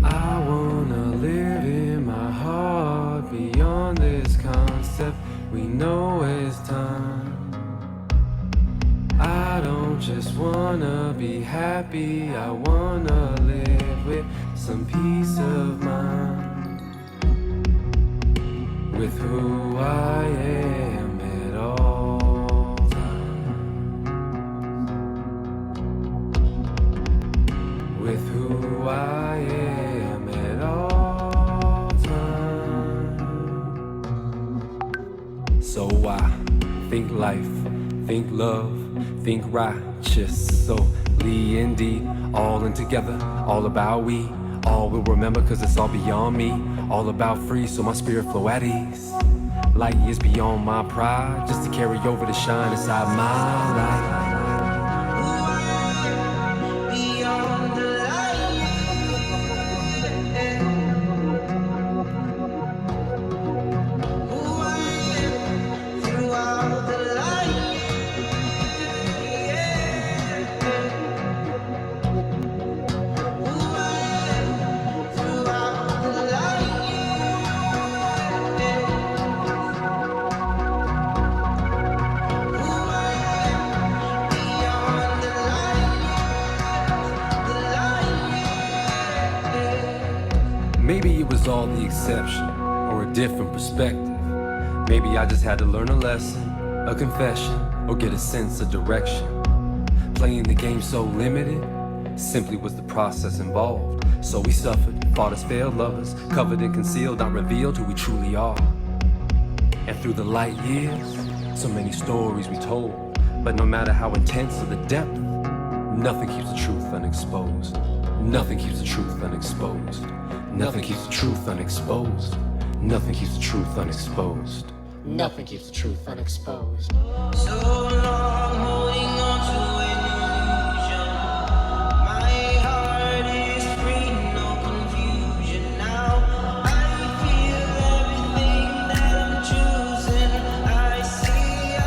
I wanna live in my heart beyond this concept we know as time. I don't just wanna be happy, I wanna live with some peace of mind, with who I am at all times, with who I am at all times. So I think life, think love, think righteous, solely indeed, all in together, all about we, all will remember cause it's all beyond me, all about free so my spirit flow at ease, light years beyond my pride, just to carry over the shine inside my life. Maybe it was all the exception, or a different perspective. Maybe I just had to learn a lesson, a confession, or get a sense of direction. Playing the game so limited, simply was the process involved. So we suffered, fought as failed lovers, covered and concealed, not revealed who we truly are. And through the light years, so many stories we told. But no matter how intense or the depth, nothing keeps the truth unexposed. Nothing keeps the truth unexposed. Nothing keeps the truth unexposed. Nothing keeps the truth unexposed. Nothing keeps the truth unexposed. So long holding on to an illusion. My heart is free, no confusion now. I feel everything that I'm choosing. I see, I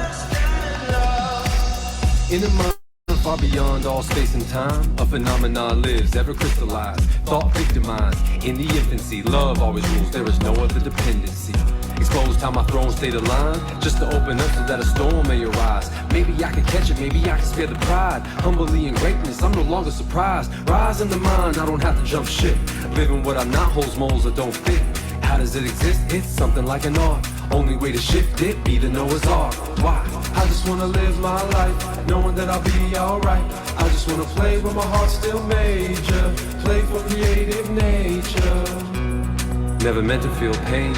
understand love. In a mind far beyond all space and time, a phenomenon lives, ever crystallized, thought victimized. In the infancy, love always rules, there is no other dependency. Exposed how my throne stayed aligned, just to open up so that a storm may arise. Maybe I can catch it, maybe I can spare the pride. Humbly in greatness, I'm no longer surprised. Rise in the mind, I don't have to jump ship. Living what I'm not holds moles that don't fit. How does it exist? It's something like an art. Only way to shift it, be the Noah's Ark. Why? I just wanna live my life, knowing that I'll be alright. I just wanna play with my heart still major, play for creative nature. Never meant to feel pain,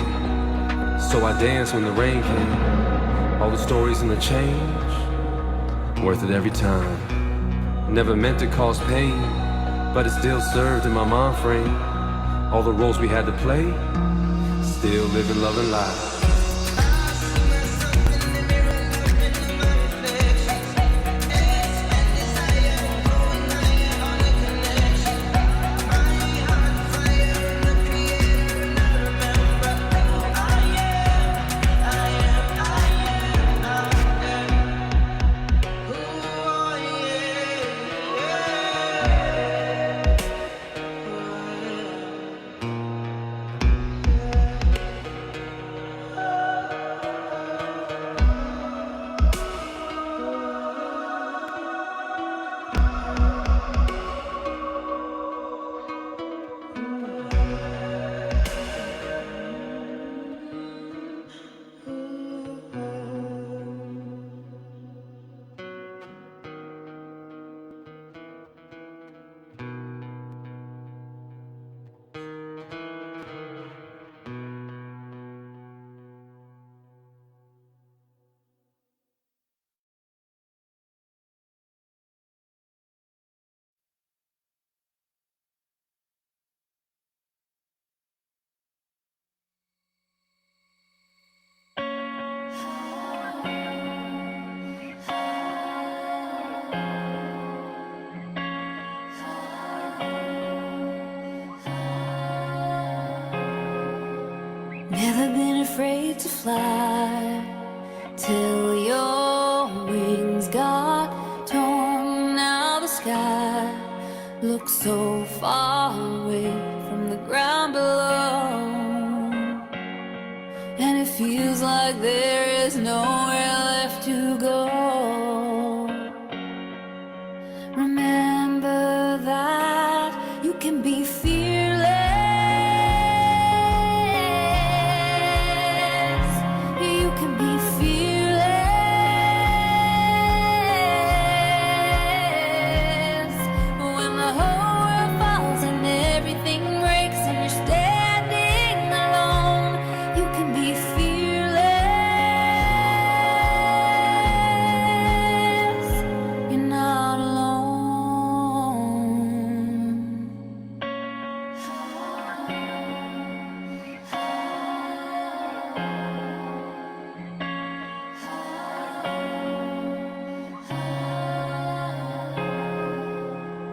so I danced when the rain came. All the stories and the change, worth it every time. Never meant to cause pain, but it still served in my mind frame. All the roles we had to play, still living, loving life. Never been afraid to fly till your wings got torn. Now the sky looks so far away from the ground below, and it feels like there is nowhere left to go. Remember that you can be fearless. You can be fearless. When the whole world falls and everything breaks and you're standing alone, you can be fearless. You're not alone.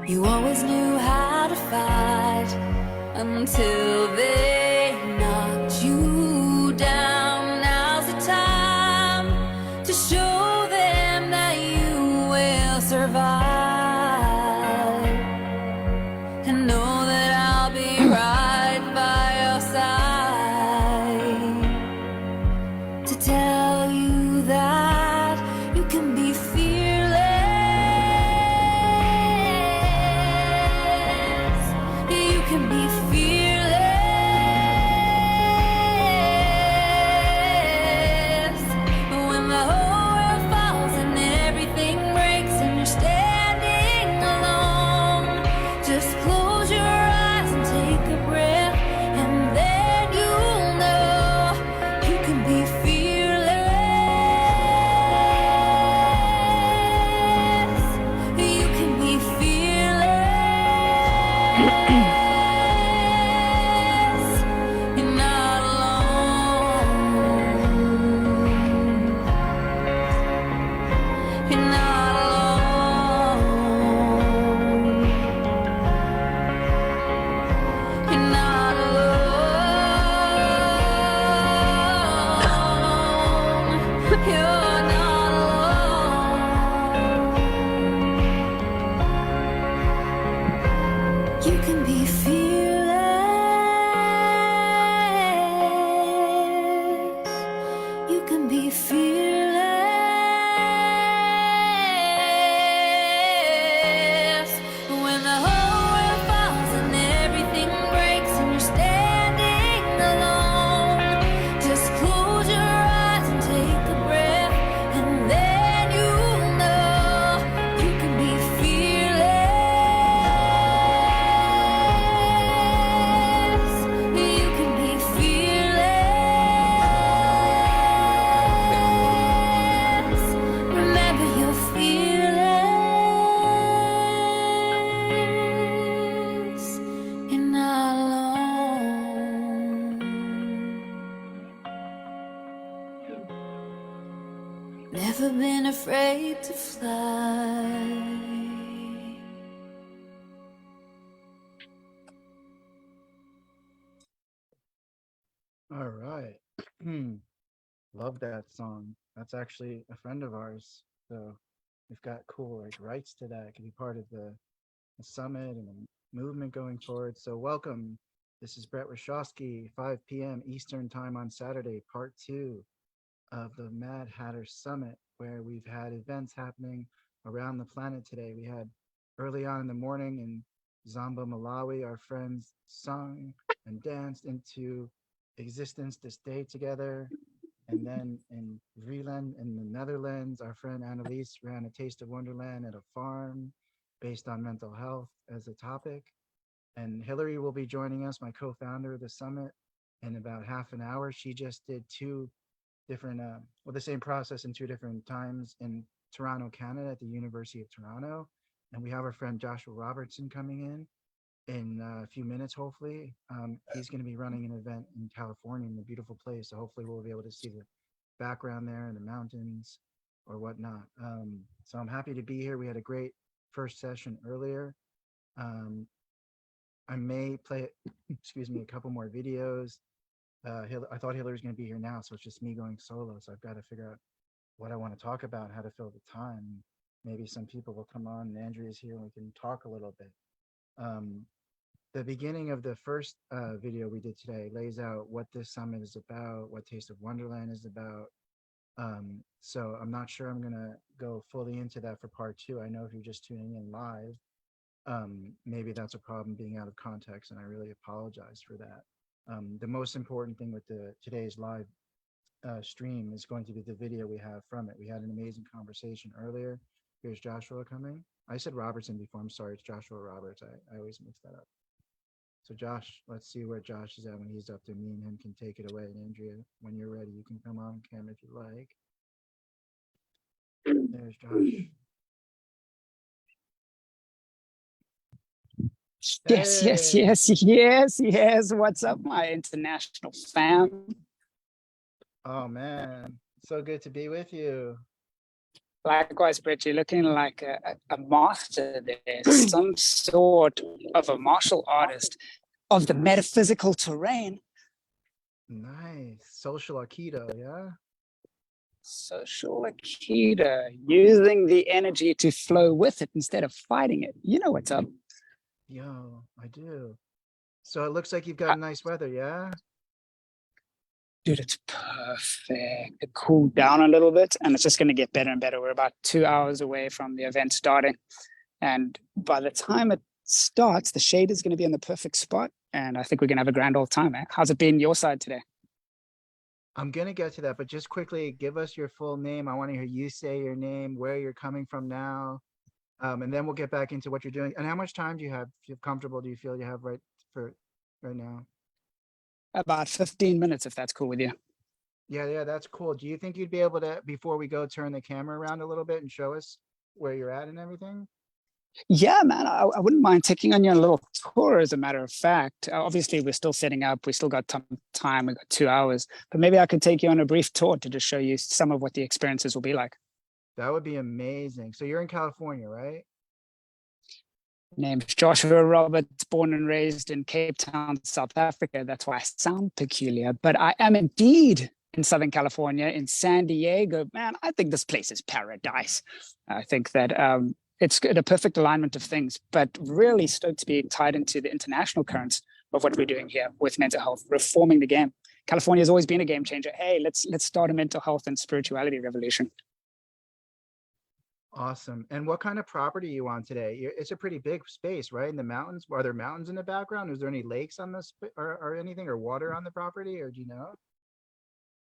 You always knew how to fight until they knocked you down. Now's the time to show them that you will survive, and know that I'll be right by your side to tell you that you can be fearless. You can be fearless. When the whole world falls and everything breaks and you're standing alone, just close your eyes and take a breath, and then you'll know you can be fearless. You can be fearless. You're not alone. You're not alone. You're not alone. You're not alone. You can be fearless. You can be fearless. When the whole world falls and everything breaks and you're standing alone, just close your eyes and take a breath, and then you'll know you can be fearless. You can be fearless. Remember you're fearless. You're not alone. Never been afraid to fly. All right. Love that song. That's actually a friend of ours. So we've got cool rights to that. It can be part of the summit and the movement going forward. So welcome. This is Brett Rashowski, 5 p.m. Eastern time on Saturday, part 2 of the Mad Hatter Summit, where we've had events happening around the planet today. We had early on in the morning in Zamba, Malawi, our friends sung and danced into existence to stay together. And then in Vreeland in the Netherlands, our friend Annelies ran a Taste of Wonderland at a farm based on mental health as a topic. And Hillary will be joining us, my co-founder of the summit, in about half an hour. She just did 2 different, the same process in 2 different times in Toronto, Canada at the University of Toronto. And we have our friend Joshua Robertson coming in a few minutes, hopefully. He's going to be running an event in California in a beautiful place. So hopefully we'll be able to see the background there and the mountains or whatnot. So I'm happy to be here. We had a great first session earlier. I may play, excuse me, a couple more videos I thought Hillary was going to be here now, so it's just me going solo. So I've got to figure out what I want to talk about and how to fill the time. Maybe some people will come on, and Andrea's here, and we can talk a little bit. The beginning of the first video we did today lays out what this summit is about, what Taste of Wonderland is about. So I'm not sure I'm gonna go fully into that for part 2. I know if you're just tuning in live, maybe that's a problem being out of context, and I really apologize for that. The most important thing with today's live stream is going to be the video we have from it. We had an amazing conversation earlier. Here's Joshua coming. I said Robertson before. I'm sorry, it's Joshua Roberts. I always mix that up. So Josh, let's see where Josh is at when he's up there. Me and him can take it away. And Andrea, when you're ready, you can come on camera if you like. There's Josh. Yes. What's up, my international fam? Oh man, so good to be with you. Likewise, Brett, you're looking like a master there, some sort of a martial artist of the metaphysical terrain. Nice. Social Aikido, yeah? Social Aikido, using the energy to flow with it instead of fighting it. You know what's up. Yo, I do. So it looks like you've got nice weather, yeah? Dude, it's perfect. It cooled down a little bit, and it's just going to get better and better. We're about 2 hours away from the event starting. And by the time it starts, the shade is going to be in the perfect spot. And I think we're going to have a grand old time, man. How's it been your side today? I'm going to get to that, but just quickly, give us your full name. I want to hear you say your name, where you're coming from now. And then we'll get back into what you're doing. And how much time do you have? If you're comfortable, do you feel you have right now? About 15 minutes, if that's cool with you. Yeah, that's cool. Do you think you'd be able to, before we go, turn the camera around a little bit and show us where you're at and everything? Yeah, man, I wouldn't mind taking on you a little tour, as a matter of fact. Obviously, we're still setting up. We still got time. We got 2 hours. But maybe I could take you on a brief tour to just show you some of what the experiences will be like. That would be amazing. So you're in California, right? Name's Joshua Roberts, born and raised in Cape Town, South Africa. That's why I sound peculiar. But I am indeed in Southern California, in San Diego. Man, I think this place is paradise. I think that it's a perfect alignment of things, but really stoked to be tied into the international currents of what we're doing here with mental health, reforming the game. California has always been a game changer. Hey, let's start a mental health and spirituality revolution. Awesome. And what kind of property are you on today? It's a pretty big space, right? In the mountains. Are there mountains in the background? Is there any lakes on this or anything, or water on the property, or do you know?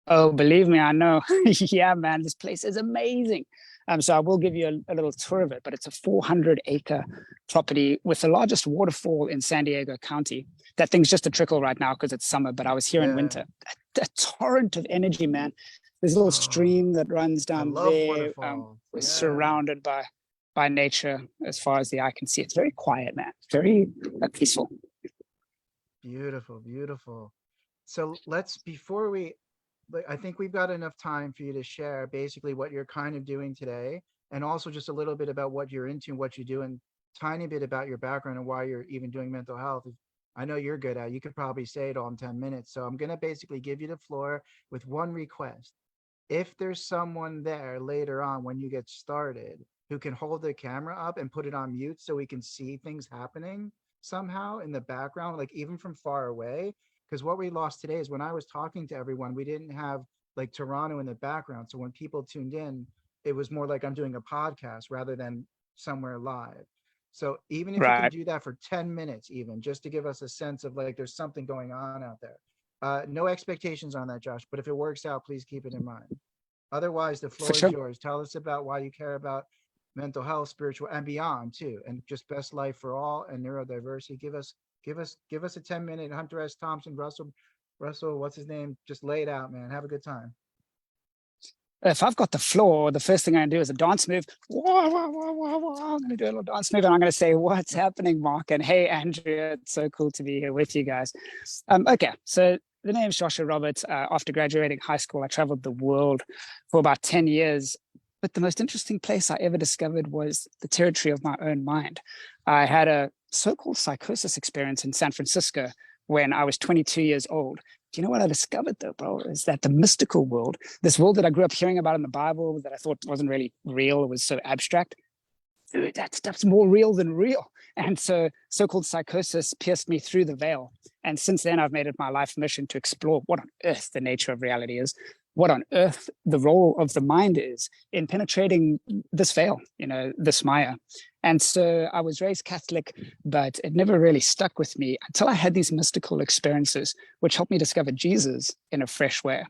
Oh, believe me, I know. Yeah, man, this place is amazing. So I will give you a little tour of it, but it's a 400-acre property with the largest waterfall in San Diego County. That thing's just a trickle right now because it's summer, but I was here in winter. A torrent of energy, man. There's a little stream that runs down there. We're surrounded by nature as far as the eye can see. It's very quiet, man. Very peaceful. Beautiful, beautiful. So I think we've got enough time for you to share basically what you're kind of doing today, and also just a little bit about what you're into, what you do, and tiny bit about your background and why you're even doing mental health. I know you're good at it. You could probably say it all in 10 minutes. So I'm going to basically give you the floor with one request. If there's someone there later on when you get started who can hold the camera up and put it on mute so we can see things happening somehow in the background, like even from far away. Because what we lost today is when I was talking to everyone, we didn't have like Toronto in the background. So when people tuned in, it was more like I'm doing a podcast rather than somewhere live. So even if you can do that for 10 minutes, even just to give us a sense of like there's something going on out there. No expectations on that, Josh, but if it works out, please keep it in mind. Otherwise, the floor is yours. Tell us about why you care about mental health, spiritual, and beyond too, and just best life for all and neurodiversity. Give us a 10-minute Hunter S. Thompson, Russell, what's his name? Just lay it out, man. Have a good time. If I've got the floor, the first thing I'm going to do is a dance move. Wah, wah, wah, wah, wah. I'm going to do a little dance move, and I'm going to say, what's happening, Mark? And hey, Andrea, it's so cool to be here with you guys. Okay, so the name's Joshua Roberts. After graduating high school, I traveled the world for about 10 years. But the most interesting place I ever discovered was the territory of my own mind. I had a so-called psychosis experience in San Francisco when I was 22 years old. Do you know what I discovered though, bro? Is that the mystical world, this world that I grew up hearing about in the Bible that I thought wasn't really real, it was so abstract. Dude, that stuff's more real than real. And so-called psychosis pierced me through the veil. And since then, I've made it my life mission to explore what on earth the nature of reality is, what on earth the role of the mind is in penetrating this veil, this Maya. And so I was raised Catholic, but it never really stuck with me until I had these mystical experiences, which helped me discover Jesus in a fresh way.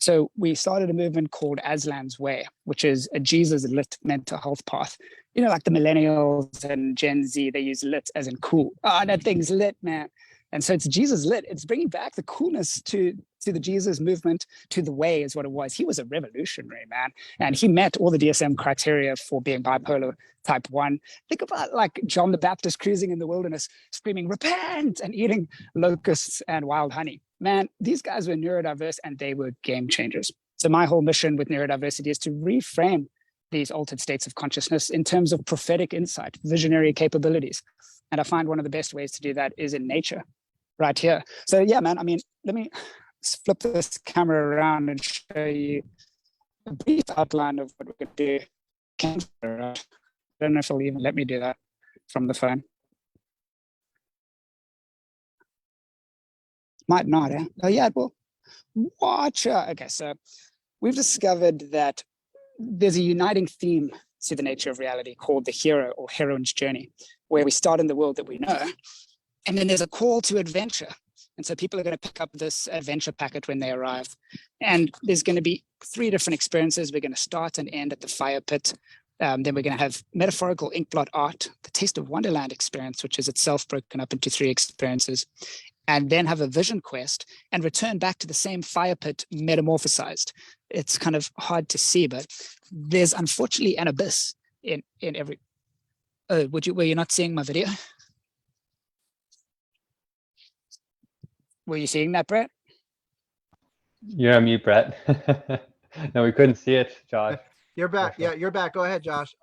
So we started a movement called Aslan's Way, which is a Jesus-lit mental health path. Like the millennials and Gen Z, they use lit as in cool. Oh, that thing's lit, man. And so it's Jesus lit. It's bringing back the coolness to the Jesus movement, to the way is what it was. He was a revolutionary, man. And he met all the DSM criteria for being bipolar type 1. Think about like John the Baptist cruising in the wilderness, screaming, repent, and eating locusts and wild honey. Man, these guys were neurodiverse and they were game changers. So my whole mission with neurodiversity is to reframe these altered states of consciousness in terms of prophetic insight, visionary capabilities. And I find one of the best ways to do that is in nature, right here. So yeah, man, let me flip this camera around and show you a brief outline of what we're going to do. I don't know if it'll even let me do that from the phone. Might not, eh? Oh yeah, it will. Watch out. Okay, so we've discovered that there's a uniting theme to the nature of reality called the hero or heroine's journey, where we start in the world that we know, and then there's a call to adventure. And so people are going to pick up this adventure packet when they arrive. And there's going to be 3 different experiences. We're going to start and end at the fire pit. Then we're going to have metaphorical inkblot art, the Taste of Wonderland experience, which is itself broken up into 3 experiences, and then have a vision quest and return back to the same fire pit metamorphosized. It's kind of hard to see, but there's unfortunately an abyss in every... Oh, were you not seeing my video? Were you seeing that, Brett? You're on mute, Brett. No, we couldn't see it, Josh. You're back. Yeah, you're back. Go ahead, Josh.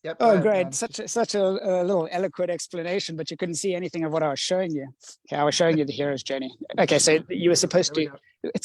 Yep. Oh, great. Such a little eloquent explanation, but you couldn't see anything of what I was showing you. Okay, I was showing you the hero's journey. Okay, so you were supposed to...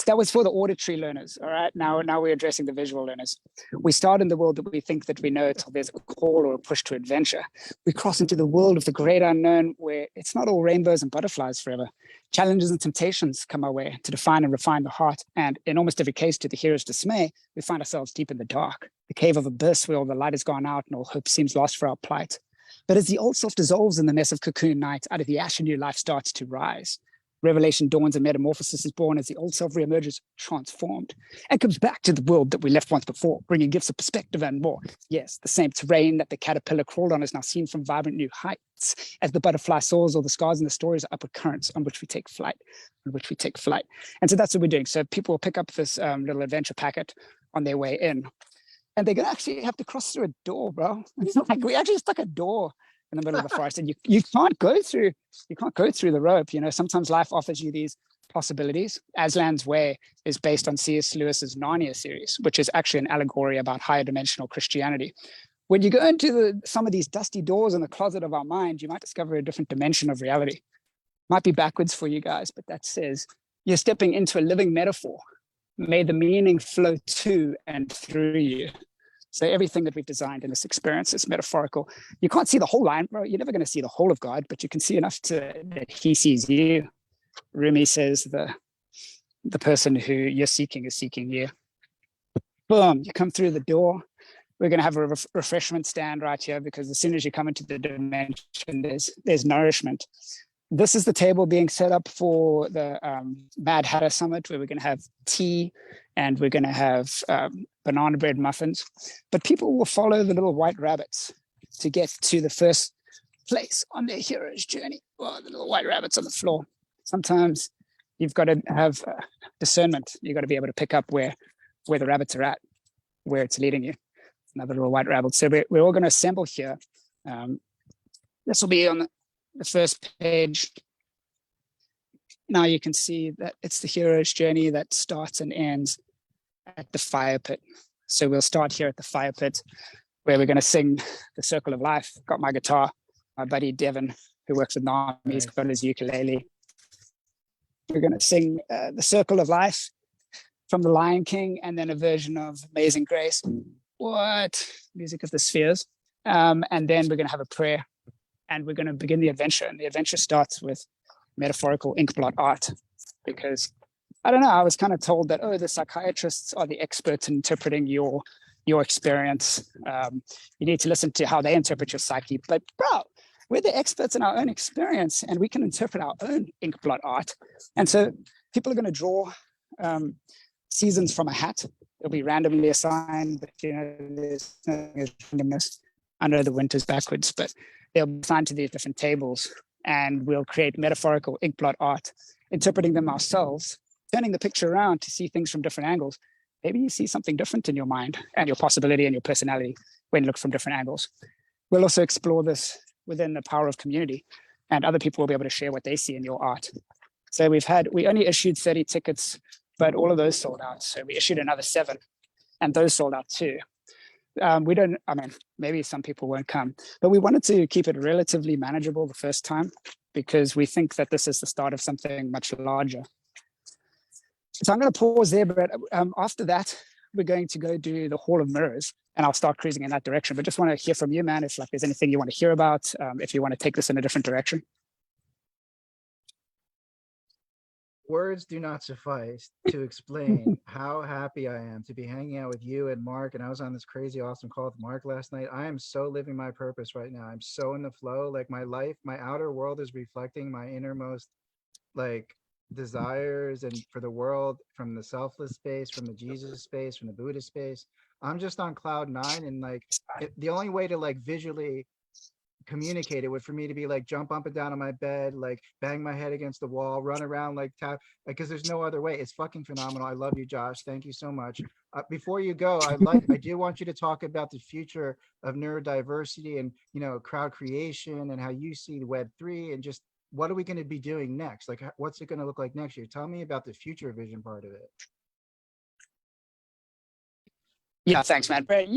That was for the auditory learners, all right? Now we're addressing the visual learners. We start in the world that we think that we know till there's a call or a push to adventure. We cross into the world of the great unknown where it's not all rainbows and butterflies forever. Challenges and temptations come our way to define and refine the heart. And in almost every case, to the hero's dismay, we find ourselves deep in the dark, the cave of abyss where all the light has gone out and all hope seems lost for our plight. But as the old self dissolves in the mess of cocoon night, out of the ash a new life starts to rise. Revelation dawns and metamorphosis is born as the old self reemerges transformed and comes back to the world that we left once before, bringing gifts of perspective and more. Yes, the same terrain that the caterpillar crawled on is now seen from vibrant new heights as the butterfly soars, or the scars in the stories are upward currents on which we take flight, And so that's what we're doing. So people will pick up this little adventure packet on their way in, and they're going to actually have to cross through a door, bro. It's not like we actually stuck a door in the middle of the forest, and you can't go through the rope. Sometimes life offers you these possibilities. Aslan's Way is based on C.S. Lewis's Narnia series, which is actually an allegory about higher dimensional Christianity. When you go into some of these dusty doors in the closet of our mind, you might discover a different dimension of reality. Might be backwards for you guys, but that says you're stepping into a living metaphor. May the meaning flow to and through you. So everything that we've designed in this experience is metaphorical. You can't see the whole line, bro. You're never going to see the whole of God, but you can see enough that he sees you. Rumi says the person who you're seeking is seeking you. Boom, you come through the door. We're going to have a refreshment stand right here, because as soon as you come into the dimension, there's nourishment. This is the table being set up for the Mad Hatter Summit, where we're going to have tea and we're going to have banana bread muffins. But people will follow the little white rabbits to get to the first place on their hero's journey. Oh, the little white rabbits on the floor. Sometimes you've got to have discernment. You've got to be able to pick up where the rabbits are at, where it's leading you. Another little white rabbit. So we're all going to assemble here. This will be on the first page. Now you can see that it's the hero's journey that starts and ends at the fire pit. So we'll start here at the fire pit, where we're going to sing the Circle of Life. Got my guitar, my buddy Devin, who works with Nam, he's got his ukulele. we're going to sing The Circle of Life from The Lion King, and then a version of Amazing Grace. What? Music of the Spheres. And then we're going to have a prayer, and we're going to begin the adventure. And the adventure starts with metaphorical inkblot art, because I don't know, I was kind of told that, oh, the psychiatrists are the experts in interpreting your experience. You need to listen to how they interpret your psyche. But bro, we're the experts in our own experience, and we can interpret our own inkblot art. And so people are going to draw seasons from a hat. They'll be randomly assigned, but you know, there's randomness under the winters backwards, but they'll be assigned to these different tables, and we'll create metaphorical inkblot art, interpreting them ourselves, turning the picture around to see things from different angles. Maybe you see something different in your mind and your possibility and your personality when you look from different angles. We'll also explore this within the power of community, and other people will be able to share what they see in your art. So we only issued 30 tickets, but all of those sold out. So we issued another 7, and those sold out too. Maybe some people won't come, but we wanted to keep it relatively manageable the first time, because we think that this is the start of something much larger. So I'm going to pause there, but after that, we're going to go do the Hall of Mirrors, and I'll start cruising in that direction. But just want to hear from you, man, if there's anything you want to hear about, if you want to take this in a different direction. Words do not suffice to explain how happy I am to be hanging out with you and Mark. And I was on this crazy awesome call with Mark last night. I am so living my purpose right now. I'm so in the flow. Like my life, my outer world is reflecting my innermost like desires and for the world, from the selfless space, from the Jesus space, from the Buddha space. I'm just on cloud 9, and like the only way to like visually communicate it would for me to be like jump up and down on my bed, like bang my head against the wall, run around, like tap, because there's no other way. It's fucking phenomenal. I love you, Josh. Thank you so much. Before you go, I do want you to talk about the future of neurodiversity and, you know, crowd creation and how you see Web3, and just what are we going to be doing next? Like, what's it going to look like next year? Tell me about the future vision part of it. Yeah, thanks, man. Brett,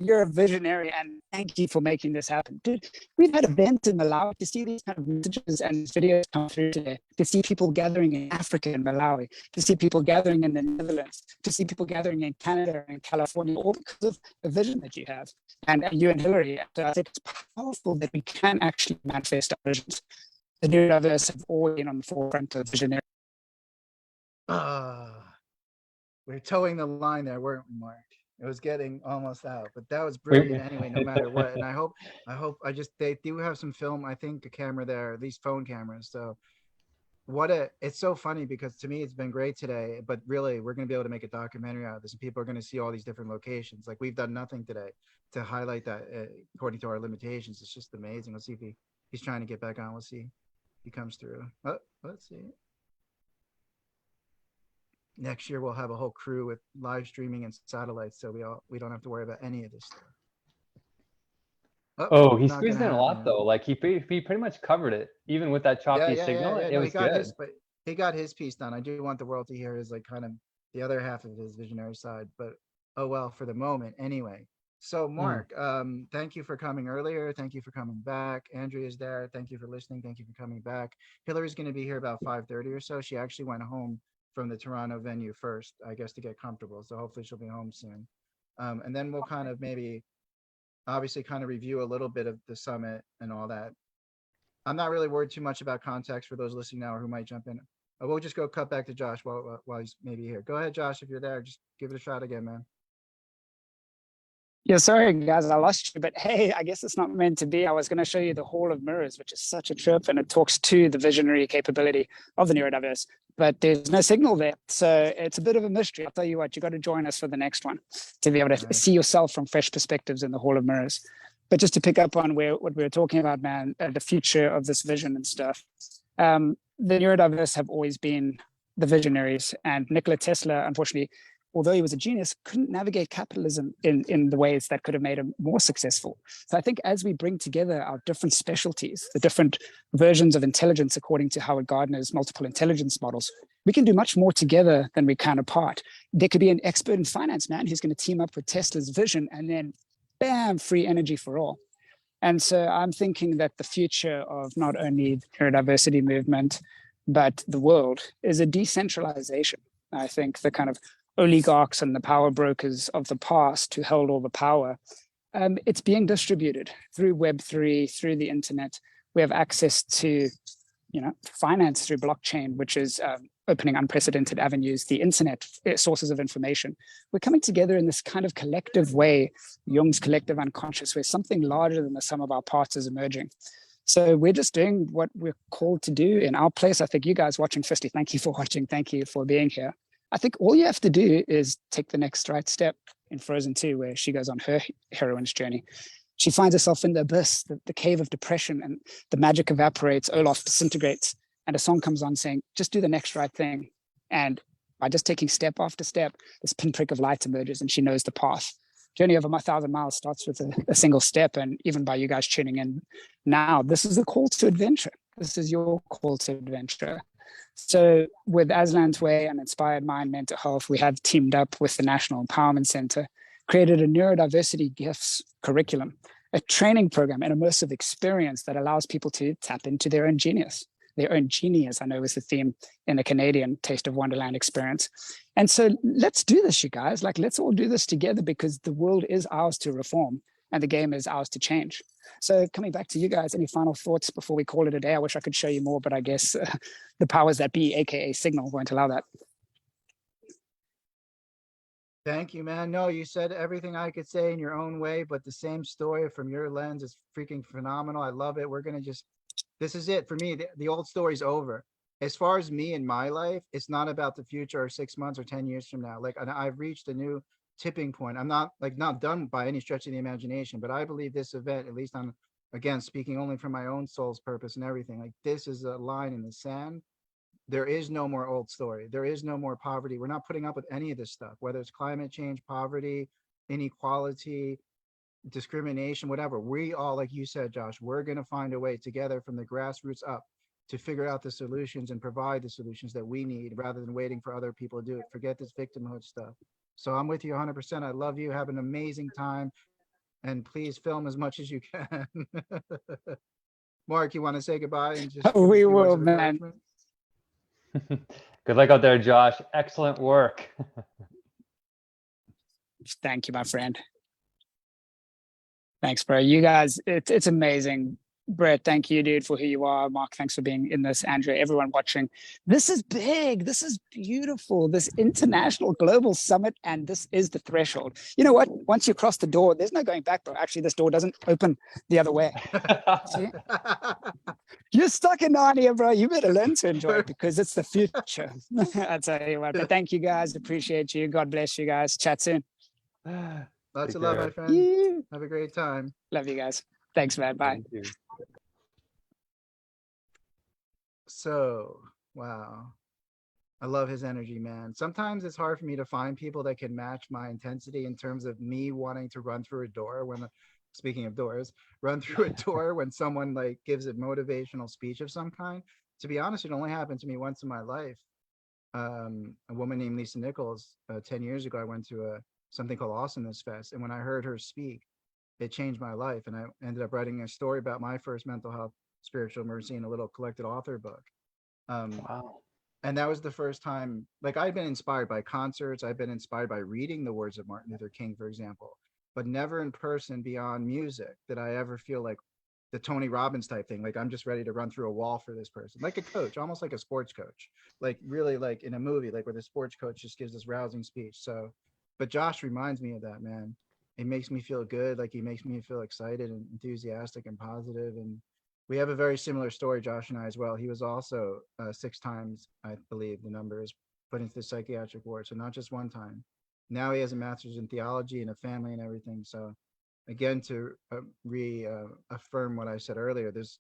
you're a visionary, and thank you for making this happen. Dude, we've had events in Malawi to see these kind of messages and videos come through today, to see people gathering in Africa and Malawi, to see people gathering in the Netherlands, to see people gathering in Canada and California, all because of the vision that you have, and you and Hillary. So I think it's powerful that we can actually manifest our visions. The neurodiverse have always been on the forefront of visionary. We're towing the line there, weren't we, Mark? It was getting almost out, but that was brilliant anyway, no matter what. And they do have some film, I think, a camera there, at least phone cameras. So it's so funny, because to me, it's been great today, but really we're going to be able to make a documentary out of this, and people are going to see all these different locations. Like, we've done nothing today to highlight that according to our limitations. It's just amazing. Let's see if he's trying to get back on. We'll see if he comes through. Let's see. Next year we'll have a whole crew with live streaming and satellites, so we don't have to worry about any of this stuff. He squeezed in a lot though. Like he pretty much covered it, even with that choppy signal. It was good. He got his piece done. I do want the world to hear his, like, kind of the other half of his visionary side, but oh well, for the moment anyway. So Mark, thank you for coming earlier. Thank you for coming back. Andrea's there. Thank you for listening. Thank you for coming back. Hillary's going to be here about 5:30 or so. She actually went home from the Toronto venue first, I guess, to get comfortable. So hopefully she'll be home soon. And then we'll kind of maybe, obviously, kind of review a little bit of the summit and all that. I'm not really worried too much about context for those listening now or who might jump in. We'll just go cut back to Josh while he's maybe here. Go ahead, Josh, if you're there. Just give it a shot again, man. Yeah, sorry guys, I lost you, but hey, I guess it's not meant to be. I was going to show you the Hall of Mirrors, which is such a trip, and it talks to the visionary capability of the neurodiverse, but there's no signal there. So it's a bit of a mystery. I'll tell you what, you got to join us for the next one to be able to see yourself from fresh perspectives in the Hall of Mirrors. But just to pick up on what we were talking about, man, the future of this vision and stuff. The neurodiverse have always been the visionaries, and Nikola Tesla, unfortunately, although he was a genius, couldn't navigate capitalism in the ways that could have made him more successful. So I think as we bring together our different specialties, the different versions of intelligence according to Howard Gardner's multiple intelligence models, we can do much more together than we can apart. There could be an expert in finance, man, who's going to team up with Tesla's vision, and then bam, free energy for all. And so I'm thinking that the future of not only the neurodiversity movement, but the world is a decentralization. I think the kind of oligarchs and the power brokers of the past who held all the power, it's being distributed through Web3, through the internet. We have access to, finance through blockchain, which is opening unprecedented avenues, the internet, sources of information. We're coming together in this kind of collective way, Jung's collective unconscious, where something larger than the sum of our parts is emerging. So we're just doing what we're called to do in our place. I think you guys watching, firstly, thank you for watching. Thank you for being here. I think all you have to do is take the next right step in Frozen 2, where she goes on her heroine's journey. She finds herself in the abyss, the cave of depression, and the magic evaporates, Olaf disintegrates, and a song comes on saying, just do the next right thing. And by just taking step after step, this pinprick of light emerges and she knows the path. Journey over my 1,000 miles starts with a single step. And even by you guys tuning in now, this is a call to adventure. This is your call to adventure. So with Aslan's Way and Inspired Mind Mental Health, we have teamed up with the National Empowerment Center, created a neurodiversity gifts curriculum, a training program, an immersive experience that allows people to tap into their own genius. Their own genius, I know, is the theme in the Canadian Taste of Wonderland experience. And so let's do this, you guys. Let's all do this together, because the world is ours to reform and the game is ours to change. So coming back to you guys, any final thoughts before we call it a day? I wish I could show you more, but I guess the powers that be, AKA Signal, won't allow that. Thank you, man. No, you said everything I could say in your own way, but the same story from your lens is freaking phenomenal. I love it. We're going to this is it for me. The old story's over. As far as me and my life, it's not about the future or 6 months or 10 years from now. I've reached a new tipping point. I'm not done by any stretch of the imagination, but I believe this event, at least I'm, again, speaking only from my own soul's purpose and everything, this is a line in the sand. There is no more old story. There is no more poverty. We're not putting up with any of this stuff, whether it's climate change, poverty, inequality, discrimination, whatever. We all, like you said, Josh, we're going to find a way together from the grassroots up to figure out the solutions and provide the solutions that we need, rather than waiting for other people to do it. Forget this victimhood stuff. So I'm with you 100%. I love you. Have an amazing time. And please film as much as you can. Mark, you want to say goodbye? And just we will, man. Good luck out there, Josh. Excellent work. Thank you, my friend. Thanks, bro. You guys, it's amazing. Brett, thank you, dude, for who you are. Mark, thanks for being in this. Andrea, everyone watching. This is big. This is beautiful. This international global summit, and this is the threshold. You know what? Once you cross the door, there's no going back, bro. Actually, this door doesn't open the other way. See? You're stuck in Narnia, bro. You better learn to enjoy it, because it's the future. I tell you what. But thank you, guys. Appreciate you. God bless you guys. Chat soon. Lots of love, my friend. Yeah. Have a great time. Love you guys. Thanks, man. Bye. So, wow. I love his energy, man. Sometimes it's hard for me to find people that can match my intensity in terms of me wanting to run through a door when, speaking of doors, run through a door when someone gives a motivational speech of some kind. To be honest, it only happened to me once in my life. A woman named Lisa Nichols, 10 years ago, I went to something called Awesomeness Fest. And when I heard her speak, it changed my life. And I ended up writing a story about my first mental health spiritual emergency in a little collected author book. Wow. And that was the first time, I'd been inspired by concerts. I've been inspired by reading the words of Martin Luther King, for example, but never in person beyond music did I ever feel like the Tony Robbins type thing. I'm just ready to run through a wall for this person, like a coach, almost like a sports coach, really in a movie, where the sports coach just gives this rousing speech. So, but Josh reminds me of that, man. It makes me feel good. He makes me feel excited and enthusiastic and positive. And we have a very similar story, Josh and I, as well. He was also 6 times, I believe the number is, put into the psychiatric ward. So not just one time. Now he has a master's in theology and a family and everything. So again, to reaffirm what I said earlier, this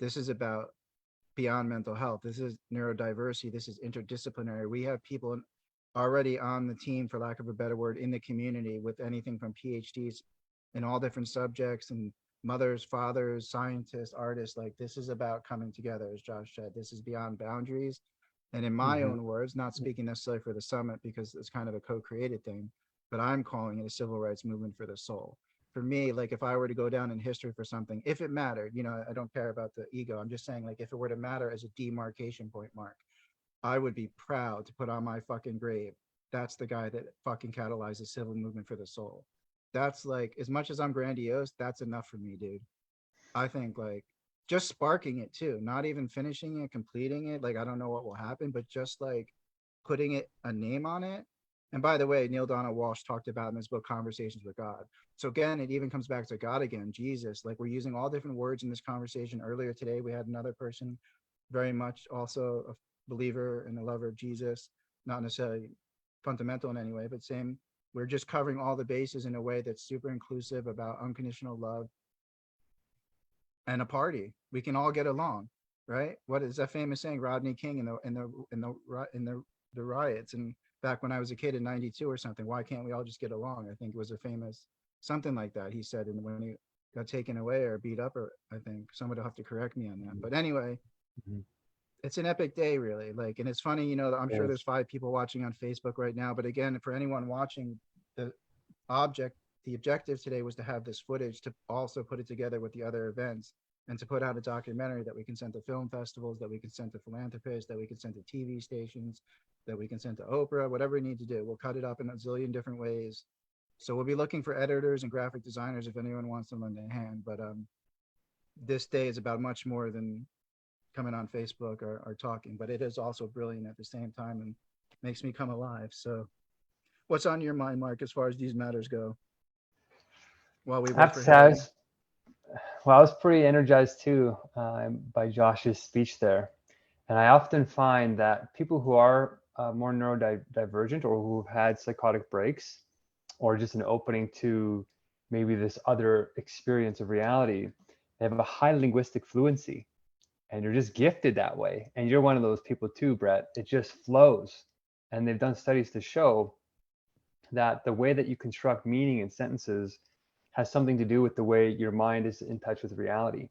is about beyond mental health. This is neurodiversity. This is interdisciplinary. We have people already on the team, for lack of a better word, in the community with anything from PhDs in all different subjects, and mothers, fathers, scientists, artists. This is about coming together, as Josh said. This is beyond boundaries. And in my own words, not speaking necessarily for the summit, because it's kind of a co-created thing, but I'm calling it a civil rights movement for the soul. for me, like if I were to go down in history for something, if it mattered, you know, I don't care about the ego. I'm just saying, like, if it were to matter as a demarcation point, Mark, I would be proud to put on my fucking grave, that's the guy that fucking catalyzed the civil movement for the soul. That's like, as much as I'm grandiose, that's enough for me, dude. I think like just sparking it too, not even finishing it, completing it. Like, I don't know what will happen, but just like putting it a name on it. And by the way, Neil Donald Walsh talked about in his book, Conversations with God. So again, it even comes back to God again, Jesus. Like, we're using all different words in this conversation. Earlier today, we had another person very much also a believer and a lover of Jesus, not necessarily fundamental in any way, but same. We're just covering all the bases in a way that's super inclusive about unconditional love and a party. We can all get along, right? What is that famous saying? Rodney King in the riots, and back when I was a kid in '92 or something. Why can't we all just get along? I think it was a famous something like that he said, and when he got taken away or beat up, or I think somebody will have to correct me on that. But anyway, it's an epic day, really. Like, and it's funny, you know, I'm sure there's 5 people watching on Facebook right now. But again, for anyone watching, the objective today was to have this footage to also put it together with the other events and to put out a documentary that we can send to film festivals, that we can send to philanthropists, that we can send to TV stations, that we can send to Oprah, whatever we need to do. We'll cut it up in a zillion different ways. So we'll be looking for editors and graphic designers if anyone wants to lend a hand. But this day is about much more than coming on Facebook or talking, but it is also brilliant at the same time and makes me come alive. So what's on your mind, Mark, as far as these matters go? While we wait for Hillary? Well, I was pretty energized too by Josh's speech there. And I often find that people who are more neurodivergent or who've had psychotic breaks or just an opening to maybe this other experience of reality, they have a high linguistic fluency and you're just gifted that way. And you're one of those people too, Brett. It just flows. And they've done studies to show that the way that you construct meaning in sentences has something to do with the way your mind is in touch with reality.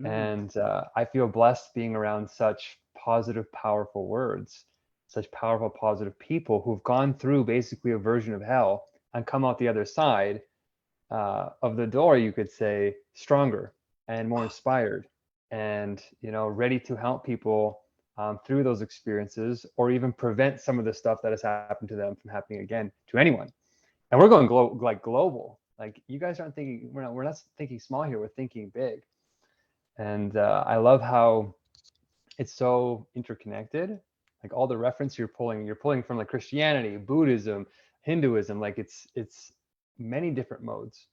And I feel blessed being around such positive, powerful words, such powerful, positive people who've gone through basically a version of hell and come out the other side of the door, you could say, stronger and more inspired and, you know, ready to help people through those experiences or even prevent some of the stuff that has happened to them from happening again to anyone. And we're going global. Like, you guys aren't thinking, we're not thinking small here, we're thinking big. And I love how it's so interconnected. Like, all the reference you're pulling from like Christianity, Buddhism, Hinduism, like it's many different modes,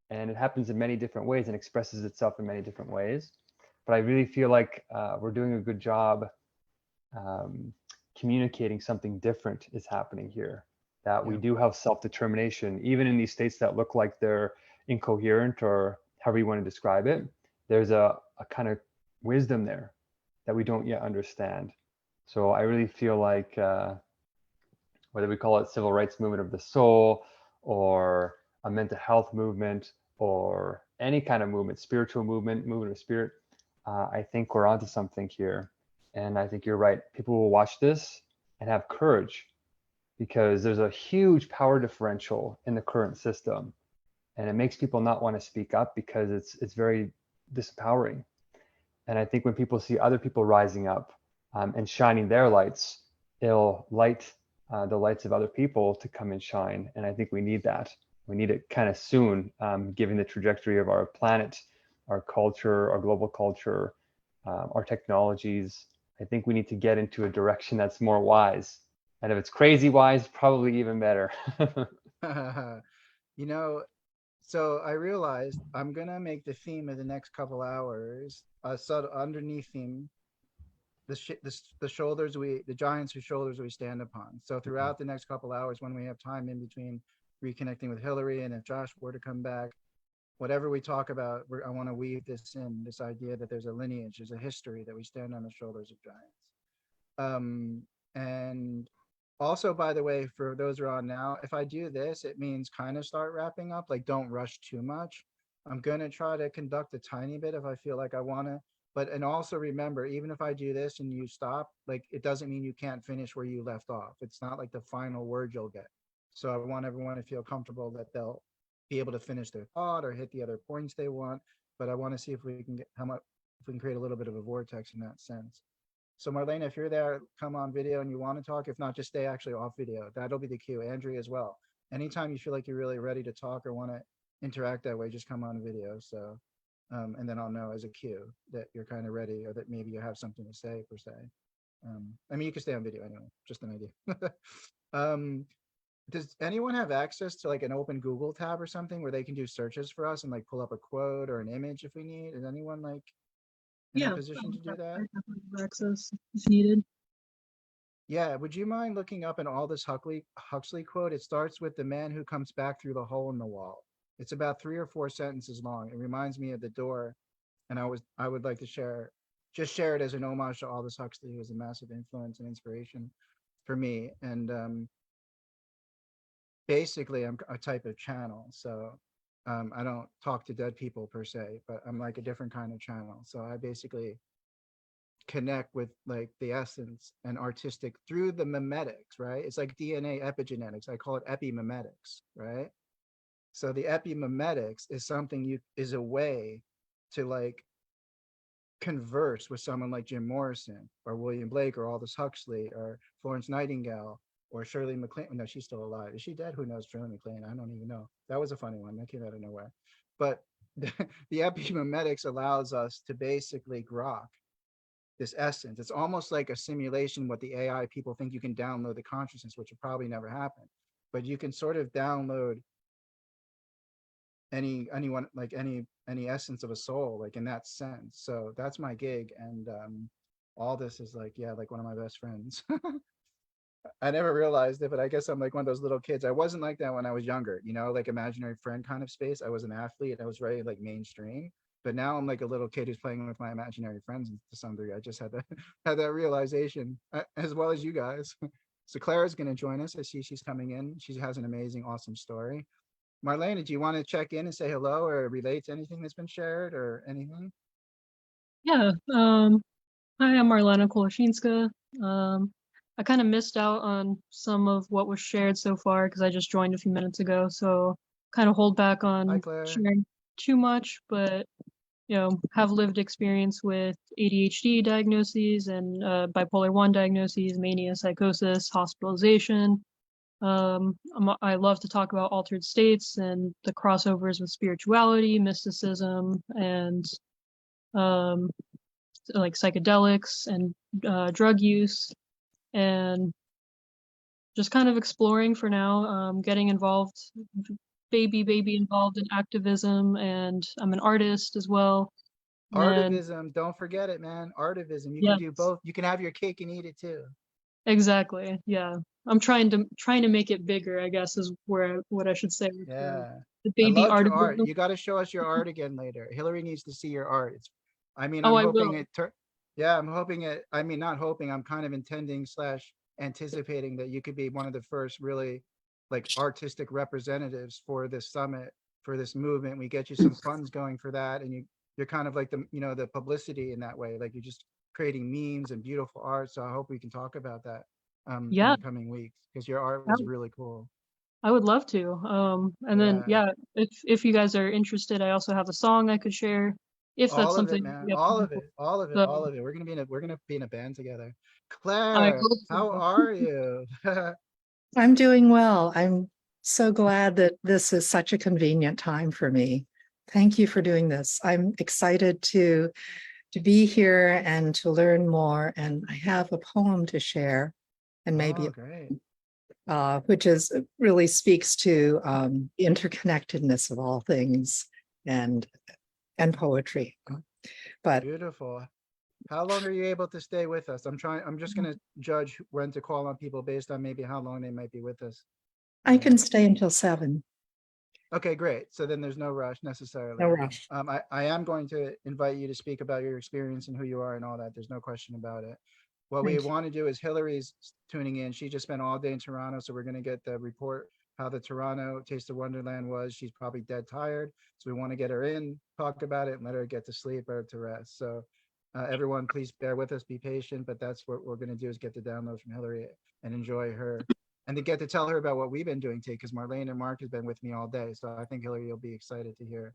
and it happens in many different ways and expresses itself in many different ways. But I really feel like we're doing a good job communicating something different is happening here, that we do have self-determination, even in these states that look like they're incoherent or however you want to describe it. There's a kind of wisdom there that we don't yet understand. So I really feel like whether we call it civil rights movement of the soul or a mental health movement or any kind of movement, spiritual movement of spirit, I think we're onto something here. And I think you're right. People will watch this and have courage because there's a huge power differential in the current system. And it makes people not want to speak up because it's very disempowering. And I think when people see other people rising up and shining their lights, it'll light the lights of other people to come and shine. And I think we need that. We need it kind of soon, given the trajectory of our planet, our culture, our global culture, our technologies. I think we need to get into a direction that's more wise. And if it's crazy wise, probably even better. You know, so I realized I'm gonna make the theme of the next couple hours a subtle underneath theme, the giants whose shoulders we stand upon. So throughout the next couple hours, when we have time in between reconnecting with Hillary, and if Josh were to come back, whatever we talk about, I want to weave this in, this idea that there's a lineage, there's a history, that we stand on the shoulders of giants. And also, by the way, for those who are on now, if I do this, it means kind of start wrapping up, like don't rush too much. I'm going to try to conduct a tiny bit if I feel like I want to, and also remember, even if I do this and you stop, like, it doesn't mean you can't finish where you left off. It's not like the final word you'll get. So I want everyone to feel comfortable that they'll be able to finish their thought or hit the other points they want. But I want to see if we can get how much if we can create a little bit of a vortex in that sense. So Marlena, if you're there, come on video and you want to talk. If not, just stay actually off video. That'll be the cue. Andrea as well. Anytime you feel like you're really ready to talk or want to interact that way, just come on video. So, and then I'll know as a cue that you're kind of ready or that maybe you have something to say per se. I mean, you can stay on video anyway, just an idea. Does anyone have access to like an open Google tab or something where they can do searches for us and like pull up a quote or an image if we need? Is anyone like in a position to do that? Access if needed. Yeah, would you mind looking up an Aldous Huxley quote? It starts with the man who comes back through the hole in the wall. It's about 3 or 4 sentences long. It reminds me of The Door, and I would like to share it as an homage to Aldous Huxley, who was a massive influence and inspiration for me. And basically, I'm a type of channel, so I don't talk to dead people per se, but I'm like a different kind of channel. So I basically connect with like the essence and artistic through the memetics, right? It's like DNA epigenetics. I call it epimemetics, right? So the epimemetics is something is a way to like converse with someone like Jim Morrison or William Blake or Aldous Huxley or Florence Nightingale or Shirley MacLaine. No, she's still alive. Is she dead? Who knows? Shirley MacLaine. I don't even know. That was a funny one. That came out of nowhere. But the epimemetics allows us to basically grok this essence. It's almost like a simulation. What the AI people think you can download the consciousness, which will probably never happen. But you can sort of download anyone, like any essence of a soul, like in that sense. So that's my gig, and all this is like, yeah, like one of my best friends. I never realized it, but I guess I'm like one of those little kids. I wasn't like that when I was younger, you know, like imaginary friend kind of space. I was an athlete. I was very like mainstream, but now I'm like a little kid who's playing with my imaginary friends to some degree. I just had that realization, as well as you guys. So Clara's going to join us. I see she's coming in. She has an amazing, awesome story. Marlena, do you want to check in and say hello or relate to anything that's been shared or anything? Yeah. Hi, I'm Marlena Koloshinska. I kind of missed out on some of what was shared so far because I just joined a few minutes ago. So kind of hold back on sharing too much, but have lived experience with ADHD diagnoses and bipolar 1 diagnoses, mania, psychosis, hospitalization. I love to talk about altered states and the crossovers with spirituality, mysticism, and like psychedelics and drug use, and just kind of exploring for now, getting involved, baby involved in activism, and I'm an artist as well. Artivism, don't forget it, man. Artivism. You can do both. You can have your cake and eat it too. Exactly. Yeah. I'm trying to make it bigger, I guess, is what I should say. Yeah. The baby I loved your art. You got to show us your art again later. Hillary needs to see your art. I'm I hoping will. I'm hoping it. I mean, not hoping. I'm kind of intending / anticipating that you could be one of the first really like artistic representatives for this summit, for this movement. We get you some funds going for that, and you're kind of like the publicity in that way. Like you're just creating memes and beautiful art. So I hope we can talk about that in the coming weeks, because your art was really cool. I would love to. And then if you guys are interested, I also have a song I could share. If that's something, man. All of it. We're gonna be in a band together. Claire, how are you? I'm doing well. I'm so glad that this is such a convenient time for me. Thank you for doing this. I'm excited to be here and to learn more. And I have a poem to share, and maybe which really speaks to the interconnectedness of all things and poetry. But beautiful. How long are you able to stay with us? I'm just going to judge when to call on people based on maybe how long they might be with us. I can stay until 7. Okay, great. So then there's no rush necessarily. No rush. I am going to invite you to speak about your experience and who you are and all that. There's no question about it. What we want to do is Hillary's tuning in. She just spent all day in Toronto, so we're going to get the report how the Toronto Taste of Wonderland was. She's probably dead tired, so we want to get her in, talk about it, and let her get to sleep or to rest. So everyone, please bear with us, be patient, but that's what we're going to do, is get the downloads from Hillary and enjoy her and to get to tell her about what we've been doing too, because Marlene and Mark has been with me all day. So I think Hillary, you'll be excited to hear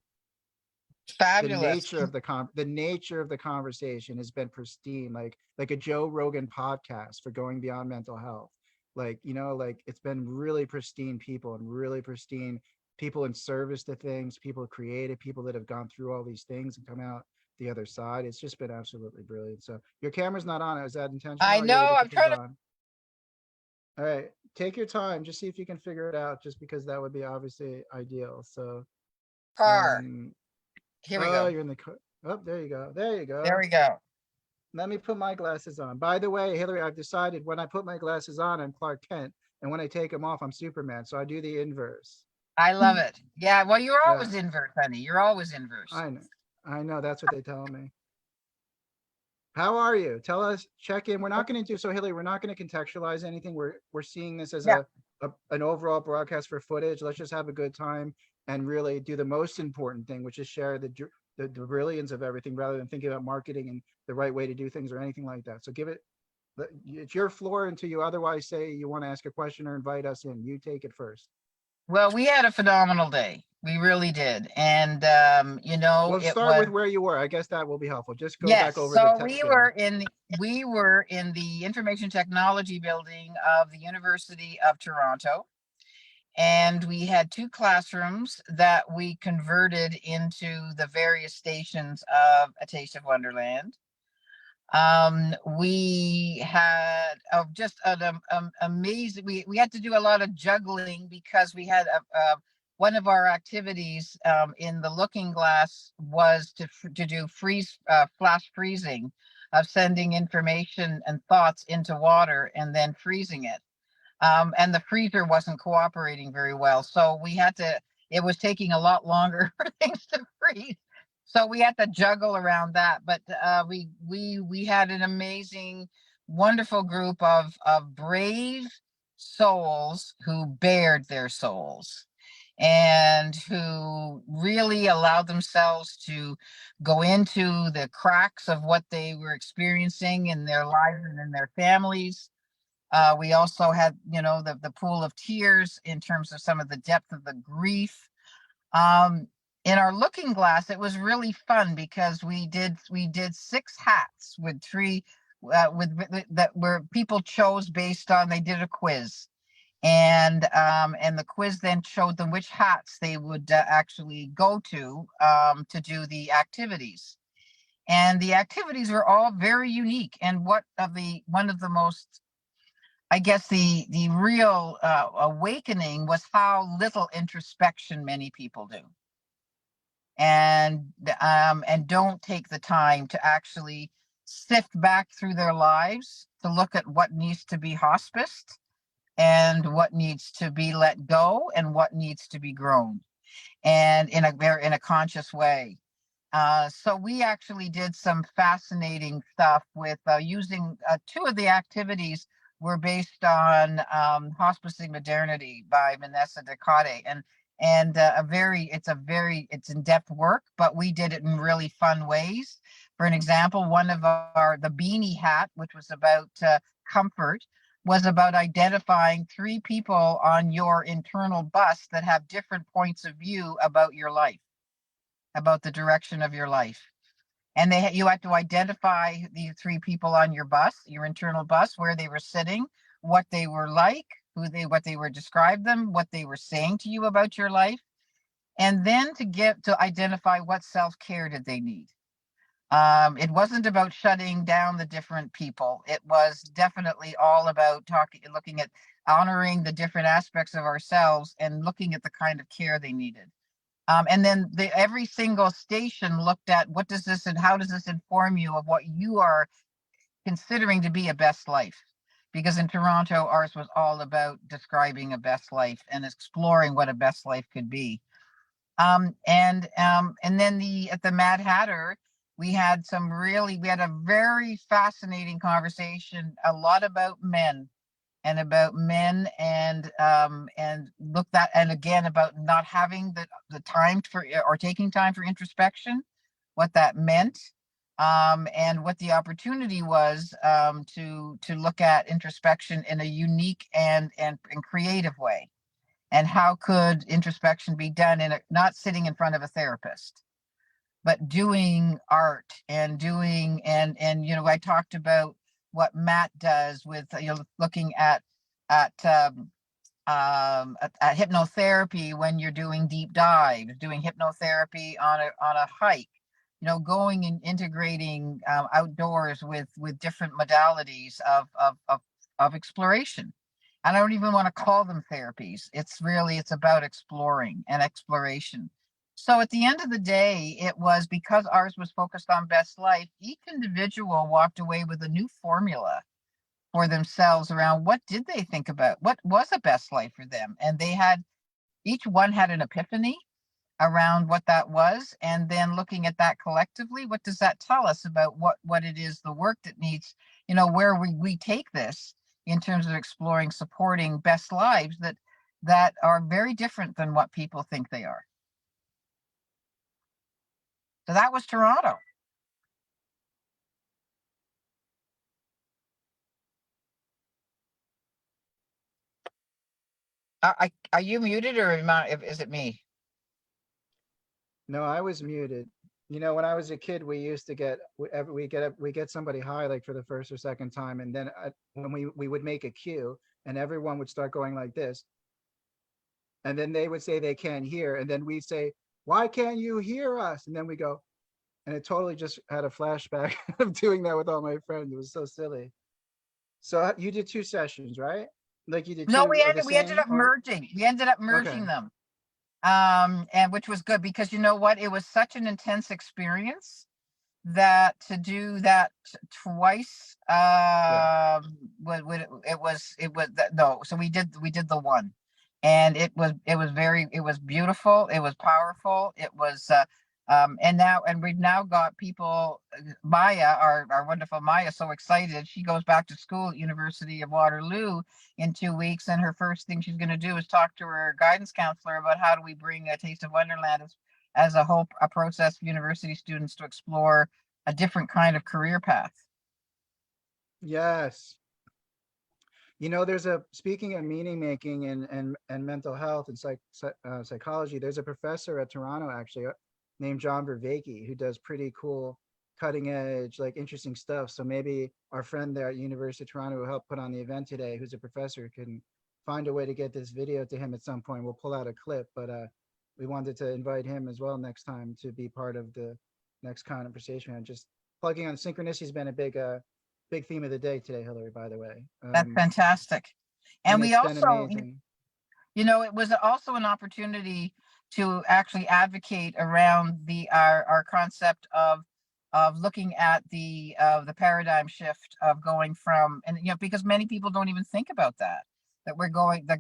the Fabulous. nature of the conversation has been pristine, like a Joe Rogan podcast for going beyond mental health. Like, you know, like it's been really pristine people and really pristine people in service to things, people creative, people that have gone through all these things and come out the other side. It's just been absolutely brilliant. So your camera's not on. Is that intentional? I Are you know. able to I'm keep trying it to. on? All right, take your time. Just see if you can figure it out, just because that would be obviously ideal. So, Car. Here we oh, go. you're in the car. Oh, there you go. There you go. There we go. Let me put my glasses on. By the way, Hillary, I've decided when I put my glasses on, I'm Clark Kent. And when I take them off, I'm Superman. So I do the inverse. I love it. Yeah. Well, you're Yeah, always inverse, honey. You're always inverse. I know. I know. That's what they tell me. How are you? Tell us, check in. We're not going to do so, Hillary. We're not going to contextualize anything. We're seeing this as Yeah. an overall broadcast for footage. Let's just have a good time and really do the most important thing, which is share the brilliance of everything rather than thinking about marketing and the right way to do things or anything like that. So it's your floor until you otherwise say you want to ask a question or invite us in. You take it first. Well, we had a phenomenal day. We really did. And, you know, Well, it start was, with where you were. I guess that will be helpful. Just go yes. back over So the we were in the information technology building of the University of Toronto. And we had 2 classrooms that we converted into the various stations of A Taste of Wonderland. We had just an amazing, we had to do a lot of juggling because we had one of our activities in the looking glass was to do flash freezing of sending information and thoughts into water and then freezing it. And the freezer wasn't cooperating very well. So it was taking a lot longer for things to freeze. So we had to juggle around that. But we had an amazing, wonderful group of brave souls who bared their souls and who really allowed themselves to go into the cracks of what they were experiencing in their lives and in their families. We also had, the pool of tears in terms of some of the depth of the grief. In our looking glass, it was really fun because we did 6 hats with 3 that where people chose based on, they did a quiz, and the quiz then showed them which hats they would actually go to do the activities. And the activities were all very unique. And one of the most, I guess, the real awakening was how little introspection many people do, and don't take the time to actually sift back through their lives to look at what needs to be hospiced and what needs to be let go and what needs to be grown, and in a conscious way. So we actually did some fascinating stuff with using 2 of the activities were based on Hospicing Modernity by Vanessa Ducote, and it's in-depth work, but we did it in really fun ways. For an example, one of the beanie hat, which was about comfort, was about identifying 3 people on your internal bus that have different points of view about your life, about the direction of your life. And you had to identify the 3 people on your bus, your internal bus, where they were sitting, what they were like, what they were described them, what they were saying to you about your life, and then to identify what self-care did they need. It wasn't about shutting down the different people. It was definitely all about looking at honoring the different aspects of ourselves and looking at the kind of care they needed. And then every single station looked at what does this and how does this inform you of what you are considering to be a best life? Because in Toronto, ours was all about describing a best life and exploring what a best life could be. And then at the Mad Hatter, we had a very fascinating conversation, a lot about men and looked at, and again, about not having the time for, or taking time for introspection, what that meant, And what the opportunity was to look at introspection in a unique and creative way. And how could introspection be done in not sitting in front of a therapist, but doing art and doing I talked about what Matt does with looking at hypnotherapy when you're doing deep dives, doing hypnotherapy on a hike, going and integrating outdoors with different modalities of exploration. And I don't even want to call them therapies. It's about exploring and exploration. So at the end of the day, it was because ours was focused on best life, each individual walked away with a new formula for themselves around what did they think about, what was a best life for them. And each one had an epiphany around what that was. And then looking at that collectively, what does that tell us about what it is, the work that needs, where we take this in terms of exploring, supporting best lives that are very different than what people think they are. So that was Toronto. Are you muted, or is it me? No, I was muted. When I was a kid, we used to we get somebody high like for the first or second time, and then when we would make a cue, and everyone would start going like this, and then they would say they can't hear, and then we'd say, "Why can't you hear us?" And then we go, and it totally just had a flashback of doing that with all my friends. It was so silly. So you did 2 sessions, right? Like you did No, two of the we ended same, up or merging. We ended up okay. merging them. And which was good because you know what? It was such an intense experience that to do that twice, Yeah. no. So we did the one, and it was beautiful. It was powerful. It was, and we've now got people. Maya, our wonderful Maya, so excited. She goes back to school at University of Waterloo in 2 weeks, and her first thing she's going to do is talk to her guidance counselor about how do we bring a Taste of Wonderland as a process for university students to explore a different kind of career path. Yes. There's speaking of meaning making and mental health and psychology, there's a professor at Toronto actually named John Vervaeke who does pretty cool, cutting edge, like interesting stuff. So maybe our friend there at University of Toronto who helped put on the event today, who's a professor, can find a way to get this video to him at some point. We'll pull out a clip, but we wanted to invite him as well next time to be part of the next conversation. And just plugging on synchronicity has been a big theme of the day today, Hillary, by the way. That's fantastic. And we it's been also, amazing. it was also an opportunity to actually advocate around our concept of looking at the paradigm shift of going from, and because many people don't even think about that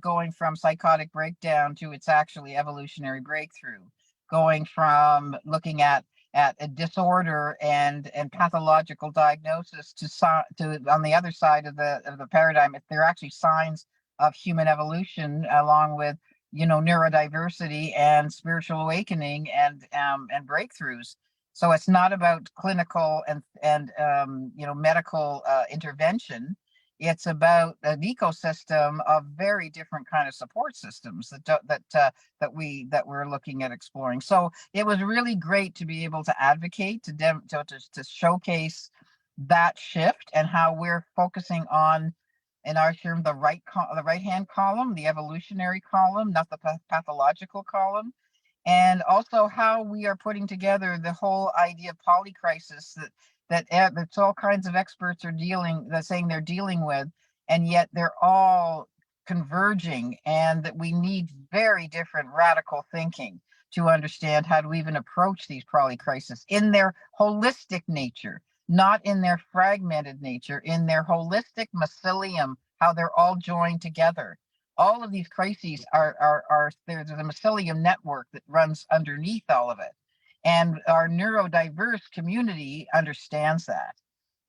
going from psychotic breakdown to it's actually evolutionary breakthrough, going from looking at a disorder and pathological diagnosis to on the other side of the paradigm, if they're actually signs of human evolution, along with neurodiversity and spiritual awakening and breakthroughs. So it's not about clinical and medical intervention. It's about an ecosystem of very different kind of support systems that we're looking at exploring. So it was really great to be able to advocate, to showcase that shift and how we're focusing on, in our term, the right hand column, the evolutionary column, not the pathological column, and also how we are putting together the whole idea of polycrisis that's all kinds of experts are saying they're dealing with, and yet they're all converging, and that we need very different radical thinking to understand how to even approach these polycrises in their holistic nature, not in their fragmented nature, in their holistic mycelium, how they're all joined together. All of these crises there's a mycelium network that runs underneath all of it. And our neurodiverse community understands that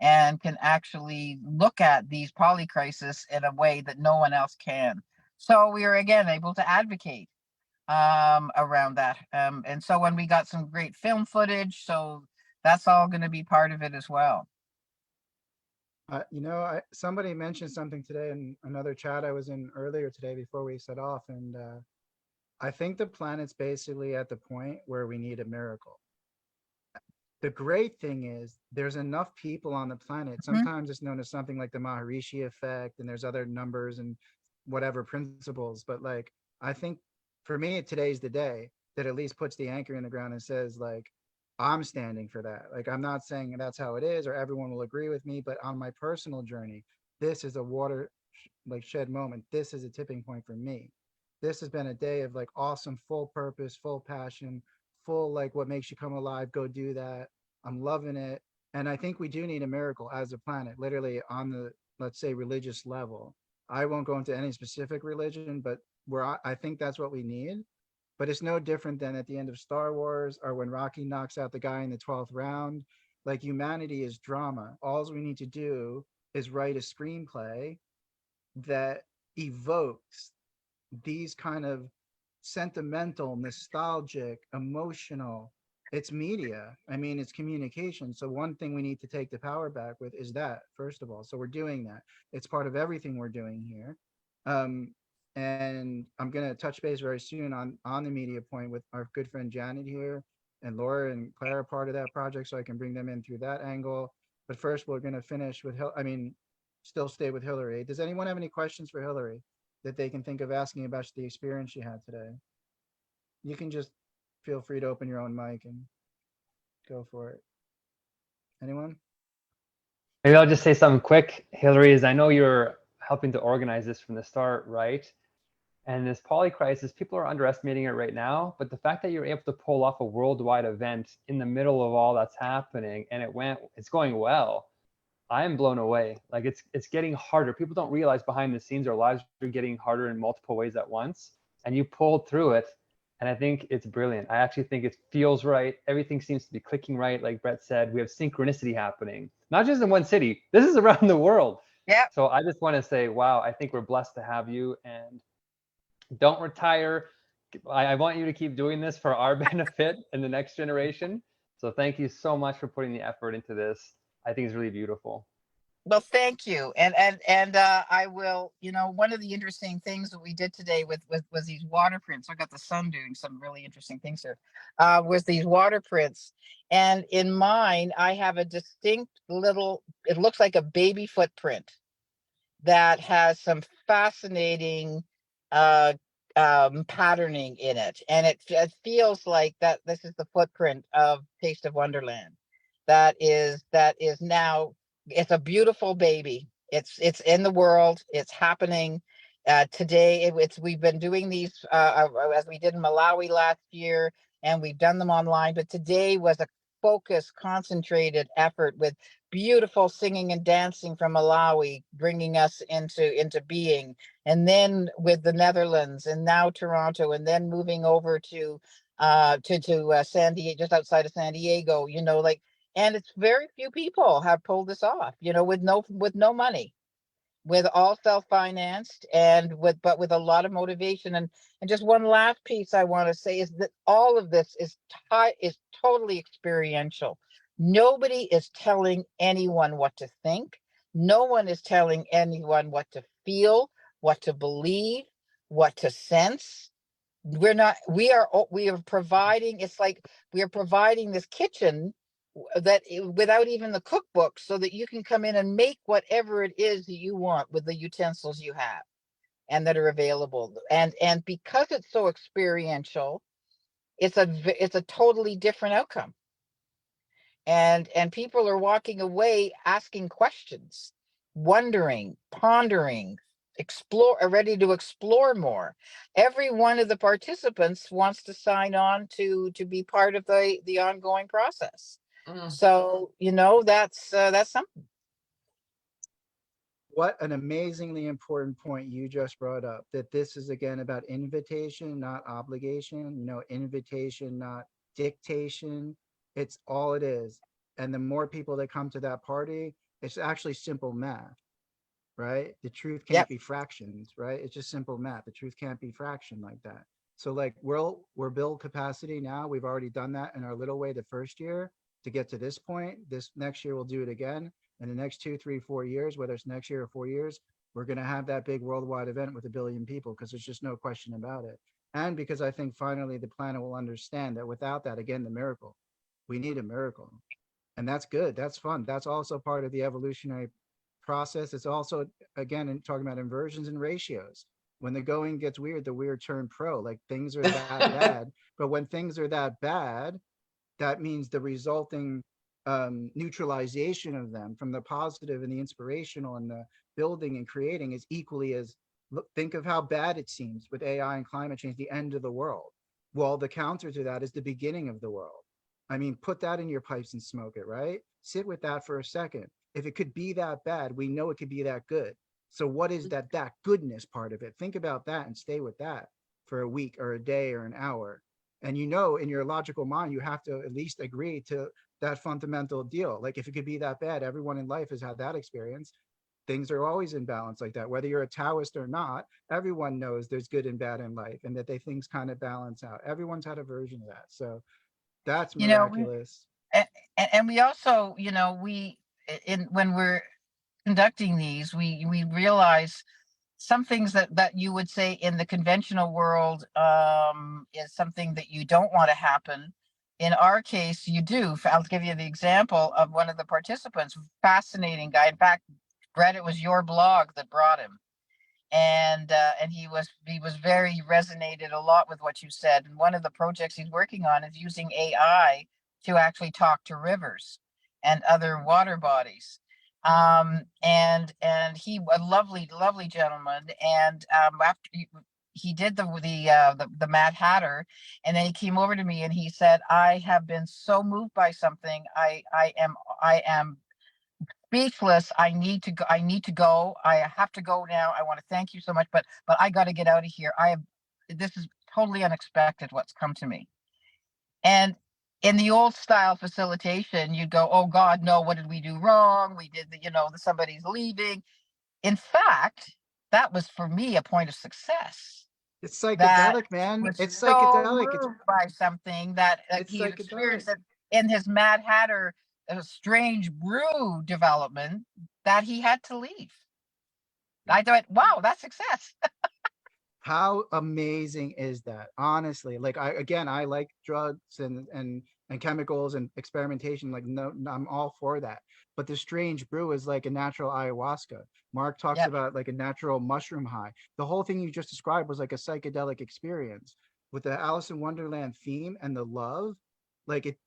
and can actually look at these polycrises in a way that no one else can. So we are again able to advocate around that. And so when we got some great film footage, so That's all going to be part of it as well. Somebody mentioned something today in another chat I was in earlier today before we set off, and I think the planet's basically at the point where we need a miracle. The great thing is there's enough people on the planet. Sometimes it's known as something like the Maharishi effect, and there's other numbers and whatever principles. But like, I think for me, today's the day that at least puts the anchor in the ground and says, like, I'm standing for that. Like, I'm not saying that's how it is or everyone will agree with me, but on my personal journey, this is a shed moment. This is a tipping point for me. This has been a day of like awesome, full purpose, full passion, full like what makes you come alive. Go do that. I'm loving it. And I think we do need a miracle as a planet, literally on the, let's say, religious level. I won't go into any specific religion, but I think that's what we need. But it's no different than at the end of Star Wars or when Rocky knocks out the guy in the 12th round. Like, humanity is drama. All we need to do is write a screenplay that evokes these kind of sentimental, nostalgic, emotional. It's media. I mean, it's communication. So one thing we need to take the power back with is that, first of all. So we're doing that. It's part of everything we're doing here. And I'm going to touch base very soon on the media point with our good friend Janet here, and Laura and Claire are part of that project, so I can bring them in through that angle. But first, we're going to finish with, still stay with Hillary. Does anyone have any questions for Hillary that they can think of asking about the experience she had today? You can just feel free to open your own mic and go for it. Anyone? Maybe I'll just say something quick, Hillary, is I know you're helping to organize this from the start, right? And this poly crisis, people are underestimating it right now, but the fact that you're able to pull off a worldwide event in the middle of all that's happening, and it's going well, I am blown away. Like, it's getting harder. People don't realize behind the scenes our lives are getting harder in multiple ways at once, and you pulled through it, and I think it's brilliant. I actually think it feels right. Everything seems to be clicking right. Like Brett said, we have synchronicity happening, not just in one city. This is around the world. Yeah. So I just want to say, wow, I think we're blessed to have you, and don't retire. I want you to keep doing this for our benefit and the next generation. So thank you so much for putting the effort into this. I think it's really beautiful. Well, thank you. And I will, one of the interesting things that we did today was these water prints. I got the sun doing some really interesting things here, was these water prints. And in mine, I have a distinct little, it looks like a baby footprint that has some fascinating patterning in it. And it feels like that this is the footprint of Taste of Wonderland. That is now, it's a beautiful baby. It's in the world. It's happening today. We've been doing these as we did in Malawi last year, and we've done them online. But today was a focused, concentrated effort with beautiful singing and dancing from Malawi, bringing us into being, and then with the Netherlands, and now Toronto, and then moving over to San Diego, just outside of San Diego. And it's very few people have pulled this off, with no money, with all self-financed, and with a lot of motivation. And just one last piece I want to say is that all of this is totally experiential. Nobody is telling anyone what to think. No one is telling anyone what to feel, what to believe, what to sense. We are providing, it's like we are providing this kitchen without even the cookbook, so that you can come in and make whatever it is that you want with the utensils you have and that are available. And because it's so experiential, it's a totally different outcome. And people are walking away asking questions, wondering, pondering, are ready to explore more. Every one of the participants wants to sign on to be part of the ongoing process. So that's something. What an amazingly important point you just brought up, that this is again about invitation, not obligation, invitation, not dictation. It's all it is. And the more people that come to that party, it's actually simple math, right? The truth can't be fractions, right? It's just simple math. The truth can't be fractioned like that. So like we're build capacity now. We've already done that in our little way the first year. to get to this point. This next year we'll do it again. And the next 2, 3, 4 years, whether it's next year or 4 years, we're going to have that big worldwide event with 1 billion people, because there's just no question about it. And because I think finally the planet will understand that without that, again, the miracle, we need a miracle. And that's good. That's fun. That's also part of the evolutionary process. It's also, again, in talking about inversions and ratios. When the going gets weird, the weird turn pro. Like things are that bad. But when things are that bad, that means the resulting neutralization of them from the positive and the inspirational and the building and creating is equally as, look, think of how bad it seems with AI and climate change, the end of the world. Well, the counter to that is the beginning of the world. I mean, put that in your pipes and smoke it, right? Sit with that for a second. If it could be that bad, we know it could be that good. So what is that goodness part of it? Think about that and stay with that for a week or a day or an hour. And you know, in your logical mind, you have to at least agree to that fundamental deal. Like if it could be that bad, everyone in life has had that experience. Things are always in balance like that. Whether you're a Taoist or not, everyone knows there's good and bad in life and that they things kind of balance out. Everyone's had a version of that. So that's You know, miraculous. and we also, you know, when we're conducting these, we realize some things that you would say in the conventional world is something that you don't want to happen. In our case, you do. I'll give you the example of one of the participants, fascinating guy. In fact, Brett, it was your blog that brought him. And he was very resonated a lot with what you said. And one of the projects he's working on is using AI to actually talk to rivers and other water bodies. And he, a lovely gentleman. And after he did the Mad Hatter, and then he came over to me and he said, I have been so moved by something. I am speechless. I need to go. I have to go now. I want to thank you so much, but I got to get out of here. This is totally unexpected what's come to me. And in the old style facilitation, you'd go, oh God, no, what did we do wrong? We did somebody's leaving. In fact, that was for me a point of success. It's psychedelic, man. It's psychedelic. So moved by something that he had experienced in his Mad Hatter strange brew development that he had to leave. I thought, wow, that's success. How amazing is that? Honestly, like I like drugs and chemicals and experimentation. Like no, I'm all for that. But the strange brew is like a natural ayahuasca. Mark talks about like a natural mushroom high. The whole thing you just described was like a psychedelic experience with the Alice in Wonderland theme and the love. Like it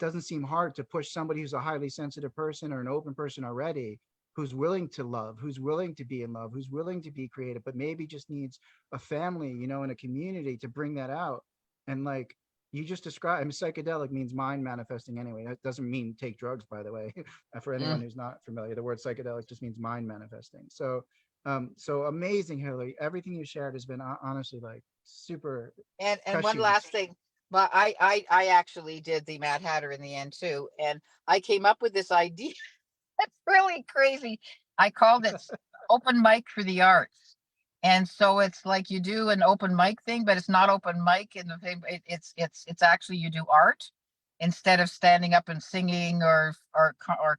doesn't seem hard to push somebody who's a highly sensitive person or an open person already, who's willing to love, who's willing to be in love, who's willing to be creative, but maybe just needs a family, and a community to bring that out. And like you just described, I mean, psychedelic means mind manifesting anyway. That doesn't mean take drugs, by the way. For anyone who's not familiar, the word psychedelic just means mind manifesting. So amazing, Hillary. Everything you shared has been honestly like super. And one last thing. But I actually did the Mad Hatter in the end too. And I came up with this idea. It's really crazy. I called it open mic for the arts. And so it's like you do an open mic thing, but it's not open mic in the thing. It's actually you do art instead of standing up and singing or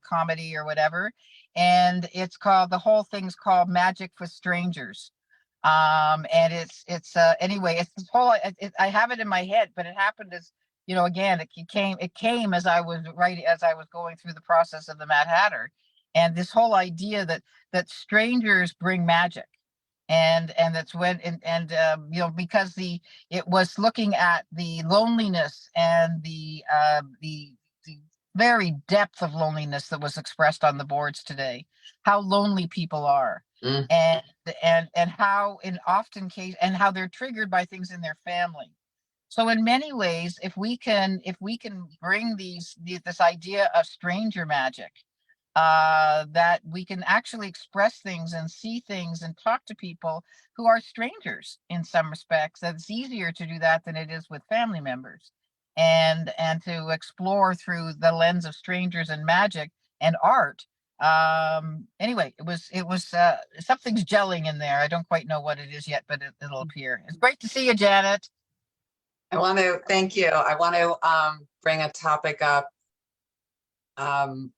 comedy or whatever. And the whole thing's called Magic for Strangers. And it's anyway, it's this whole, I have it in my head, but it happened as, again, it came as I was going through the process of the Mad Hatter, and this whole idea that strangers bring magic. And that's when, because it was looking at the loneliness and the very depth of loneliness that was expressed on the boards today, how lonely people are. And how in often case and how they're triggered by things in their family. So in many ways, if we can bring this idea of stranger magic, that we can actually express things and see things and talk to people who are strangers in some respects, that it's easier to do that than it is with family members, and to explore through the lens of strangers and magic and art. Anyway, it was something's gelling in there. I don't quite know what it is yet, but it'll appear. It's great to see you, Janet. I want to thank you. I want to bring a topic up Um,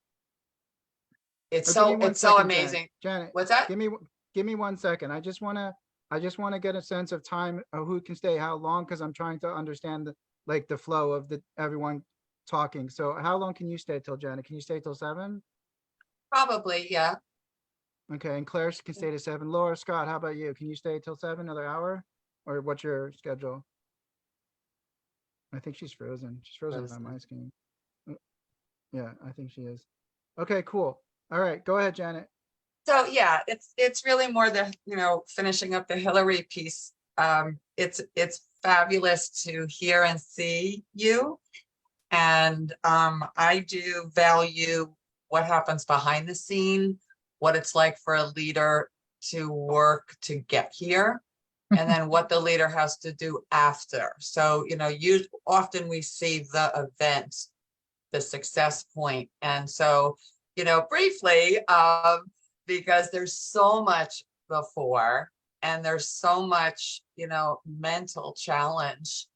it's Oh, give me so one it's so second, Janet. amazing. Janet, What's that? give me 1 second. I just want to get a sense of time of who can stay how long, because I'm trying to understand the flow of the everyone talking. So how long can you stay till, Janet? Can you stay till 7? Probably, yeah. Okay, and Claire can stay to 7. Laura, Scott, how about you? Can you stay till 7, another hour? Or what's your schedule? I think she's frozen. She's frozen on my screen. Yeah, I think she is. Okay, cool. All right, go ahead, Janet. So yeah, it's really more the, finishing up the Hillary piece. It's fabulous to hear and see you. And I do value what happens behind the scene, what it's like for a leader to work to get here, and then what the leader has to do after. So, often we see the event, the success point. And so, briefly, because there's so much before, and there's so much, mental challenge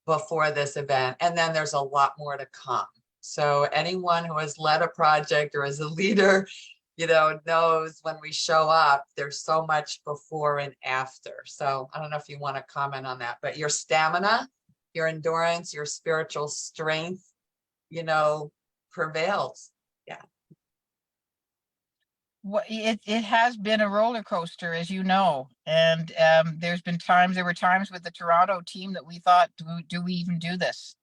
before this event. And then there's a lot more to come. So anyone who has led a project or is a leader, knows when we show up, there's so much before and after. So I don't know if you want to comment on that, but your stamina, your endurance, your spiritual strength, prevails. Yeah. Well, it has been a roller coaster, as you know, and there were times with the Toronto team that we thought, do we even do this?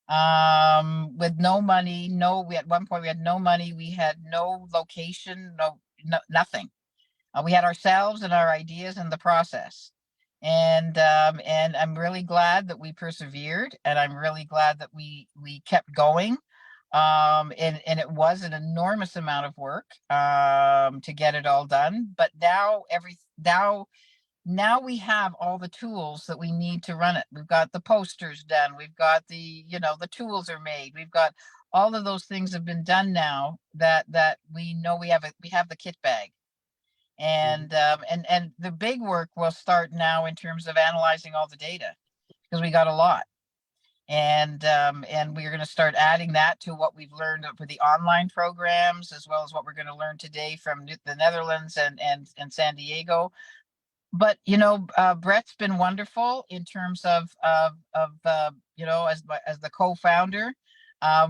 With no money, at one point we had no money, we had no location, nothing. We had ourselves and our ideas and the process. And I'm really glad that we persevered, and I'm really glad that we kept going. And it was an enormous amount of work to get it all done. But now we have all the tools that we need to run it. We've got the posters done. We've got the tools are made. We've got all of those things have been done now that we know we have the kit bag. And the big work will start now in terms of analyzing all the data, because we got a lot. And we're going to start adding that to what we've learned for the online programs, as well as what we're going to learn today from the Netherlands and San Diego. But Brett's been wonderful in terms of as the co-founder.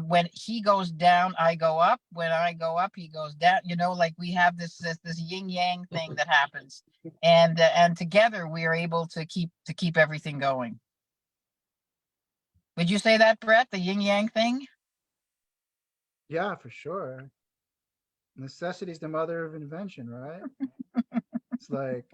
When he goes down, I go up. When I go up, he goes down. Like we have this yin yang thing that happens, and together we are able to keep everything going. Would you say that, Brett, the yin yang thing? Yeah, for sure. Necessity is the mother of invention, right? It's like,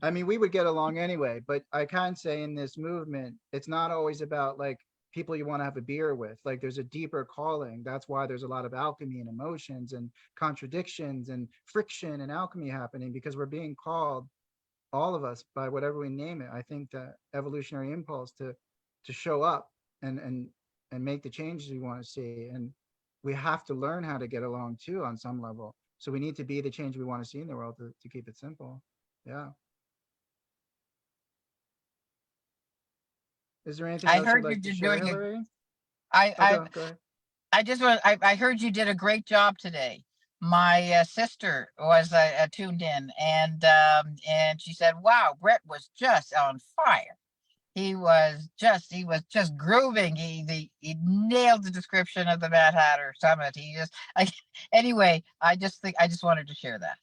I mean, we would get along anyway, but I can say in this movement, it's not always about like people you want to have a beer with. Like there's a deeper calling. That's why there's a lot of alchemy and emotions and contradictions and friction and alchemy happening, because we're being called, all of us, by whatever we name it. I think the evolutionary impulse to show up and make the changes we want to see. And we have to learn how to get along too on some level. So we need to be the change we want to see in the world to keep it simple. Yeah. Is there anything I else heard you'd like to you're share, doing Hillary? Go ahead. I heard you did a great job today. My sister was tuned in, and she said, "Wow, Brett was just on fire. He was just grooving. He nailed the description of the Mad Hatter Summit. Anyway. I just wanted to share that."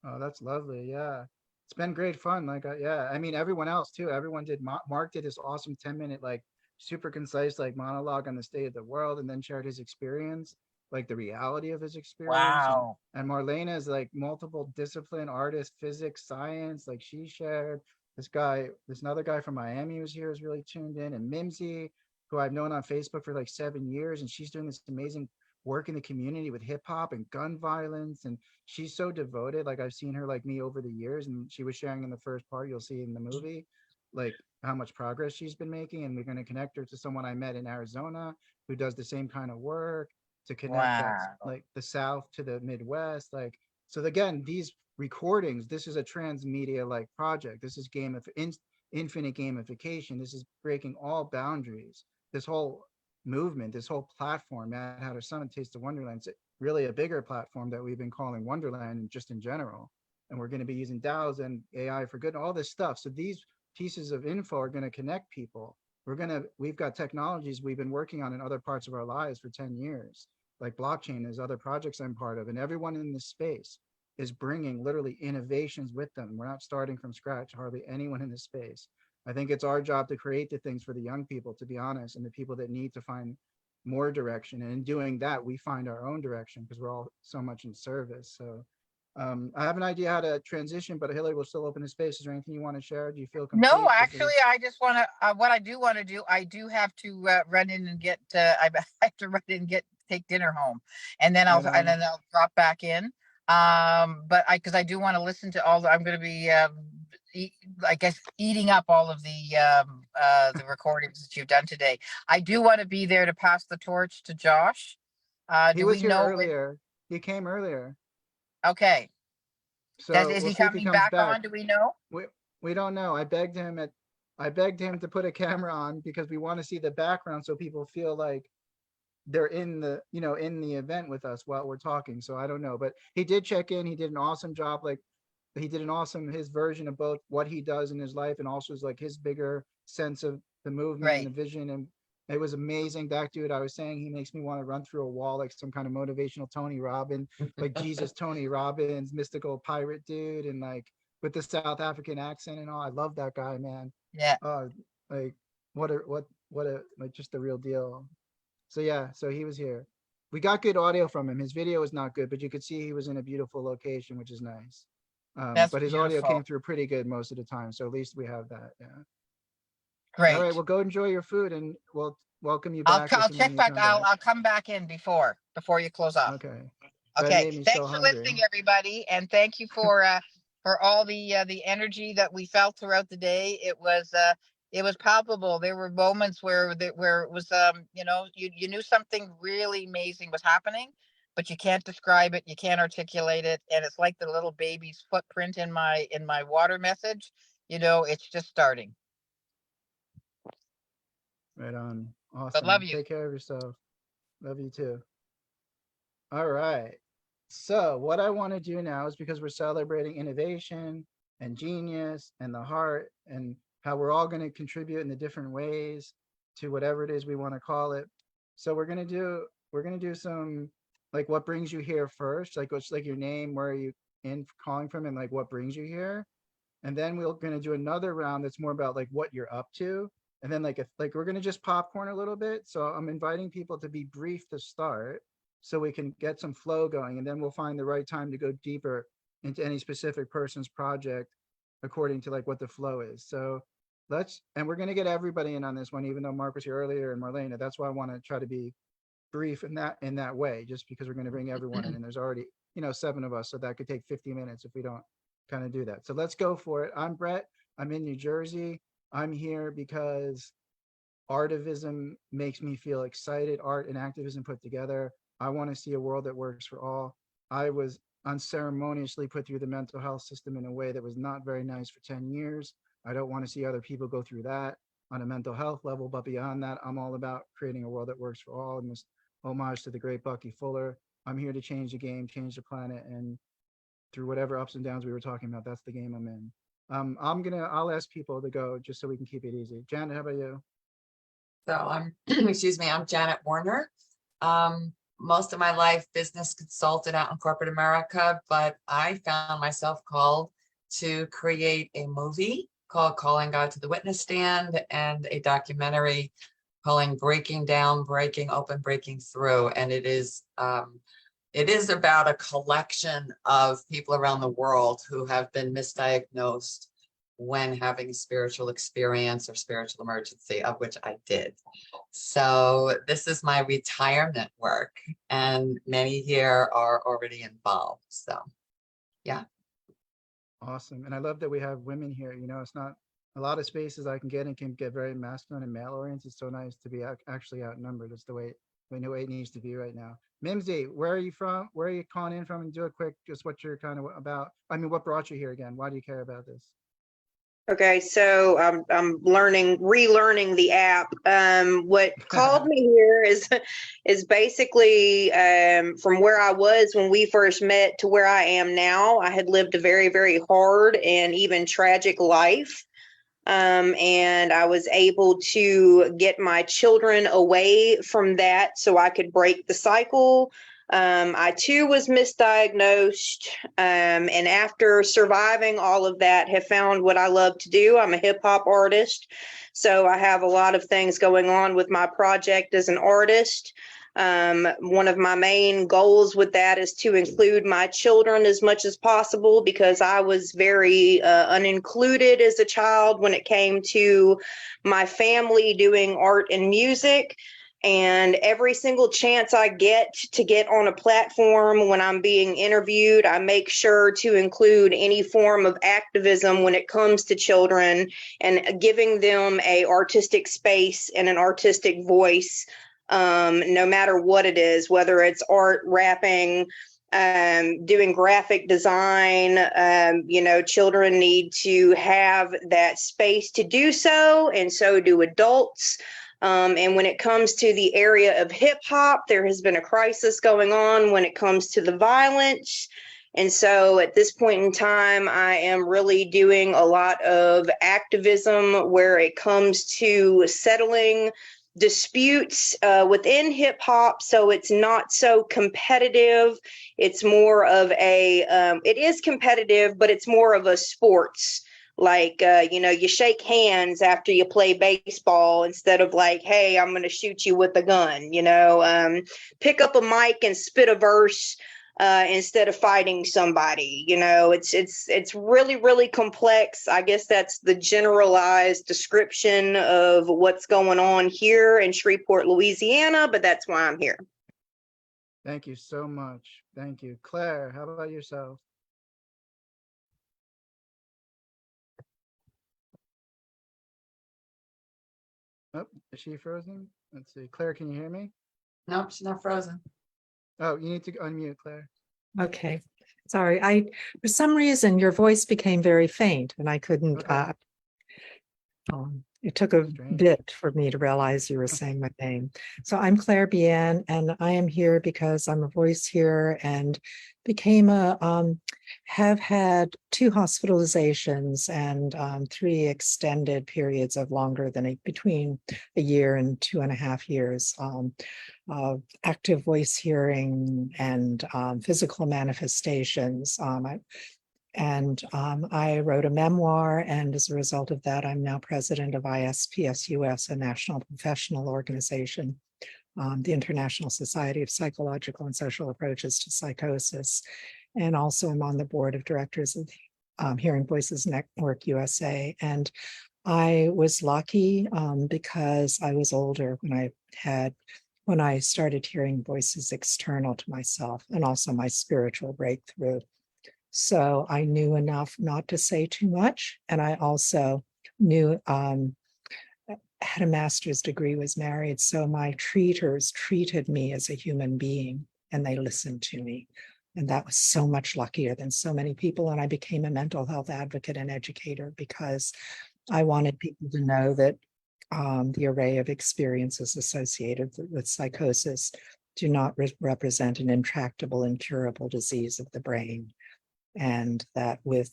Oh, that's lovely. Yeah. It's been great fun. Like, yeah, I mean, everyone else too. Everyone did. Mark did this awesome 10-minute, like super concise, like monologue on the state of the world, and then shared his experience, like the reality of his experience. Wow. And Marlena is like multiple discipline artist, physics, science, like she shared. This another guy from Miami who's here is really tuned in. And Mimsy, who I've known on Facebook for like 7 years, and she's doing this amazing work in the community with hip hop and gun violence. And she's so devoted. Like I've seen her like me over the years, and she was sharing in the first part, you'll see in the movie, like how much progress she's been making. And we're going to connect her to someone I met in Arizona who does the same kind of work to connect that, Wow. like the South to the Midwest. Like, so again, these recordings, this is a transmedia like project. This is infinite gamification. This is breaking all boundaries. This whole movement, this whole platform, Mad Hatter Summit, Taste of Wonderland, it's really a bigger platform that we've been calling Wonderland and just in general. And we're going to be using DAOs and AI for good, all this stuff. So these pieces of info are going to connect people. We've got technologies we've been working on in other parts of our lives for 10 years, like blockchain. There's other projects I'm part of, and everyone in this space is bringing literally innovations with them. We're not starting from scratch, hardly anyone in this space. I think it's our job to create the things for the young people, to be honest, and the people that need to find more direction. And in doing that, we find our own direction because we're all so much in service. So I have an idea how to transition, but Hillary will still open the space. Is there anything you want to share? Do you feel complete? No, actually, I just want to. What I do want to do, I do have to run in and get. I have to run in and take dinner home, and then I'll drop back in. But because I do want to listen to all the. I'm going to be, I guess, eating up all of the recordings that you've done today. I do want to be there to pass the torch to Josh. He was here earlier. He came earlier. Okay. So Is he coming back on? Do we know? We don't know. I begged him to put a camera on because we want to see the background so people feel like they're in the event with us while we're talking. So I don't know, but he did check in. He did an awesome job. Like his version of both what he does in his life and also like his bigger sense of the movement and the vision. And it was amazing. That dude, I was saying, he makes me want to run through a wall like some kind of motivational Tony Robbins, like Jesus Tony Robbins, mystical pirate dude, and like with the South African accent and all. I love that guy, man. Yeah. Like what a like just the real deal. So yeah, so he was here. We got good audio from him. His video was not good, but you could see he was in a beautiful location, which is nice. But his audio came through pretty good most of the time. So at least we have that. Yeah. Great. All right, well, go enjoy your food, and we'll welcome you back. I'll check back. I'll come back in before you close off. Okay. Okay. Thanks for listening, everybody, and thank you for all the energy that we felt throughout the day. It was palpable. There were moments where it was you knew something really amazing was happening, but you can't describe it, you can't articulate it, and it's like the little baby's footprint in my water message. It's just starting. Right on. Awesome. But love you. Take care of yourself. Love you too. All right. So what I want to do now is, because we're celebrating innovation and genius and the heart and how we're all going to contribute in the different ways to whatever it is we want to call it. So we're going to do some like what brings you here first, like what's like your name, where are you calling from, and like what brings you here. And then we're going to do another round that's more about like what you're up to. And then like we're going to just popcorn a little bit. So I'm inviting people to be brief to start so we can get some flow going. And then we'll find the right time to go deeper into any specific person's project according to like what the flow is. So and we're going to get everybody in on this one, even though Mark was here earlier and Marlena. That's why I want to try to be brief in that way, just because we're going to bring everyone in, and there's already, 7 of us. So that could take 50 minutes if we don't kind of do that. So let's go for it. I'm Brett. I'm in New Jersey. I'm here because artivism makes me feel excited. Art and activism put together. I want to see a world that works for all. I was unceremoniously put through the mental health system in a way that was not very nice for 10 years. I don't want to see other people go through that on a mental health level. But beyond that, I'm all about creating a world that works for all. And this homage to the great Bucky Fuller. I'm here to change the game, change the planet, and through whatever ups and downs we were talking about, that's the game I'm in. I'll ask people to go just so we can keep it easy. Janet, how about you? So I'm, excuse me, I'm Janet Warner. Most of my life business consultant out in corporate America, but I found myself called to create a movie called Calling God to the Witness Stand, and a documentary calling Breaking Down, Breaking Open, Breaking Through. And it is about a collection of people around the world who have been misdiagnosed when having a spiritual experience or spiritual emergency, of which I did. So this is my retirement work, and many here are already involved. So yeah. Awesome. And I love that we have women here. It's not a lot of spaces I can get and can get very masculine and male oriented. It's so nice to be actually outnumbered. It's the way we know it needs to be right now. Mimsy, where are you from? Where are you calling in from? And do a quick, just what you're kind of about. I mean, what brought you here again? Why do you care about this? Okay, so I'm relearning the app. What called me here is basically from where I was when we first met to where I am now. I had lived a very, very hard and even tragic life. And I was able to get my children away from that so I could break the cycle. I too was misdiagnosed, and after surviving all of that, have found what I love to do. I'm a hip hop artist, so I have a lot of things going on with my project as an artist. One of my main goals with that is to include my children as much as possible, because I was very unincluded as a child when it came to my family doing art and music. And every single chance I get to get on a platform when I'm being interviewed, I make sure to include any form of activism when it comes to children and giving them a artistic space and an artistic voice, no matter what it is, whether it's art, rapping, doing graphic design. Children need to have that space to do so, and so do adults. And when it comes to the area of hip hop, there has been a crisis going on when it comes to the violence. And so at this point in time, I am really doing a lot of activism where it comes to settling disputes within hip hop, so it's not so competitive. It's more of it is competitive, but it's more of a sports. Like, you shake hands after you play baseball instead of like, hey, I'm going to shoot you with a gun, pick up a mic and spit a verse instead of fighting somebody. It's really, really complex. I guess that's the generalized description of what's going on here in Shreveport, Louisiana, but that's why I'm here. Thank you so much. Thank you. Claire, how about yourself? Oh, is she frozen? Let's see. Claire, can you hear me? Nope, she's not frozen. Oh, you need to unmute, Claire. Okay. Sorry. For some reason, your voice became very faint and I couldn't, Okay. it took a Strange. bit for me to realize you were saying my name. So I'm Claire Bien, and I am here because I'm a voice here and have had 2 hospitalizations and 3 extended periods of longer than between a year and 2.5 years of active voice hearing and physical manifestations. I wrote a memoir, and as a result of that, I'm now president of ISPSUS, a national professional organization, the International Society of Psychological and Social Approaches to Psychosis. And also I'm on the board of directors of Hearing Voices Network USA. And I was lucky because I was older when I started hearing voices external to myself, and also my spiritual breakthrough. So I knew enough not to say too much. And I also knew, had a master's degree, was married. So my treaters treated me as a human being and they listened to me. And that was so much luckier than so many people. And I became a mental health advocate and educator because I wanted people to know that the array of experiences associated with psychosis do not represent an intractable, incurable disease of the brain. And that with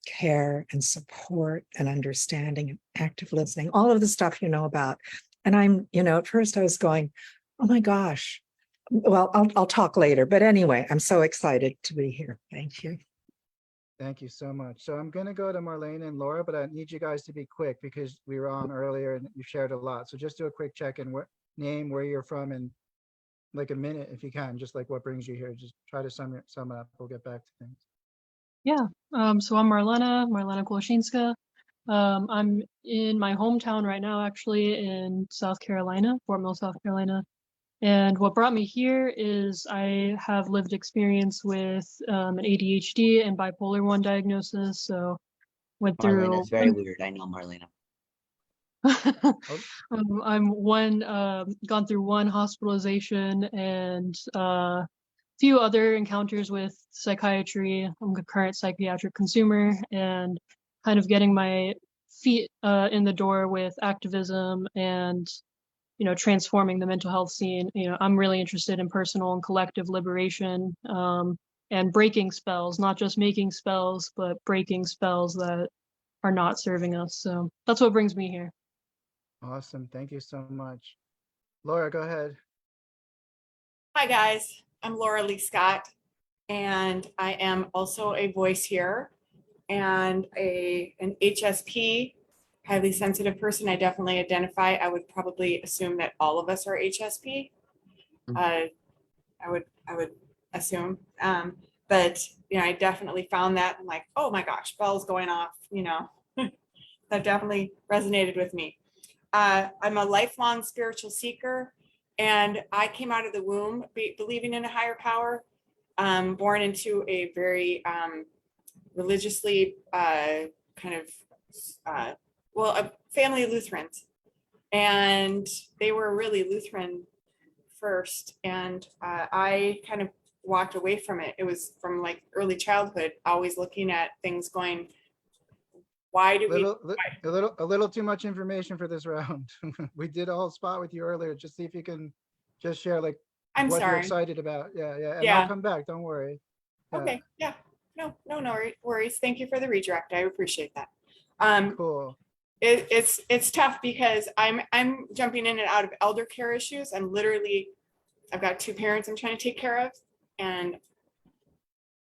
care and support and understanding and active listening, all of the stuff you know about. And I'm, at first I was going, oh my gosh. Well, I'll talk later. But anyway, I'm so excited to be here. Thank you. Thank you so much. So I'm going to go to Marlene and Laura, but I need you guys to be quick because we were on earlier and you shared a lot. So just do a quick check in, name, where you're from, and like a minute if you can, just like what brings you here. Just try to sum up. We'll get back to things. Yeah. So I'm Marlena Koloshinska. I'm in my hometown right now, actually in South Carolina, Fort Mill, South Carolina. And what brought me here is I have lived experience with an ADHD and bipolar 1 diagnosis. So went through. Marlena is very weird. I know Marlena. Gone through 1 hospitalization and few other encounters with psychiatry. I'm a current psychiatric consumer and kind of getting my feet in the door with activism and, you know, transforming the mental health scene. You know, I'm really interested in personal and collective liberation, and breaking spells, not just making spells, but breaking spells that are not serving us. So that's what brings me here. Awesome. Thank you so much. Laura, go ahead. Hi, guys. I'm Laura Lee Scott, and I am also a voice here and an HSP, highly sensitive person. I definitely identify. I would probably assume that all of us are HSP. I would assume. But you know, I definitely found that I'm like, oh my gosh, bells going off, you know. That definitely resonated with me. I'm a lifelong spiritual seeker, and I came out of the womb believing in a higher power, born into a very religiously kind of, a family of Lutherans. And they were really Lutheran first. And I kind of walked away from it. It was from like early childhood, always looking at things going, why do A little too much information for this round. We did a whole spot with you earlier. Just see if you can just share like I'm what you're sorry. excited about. Yeah, yeah. And Yeah. I'll come back. Don't worry. Yeah. Okay, yeah, no worries. Thank you for the redirect. I appreciate that. Cool. It's tough because I'm jumping in and out of elder care issues. I've got two parents I'm trying to take care of, and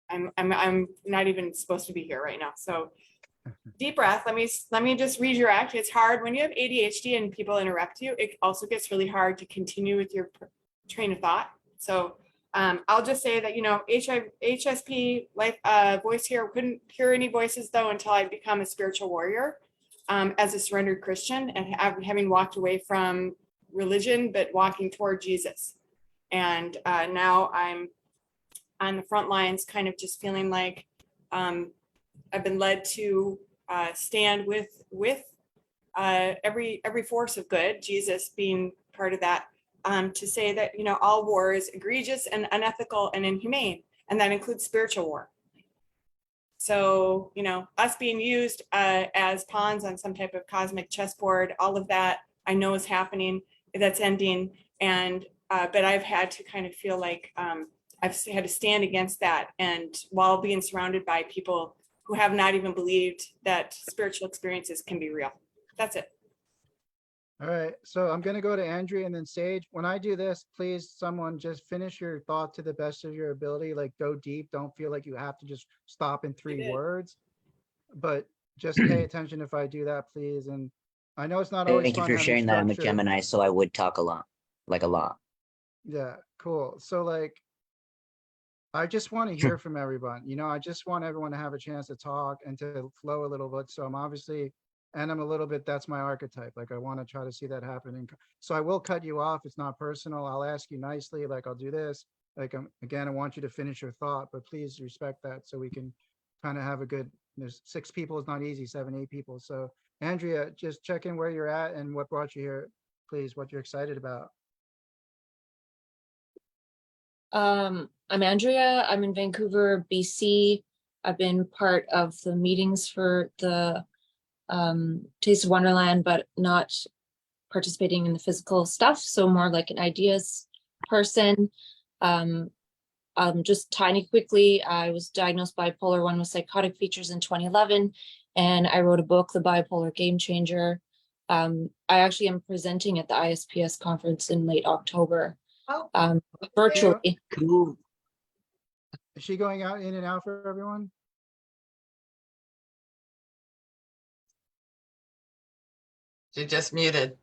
I'm not even supposed to be here right now. So deep breath. Let me just redirect. It's hard when you have ADHD and people interrupt you. It also gets really hard to continue with your train of thought. So I'll just say that, you know, HSP life voice here, couldn't hear any voices though until I become a spiritual warrior as a surrendered Christian, and having walked away from religion but walking toward Jesus. And now I'm on the front lines, kind of just feeling like I've been led to stand with every force of good, Jesus being part of that, to say that, you know, all war is egregious and unethical and inhumane, and that includes spiritual war. So, you know, us being used as pawns on some type of cosmic chessboard, all of that I know is happening, that's ending, and but I've had to kind of feel like I've had to stand against that, and while being surrounded by people who have not even believed that spiritual experiences can be real. That's it. All right. So I'm going to go to Andrea and then Sage. When I do this, please, someone just finish your thought to the best of your ability. Like go deep. Don't feel like you have to just stop in 3 words, but just pay attention if I do that, please. And I know it's not always Thank you for sharing that. I'm a Gemini, so I would talk a lot, like a lot. Yeah, cool. So like, I just want to hear from everyone. You know, I just want everyone to have a chance to talk and to flow a little bit. So I'm obviously, and I'm a little bit, that's my archetype. Like I want to try to see that happening. So I will cut you off. It's not personal. I'll ask you nicely, like I'll do this. Like again, I want you to finish your thought, but please respect that so we can kind of have a good, there's 6 people is not easy, 7, 8 people. So Andrea, just check in where you're at and what brought you here, please, what you're excited about. I'm Andrea. I'm in Vancouver, BC. I've been part of the meetings for the Taste of Wonderland, but not participating in the physical stuff. So more like an ideas person. Just tiny quickly, I was diagnosed bipolar 1 with psychotic features in 2011, and I wrote a book, The Bipolar Game Changer. I actually am presenting at the ISPS conference in late October. Virtually. Cool. Is she going out in and out for everyone? She just muted.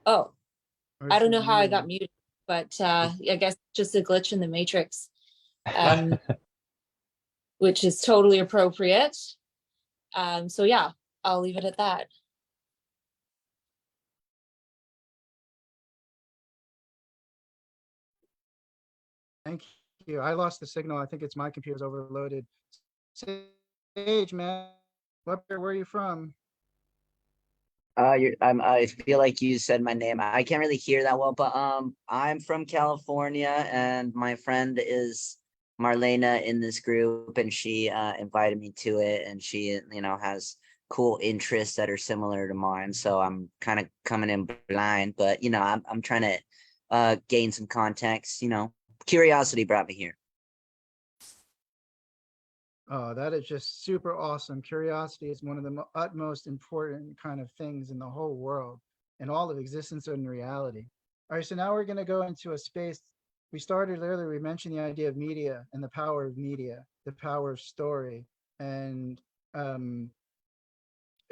Oh, I don't know how I got muted, but I guess just a glitch in the matrix, which is totally appropriate. So yeah, I'll leave it at that. Thank you. I lost the signal. I think it's my computer's overloaded. Sage, man, where are you from? I feel like you said my name. I can't really hear that well, but I'm from California, and my friend is Marlena in this group, and she invited me to it, and she, you know, has cool interests that are similar to mine. So I'm kind of coming in blind, but you know, I'm trying to gain some context. You know, curiosity brought me here. Oh, that is just super awesome. Curiosity is one of the utmost important kind of things in the whole world and all of existence and reality. All right, so now we're going to go into a space. We started earlier, we mentioned the idea of media and the power of media, the power of story. And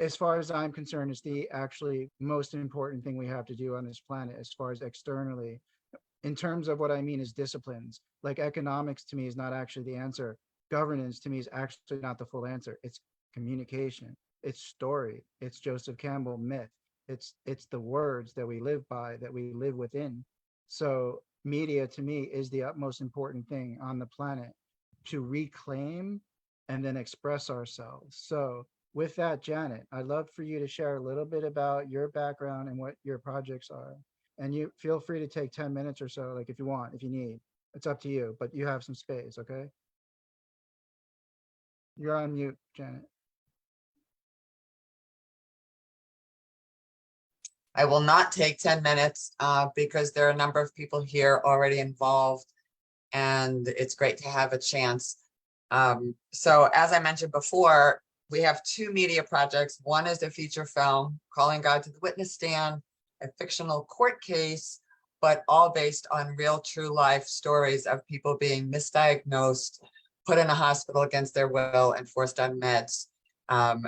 as far as I'm concerned, it's the actually most important thing we have to do on this planet as far as externally. In terms of what I mean is disciplines, like economics to me is not actually the answer. Governance to me is actually not the full answer. It's communication, it's story, it's Joseph Campbell myth, it's the words that we live by, that we live within. So media to me is the utmost important thing on the planet to reclaim and then express ourselves. So with that, Janet, I'd love for you to share a little bit about your background and what your projects are. And you feel free to take 10 minutes or so, like if you want, if you need. It's up to you, but you have some space, okay? You're on mute, Janet. I will not take 10 minutes because there are a number of people here already involved, and it's great to have a chance. So as I mentioned before, we have two media projects. One is a feature film, Calling God to the Witness Stand, a fictional court case, but all based on real, true life stories of people being misdiagnosed, put in a hospital against their will, and forced on meds.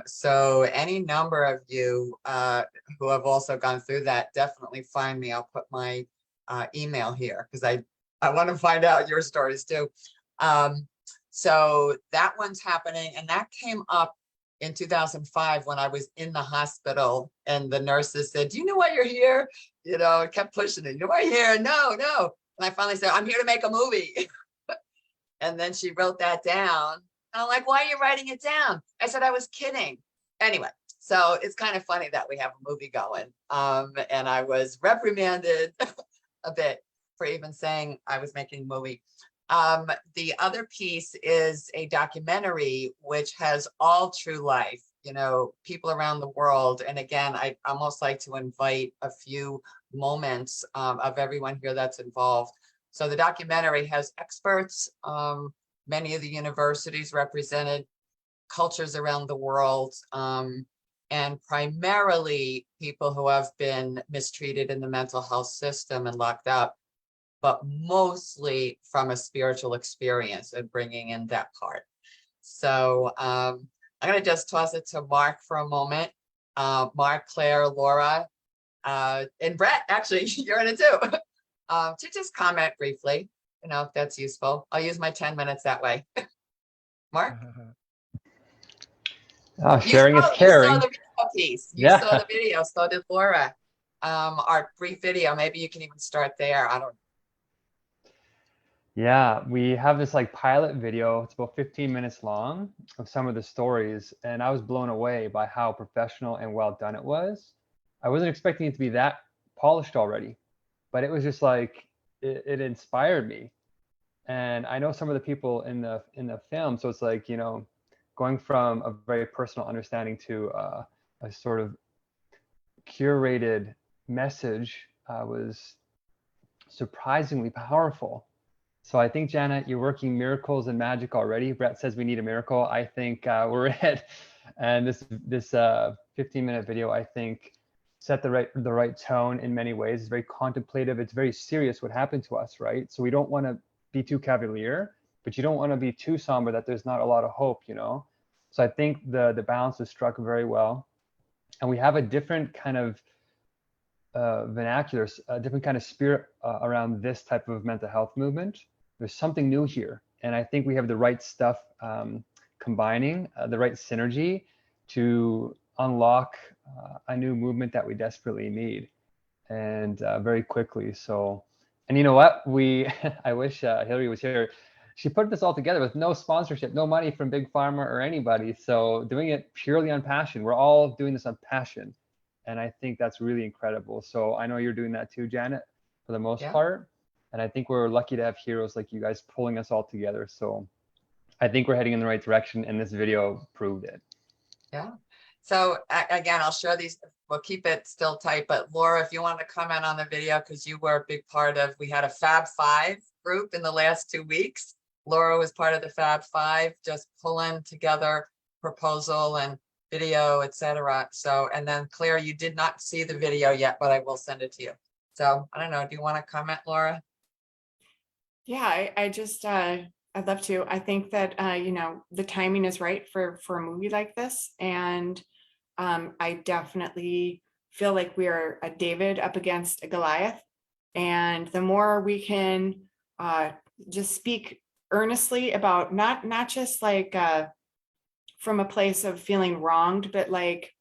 So any number of you who have also gone through that, definitely find me. I'll put my email here because I want to find out your stories too. So that one's happening, and that came up in 2005 when I was in the hospital, and the nurses said, "Do you know why you're here?" You know, kept pushing it. "You know why you're here?" No. And I finally said, "I'm here to make a movie." And then she wrote that down. And I'm like, "Why are you writing it down?" I said, "I was kidding." Anyway, so it's kind of funny that we have a movie going. And I was reprimanded a bit for even saying I was making a movie. The other piece is a documentary which has all true life, you know, people around the world. And again, I almost like to invite a few moments of everyone here that's involved. So the documentary has experts, many of the universities represented, cultures around the world, and primarily people who have been mistreated in the mental health system and locked up, but mostly from a spiritual experience and bringing in that part. So I'm going to just toss it to Mark for a moment. Mark, Claire, Laura, and Brett, actually, you're in it too, to just comment briefly, you know, if that's useful. I'll use my 10 minutes that way. Mark? Sharing is You caring. saw the video piece. You saw the video, so did Laura. Our brief video, maybe you can even start there. I don't know. Yeah, we have this like pilot video. It's about 15 minutes long of some of the stories, and I was blown away by how professional and well done it was. I wasn't expecting it to be that polished already, but it was just like it inspired me. And I know some of the people in the film, so it's like, you know, going from a very personal understanding to a sort of curated message was surprisingly powerful. So I think, Janet, you're working miracles and magic already. Brett says we need a miracle. I think we're it. And this 15-minute video, I think, set the right tone in many ways. It's very contemplative. It's very serious what happened to us, right? So we don't want to be too cavalier, but you don't want to be too somber that there's not a lot of hope, you know? So I think the balance is struck very well. And we have a different kind of vernacular, a different kind of spirit around this type of mental health movement. There's something new here. And I think we have the right stuff combining, the right synergy to unlock a new movement that we desperately need, and very quickly. So, and you know what? I wish Hillary was here. She put this all together with no sponsorship, no money from Big Pharma or anybody. So doing it purely on passion. We're all doing this on passion. And I think that's really incredible. So I know you're doing that too, Janet, for the most part. And I think we're lucky to have heroes like you guys pulling us all together. So I think we're heading in the right direction, and this video proved it. Yeah. So again, I'll share these. We'll keep it still tight, but Laura, if you want to comment on the video, because you were a big part of, we had a Fab Five group in the last 2 weeks. Laura was part of the Fab Five, just pulling together proposal and video, etc. So, and then Claire, you did not see the video yet, but I will send it to you. So I don't know, do you want to comment, Laura? Yeah, I just I'd love to. I think that you know, the timing is right for a movie like this, and I definitely feel like we are a David up against a Goliath, and the more we can just speak earnestly about not just like from a place of feeling wronged, but like,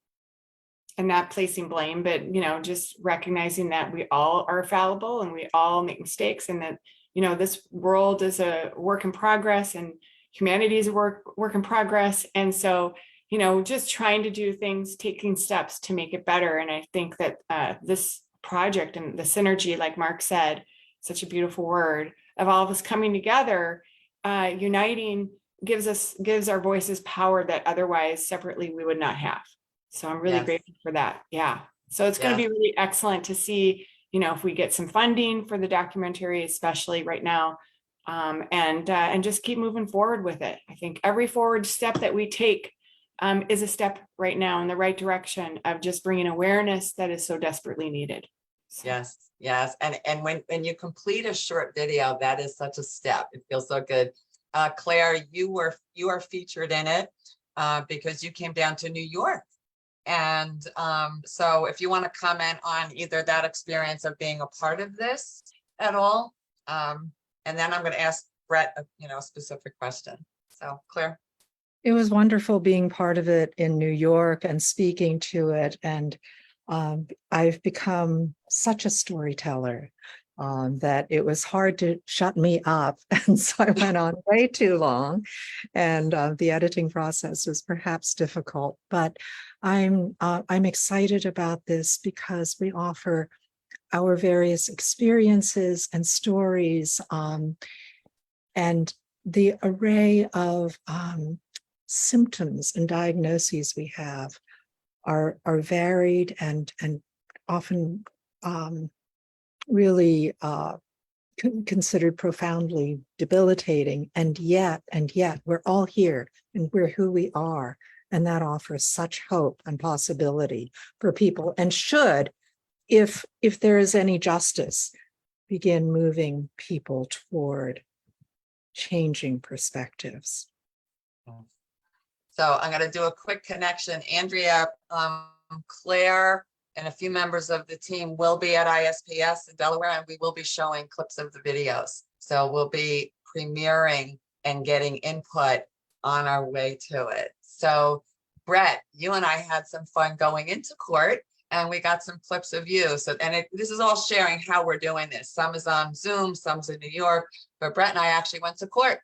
and not placing blame, but you know, just recognizing that we all are fallible and we all make mistakes, and that, you know, this world is a work in progress and humanity is a work in progress. And so, you know, just trying to do things, taking steps to make it better. And I think that this project and the synergy, like Mark said, such a beautiful word, of all of us coming together, uniting, gives our voices power that otherwise separately we would not have. So I'm really grateful for that. Yeah. So it's going to be really excellent to see, you know, if we get some funding for the documentary, especially right now, and just keep moving forward with it. I think every forward step that we take is a step right now in the right direction of just bringing awareness that is so desperately needed. So. Yes, yes. And when you complete a short video, that is such a step. It feels so good. Claire, you are featured in it because you came down to New York. And so if you want to comment on either that experience of being a part of this at all, and then I'm going to ask Brett a specific question. So Claire. It was wonderful being part of it in New York and speaking to it. And I've become such a storyteller that it was hard to shut me up. And so I went on way too long. And the editing process was perhaps difficult. But I'm excited about this because we offer our various experiences and stories, and the array of symptoms and diagnoses we have are varied and often really considered profoundly debilitating, and yet we're all here and we're who we are, and that offers such hope and possibility for people, and should, if there is any justice, begin moving people toward changing perspectives. So I'm going to do a quick connection. Andrea, Claire, and a few members of the team will be at ISPS in Delaware, and we will be showing clips of the videos. So we'll be premiering and getting input on our way to it. So Brett, you and I had some fun going into court, and we got some clips of you. So, and this is all sharing how we're doing this. Some is on Zoom, some's in New York, but Brett and I actually went to court.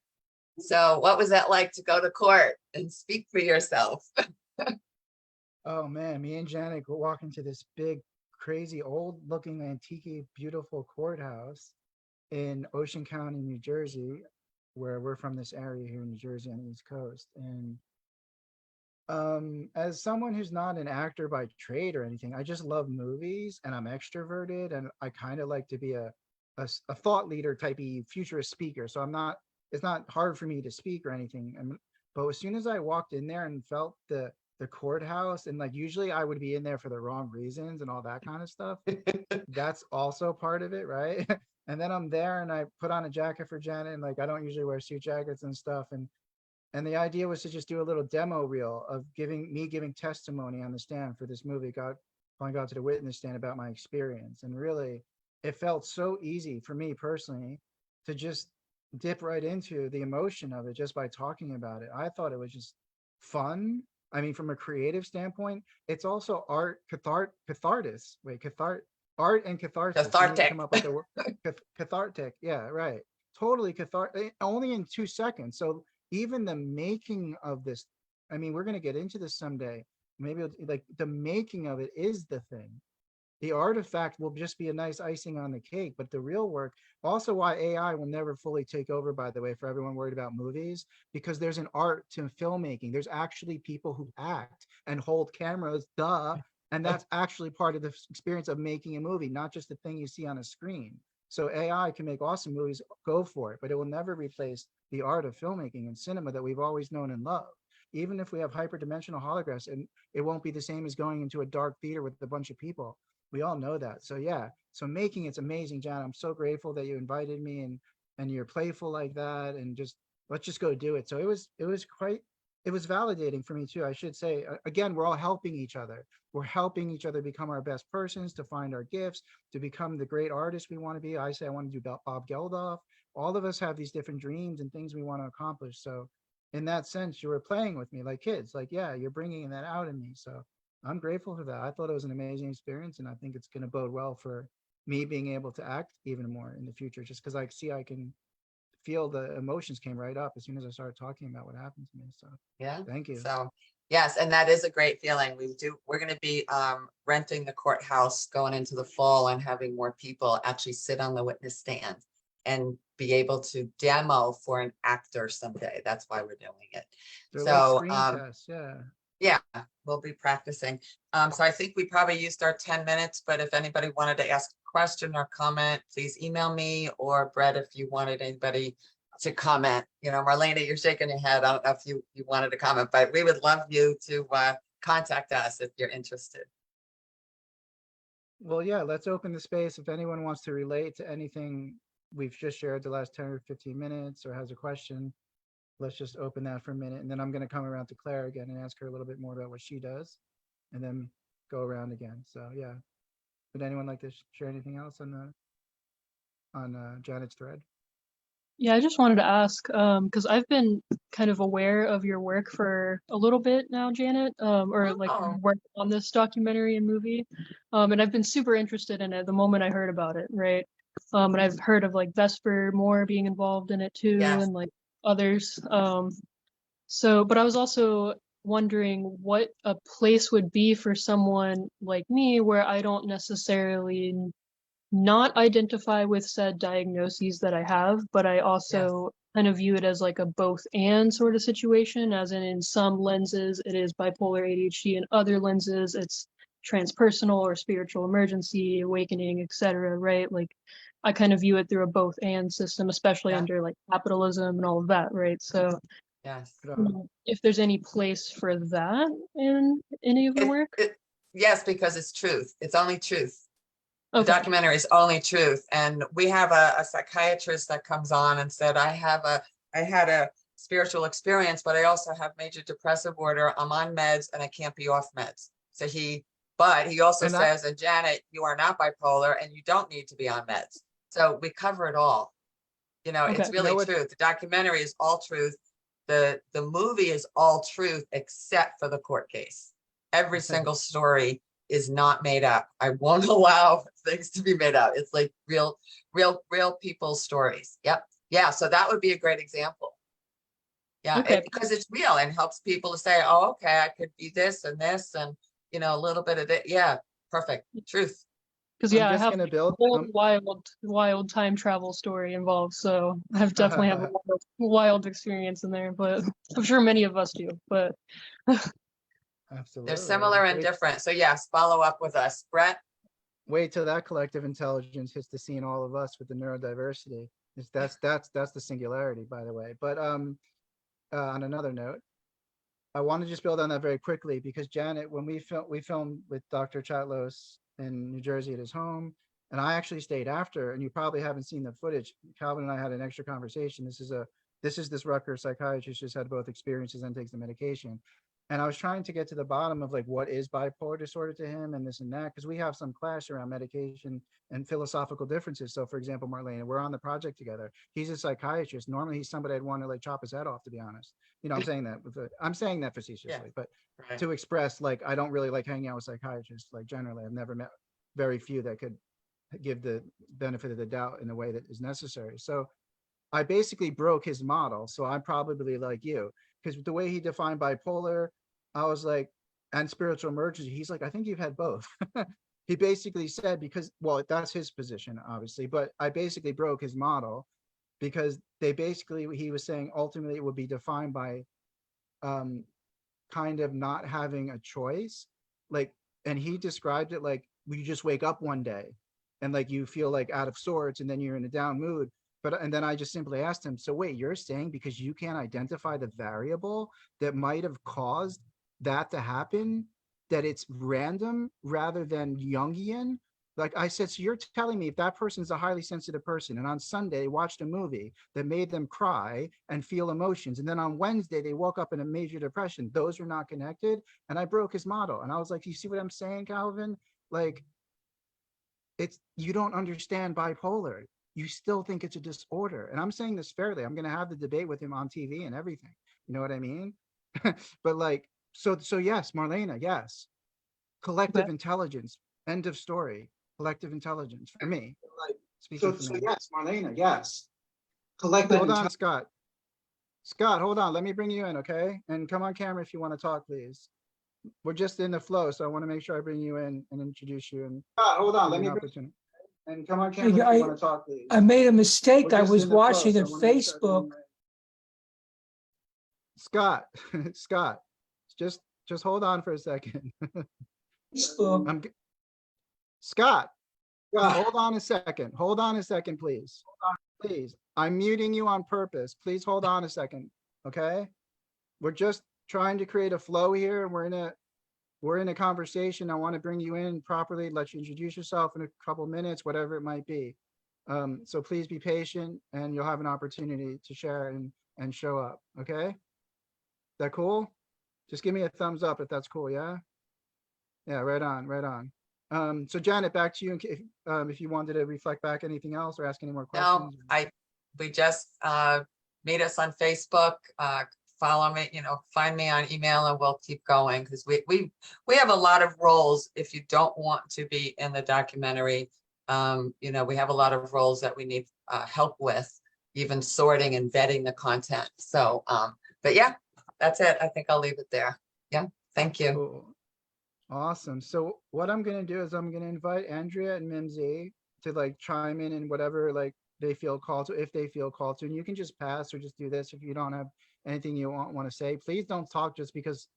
So what was that like to go to court and speak for yourself? Oh man, me and Janet were walking to this big, crazy, old looking, antique, beautiful courthouse in Ocean County, New Jersey, where we're from, this area here in New Jersey on the East Coast. And as someone who's not an actor by trade or anything, I just love movies, and I'm extroverted, and I kind of like to be a thought leader type of futurist speaker. So it's not hard for me to speak or anything. But as soon as I walked in there and felt the courthouse, and like usually I would be in there for the wrong reasons and all that kind of stuff. That's also part of it, right? And then I'm there and I put on a jacket for Janet, and like I don't usually wear suit jackets and stuff. And the idea was to just do a little demo reel of giving testimony on the stand for this movie, calling God to the witness stand about my experience. And really, it felt so easy for me personally to just dip right into the emotion of it just by talking about it. I thought it was just fun. I mean, from a creative standpoint, it's also art, art and catharsis. Cathartic. Come up with the word cathartic. Yeah, right. Totally cathartic. Only in 2 seconds. So even the making of this, I mean, we're going to get into this someday. Maybe like the making of it is the thing. The artifact will just be a nice icing on the cake, but the real work, also why AI will never fully take over, by the way, for everyone worried about movies, because there's an art to filmmaking. There's actually people who act and hold cameras, duh. And that's actually part of the experience of making a movie, not just the thing you see on a screen. So AI can make awesome movies, go for it, but it will never replace the art of filmmaking and cinema that we've always known and loved. Even if we have hyperdimensional holographs, and it won't be the same as going into a dark theater with a bunch of people. We all know that. So yeah, so making it's amazing, John. I'm so grateful that you invited me, and you're playful like that, and just let's just go do it. So it was validating for me too. I should say, again, we're all helping each other. We're helping each other become our best persons, to find our gifts, to become the great artists we want to be. I say I want to do Bob Geldof. All of us have these different dreams and things we want to accomplish. So in that sense, you were playing with me like kids, like, yeah, you're bringing that out in me. So I'm grateful for that. I thought it was an amazing experience, and I think it's going to bode well for me being able to act even more in the future, just because I can feel the emotions came right up as soon as I started talking about what happened to me. So Yeah. thank you. So yes, and that is a great feeling. We're going to be renting the courthouse going into the fall and having more people actually sit on the witness stand and be able to demo for an actor someday. That's why we're doing it. They're So like screen tests, yeah. yeah, we'll be practicing. So I think we probably used our 10 minutes, but if anybody wanted to ask a question or comment, please email me, or Brett, if you wanted anybody to comment. You know, Marlena, you're shaking your head. I don't know if you wanted to comment, but we would love you to contact us if you're interested. Well, yeah, let's open the space. If anyone wants to relate to anything we've just shared the last 10 or 15 minutes, or has a question, let's just open that for a minute. And then I'm going to come around to Claire again and ask her a little bit more about what she does, and then go around again. So yeah, would anyone like to share anything else on Janet's thread? Yeah, I just wanted to ask, because I've been kind of aware of your work for a little bit now, Janet, or like work on this documentary and movie, and I've been super interested in it the moment I heard about it, right? And I've heard of like Vesper Moore being involved in it too, Yes. and like others. So, but I was also wondering what a place would be for someone like me where I don't necessarily not identify with said diagnoses that I have, but I also kind of view it as like a both and sort of situation, as in some lenses it is bipolar ADHD, and other lenses it's transpersonal or spiritual emergency, awakening, etc. Right? Like I kind of view it through a both and system, especially under like capitalism and all of that, right? So yes, if there's any place for that in any of the work. Yes, because it's truth. It's only truth. The documentary is only truth. And we have a psychiatrist that comes on and said, I had a spiritual experience, but I also have major depressive order. I'm on meds and I can't be off meds. So but he also says, and Janet, you are not bipolar and you don't need to be on meds. So we cover it all. You know, it's really truth. The documentary is all truth. The movie is all truth except for the court case. Every single story is not made up. I won't allow things to be made up. It's like real people's stories. Yep. Yeah. So that would be a great example. Yeah. Because it's real and helps people to say, oh, okay, I could be this and this, and, you know, a little bit of it. Yeah. Perfect. Truth. Because I have a whole wild time travel story involved. So I've definitely have a wild experience in there, but I'm sure many of us do, but absolutely. They're similar and different. So yes, follow up with us. Brett? Wait till that collective intelligence hits the scene, all of us with the neurodiversity. That's the singularity, by the way. But on another note, I want to just build on that very quickly, because Janet, when we filmed with Dr. Chatlos in New Jersey at his home, and I actually stayed after, and you probably haven't seen the footage. Calvin and I had an extra conversation. This is this Rutgers psychiatrist who's had both experiences and takes the medication. And I was trying to get to the bottom of like, what is bipolar disorder to him and this and that, because we have some clash around medication and philosophical differences. So for example, Marlena, we're on the project together. He's a psychiatrist. Normally he's somebody I'd want to like chop his head off, to be honest. You know, I'm saying that facetiously, but to express like, I don't really like hanging out with psychiatrists. Like generally, I've never met very few that could give the benefit of the doubt in a way that is necessary. So I basically broke his model. So I'm probably like you, because the way he defined bipolar, I was like, and spiritual emergency, he's like, I think you've had both. he basically said, because, well, that's his position, obviously, but I basically broke his model because he was saying ultimately it would be defined by kind of not having a choice. Like, and he described it like you just wake up one day and like you feel like out of sorts and then you're in a down mood. And then I just simply asked him, so wait, you're saying because you can't identify the variable that might have caused that to happen, that it's random rather than Jungian? Like I said, so you're telling me if that person's a highly sensitive person and on Sunday watched a movie that made them cry and feel emotions, and then on Wednesday they woke up in a major depression, those are not connected? And I broke his model. And I was like, you see what I'm saying, Calvin? Like, you don't understand bipolar. You still think it's a disorder. And I'm saying this fairly. I'm going to have the debate with him on TV and everything. You know what I mean? But like, so yes, Marlena, yes. Collective intelligence, end of story. Collective intelligence for me. So yes, Marlena, yes. Collective. Hold on, Scott. Scott, hold on. Let me bring you in, okay? And come on camera if you want to talk, please. We're just in the flow, so I want to make sure I bring you in and introduce you. And Scott, hold on. Let me and come on camera if you want to talk, please. I made a mistake. We're I just was in the flow, watching so a I wanna make sure I bring Facebook. you in. Scott, Scott, just hold on for a second. Facebook. Scott, hold on a second. Hold on a second, please. Please, I'm muting you on purpose. Please hold on a second, okay? We're just trying to create a flow here. We're in a conversation. I want to bring you in properly, let you introduce yourself in a couple minutes, whatever it might be. So please be patient and you'll have an opportunity to share and show up, okay? That cool? Just give me a thumbs up if that's cool, yeah? Yeah, right on, right on. So Janet, back to you if you wanted to reflect back anything else or ask any more questions. No, we just meet us on Facebook, follow me, find me on email, and we'll keep going because we have a lot of roles. If you don't want to be in the documentary, we have a lot of roles that we need help with, even sorting and vetting the content. So, but yeah, that's it. I think I'll leave it there. Yeah, thank you. Cool. Awesome. So what I'm going to do is I'm going to invite Andrea and Mimsy to like chime in whatever like they feel called to, if they feel called to, and you can just pass or just do this if you don't have anything you want to say. Please don't talk just because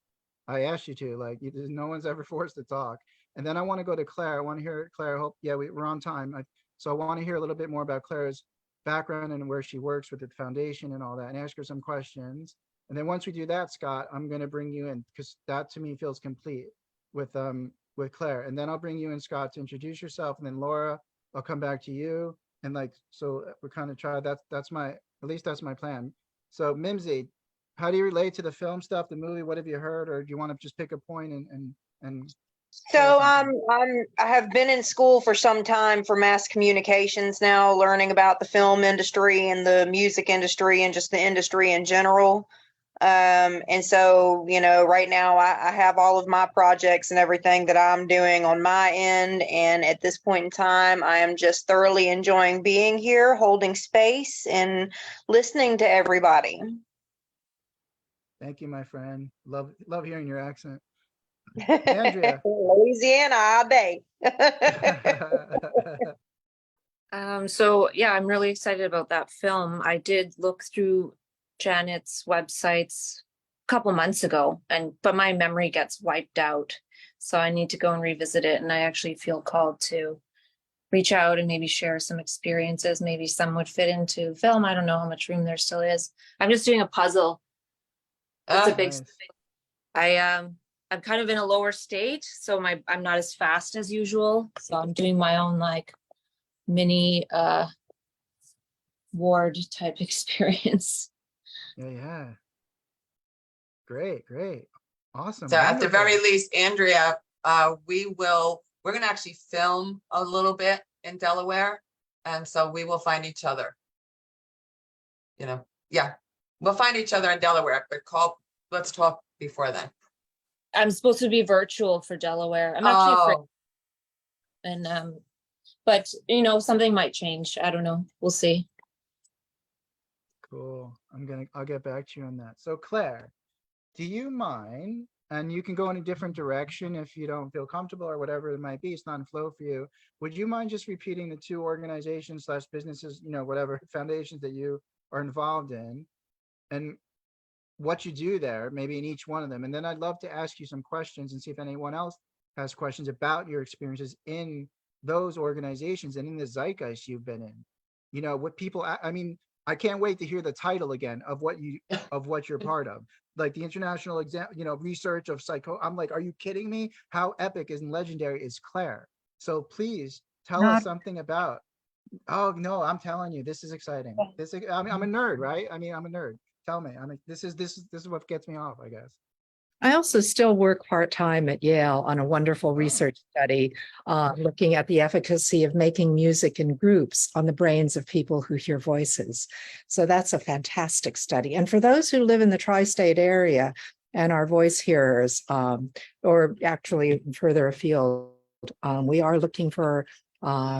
I asked you to. Like, no one's ever forced to talk. And then I want to go to Claire. I want to hear Claire. Hope, yeah, we're on time. So I want to hear a little bit more about Claire's background and where she works with the foundation and all that, and ask her some questions. And then once we do that, Scott, I'm going to bring you in because that to me feels complete with Claire. And then I'll bring you in, Scott, to introduce yourself. And then Laura, I'll come back to you. And like, so we're kind of try that's my, at least that's my plan. So Mimsy, how do you relate to the film stuff, the movie? What have you heard? Or do you want to just pick a point and So I have been in school for some time for mass communications now, learning about the film industry and the music industry and just the industry in general. And so, right now I have all of my projects and everything that I'm doing on my end. And at this point in time, I am just thoroughly enjoying being here, holding space and listening to everybody. Thank you, my friend. Love hearing your accent. Andrea. Louisiana all day. So yeah, I'm really excited about that film. I did look through Janet's websites a couple months ago, but my memory gets wiped out. So I need to go and revisit it. And I actually feel called to reach out and maybe share some experiences. Maybe some would fit into film. I don't know how much room there still is. I'm just doing a puzzle. It's a big Nice. I'm kind of in a lower state, so I'm not as fast as usual. So I'm doing my own like mini ward type experience. Yeah. Great. Awesome. So at the Wonderful. very least, Andrea, we're going to actually film a little bit in Delaware. And so we will find each other. Yeah, we'll find each other in Delaware, but let's talk before then. I'm supposed to be virtual for Delaware. I'm actually afraid. And but something might change. I don't know. We'll see. Cool. I'll get back to you on that. So Claire, do you mind and you can go in a different direction if you don't feel comfortable or whatever it might be. It's not in flow for you. Would you mind just repeating the two organizations slash businesses, whatever foundations that you are involved in, and what you do there, maybe in each one of them? And then I'd love to ask you some questions and see if anyone else has questions about your experiences in those organizations and in the zeitgeist you've been in. What people, I mean, I can't wait to hear the title again of what you're part of. Like the international exam, research of psycho. I'm like, are you kidding me? How epic and legendary is Claire? So please tell us something about. Oh no, I'm telling you, this is exciting. I'm a nerd, right? I mean, I'm a nerd. Tell me. I mean, this is what gets me off, I guess. I also still work part-time at Yale on a wonderful research study looking at the efficacy of making music in groups on the brains of people who hear voices. So that's a fantastic study. And for those who live in the tri-state area and are voice hearers, or actually further afield, we are looking for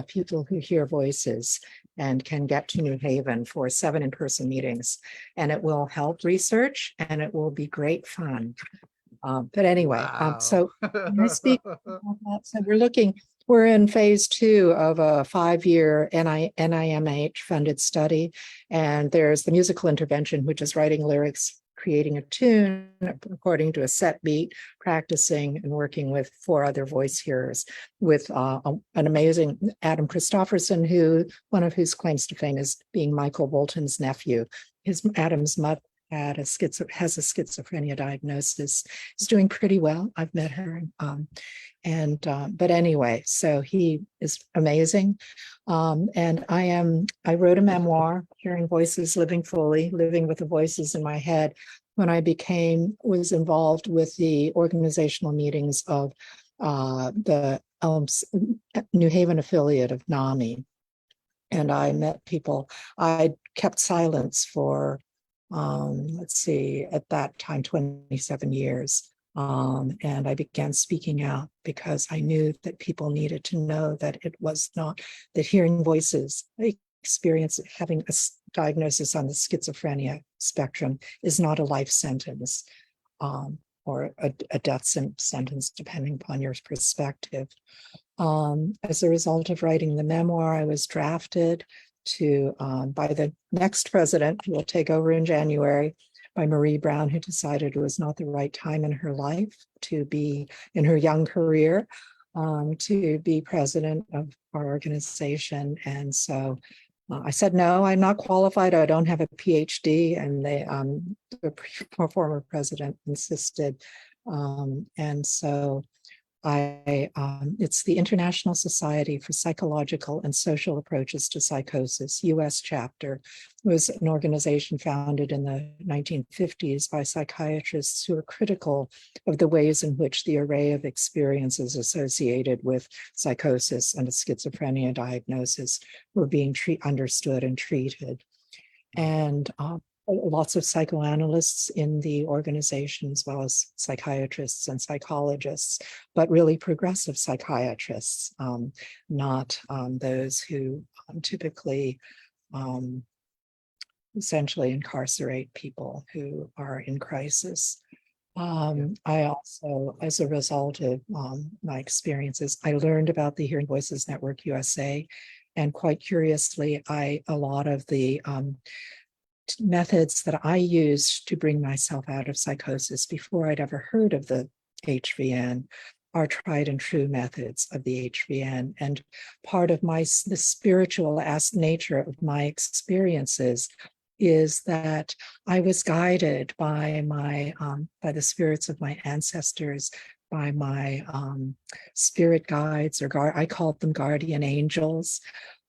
people who hear voices and can get to New Haven for 7 in-person meetings. And it will help research and it will be great fun. But anyway, so when I speak about that, so we're in phase 2 of a 5-year NIMH funded study. And there's the musical intervention, which is writing lyrics, creating a tune according to a set beat, practicing and working with 4 other voice hearers with an amazing Adam Christofferson, one of whose claims to fame is being Michael Bolton's nephew. Adam's mother has a schizophrenia diagnosis. Is doing pretty well. I've met her. But anyway, so he is amazing. And I wrote a memoir, Hearing Voices, Living Fully, living with the voices in my head, when I was involved with the organizational meetings of the New Haven affiliate of NAMI. And I met people. I kept silence for at that time, 27 years. And I began speaking out because I knew that people needed to know that it was not that hearing voices, having a diagnosis on the schizophrenia spectrum is not a life sentence or a death sentence, depending upon your perspective. As a result of writing the memoir, I was drafted by the next president, who will take over in January, by Marie Brown, who decided it was not the right time in her life to be in her young career to be president of our organization. And so I said, no, I'm not qualified. I don't have a PhD. And the former president insisted. And so it's the International Society for Psychological and Social Approaches to Psychosis, US chapter. It was an organization founded in the 1950s by psychiatrists who were critical of the ways in which the array of experiences associated with psychosis and a schizophrenia diagnosis were being understood and treated. And lots of psychoanalysts in the organization, as well as psychiatrists and psychologists, but really progressive psychiatrists, not those who typically essentially incarcerate people who are in crisis. I also, as a result of my experiences, I learned about the Hearing Voices Network USA, and quite curiously, a lot of the methods that I used to bring myself out of psychosis before I'd ever heard of the HVN are tried and true methods of the HVN. And part of the spiritual nature of my experiences is that I was guided by the spirits of my ancestors, by my spirit guides, I called them guardian angels.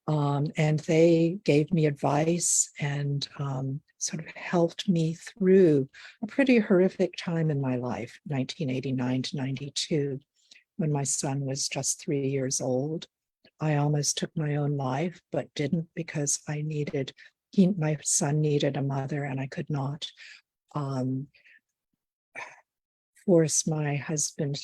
And they gave me advice and sort of helped me through a pretty horrific time in my life, 1989 to 92, when my son was just 3 years old. I almost took my own life, but didn't, because my son needed a mother, and I could not force my husband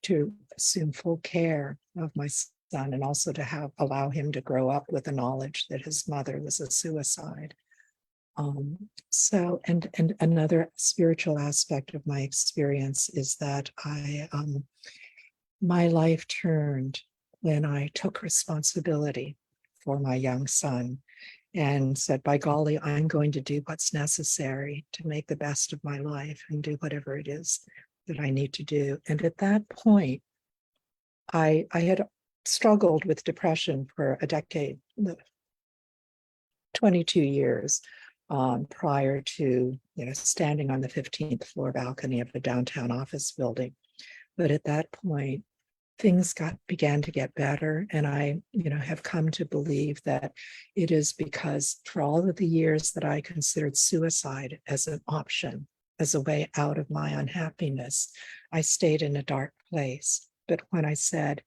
to assume full care of my son, and also to allow him to grow up with the knowledge that his mother was a suicide. So, and another spiritual aspect of my experience is that my life turned when I took responsibility for my young son and said, by golly, I'm going to do what's necessary to make the best of my life and do whatever it is that I need to do. And at that point, I had struggled with depression for a decade, 22 years prior to standing on the 15th floor balcony of a downtown office building. But at that point, things began to get better. And I, have come to believe that it is because for all of the years that I considered suicide as an option, as a way out of my unhappiness, I stayed in a dark place. But when I said,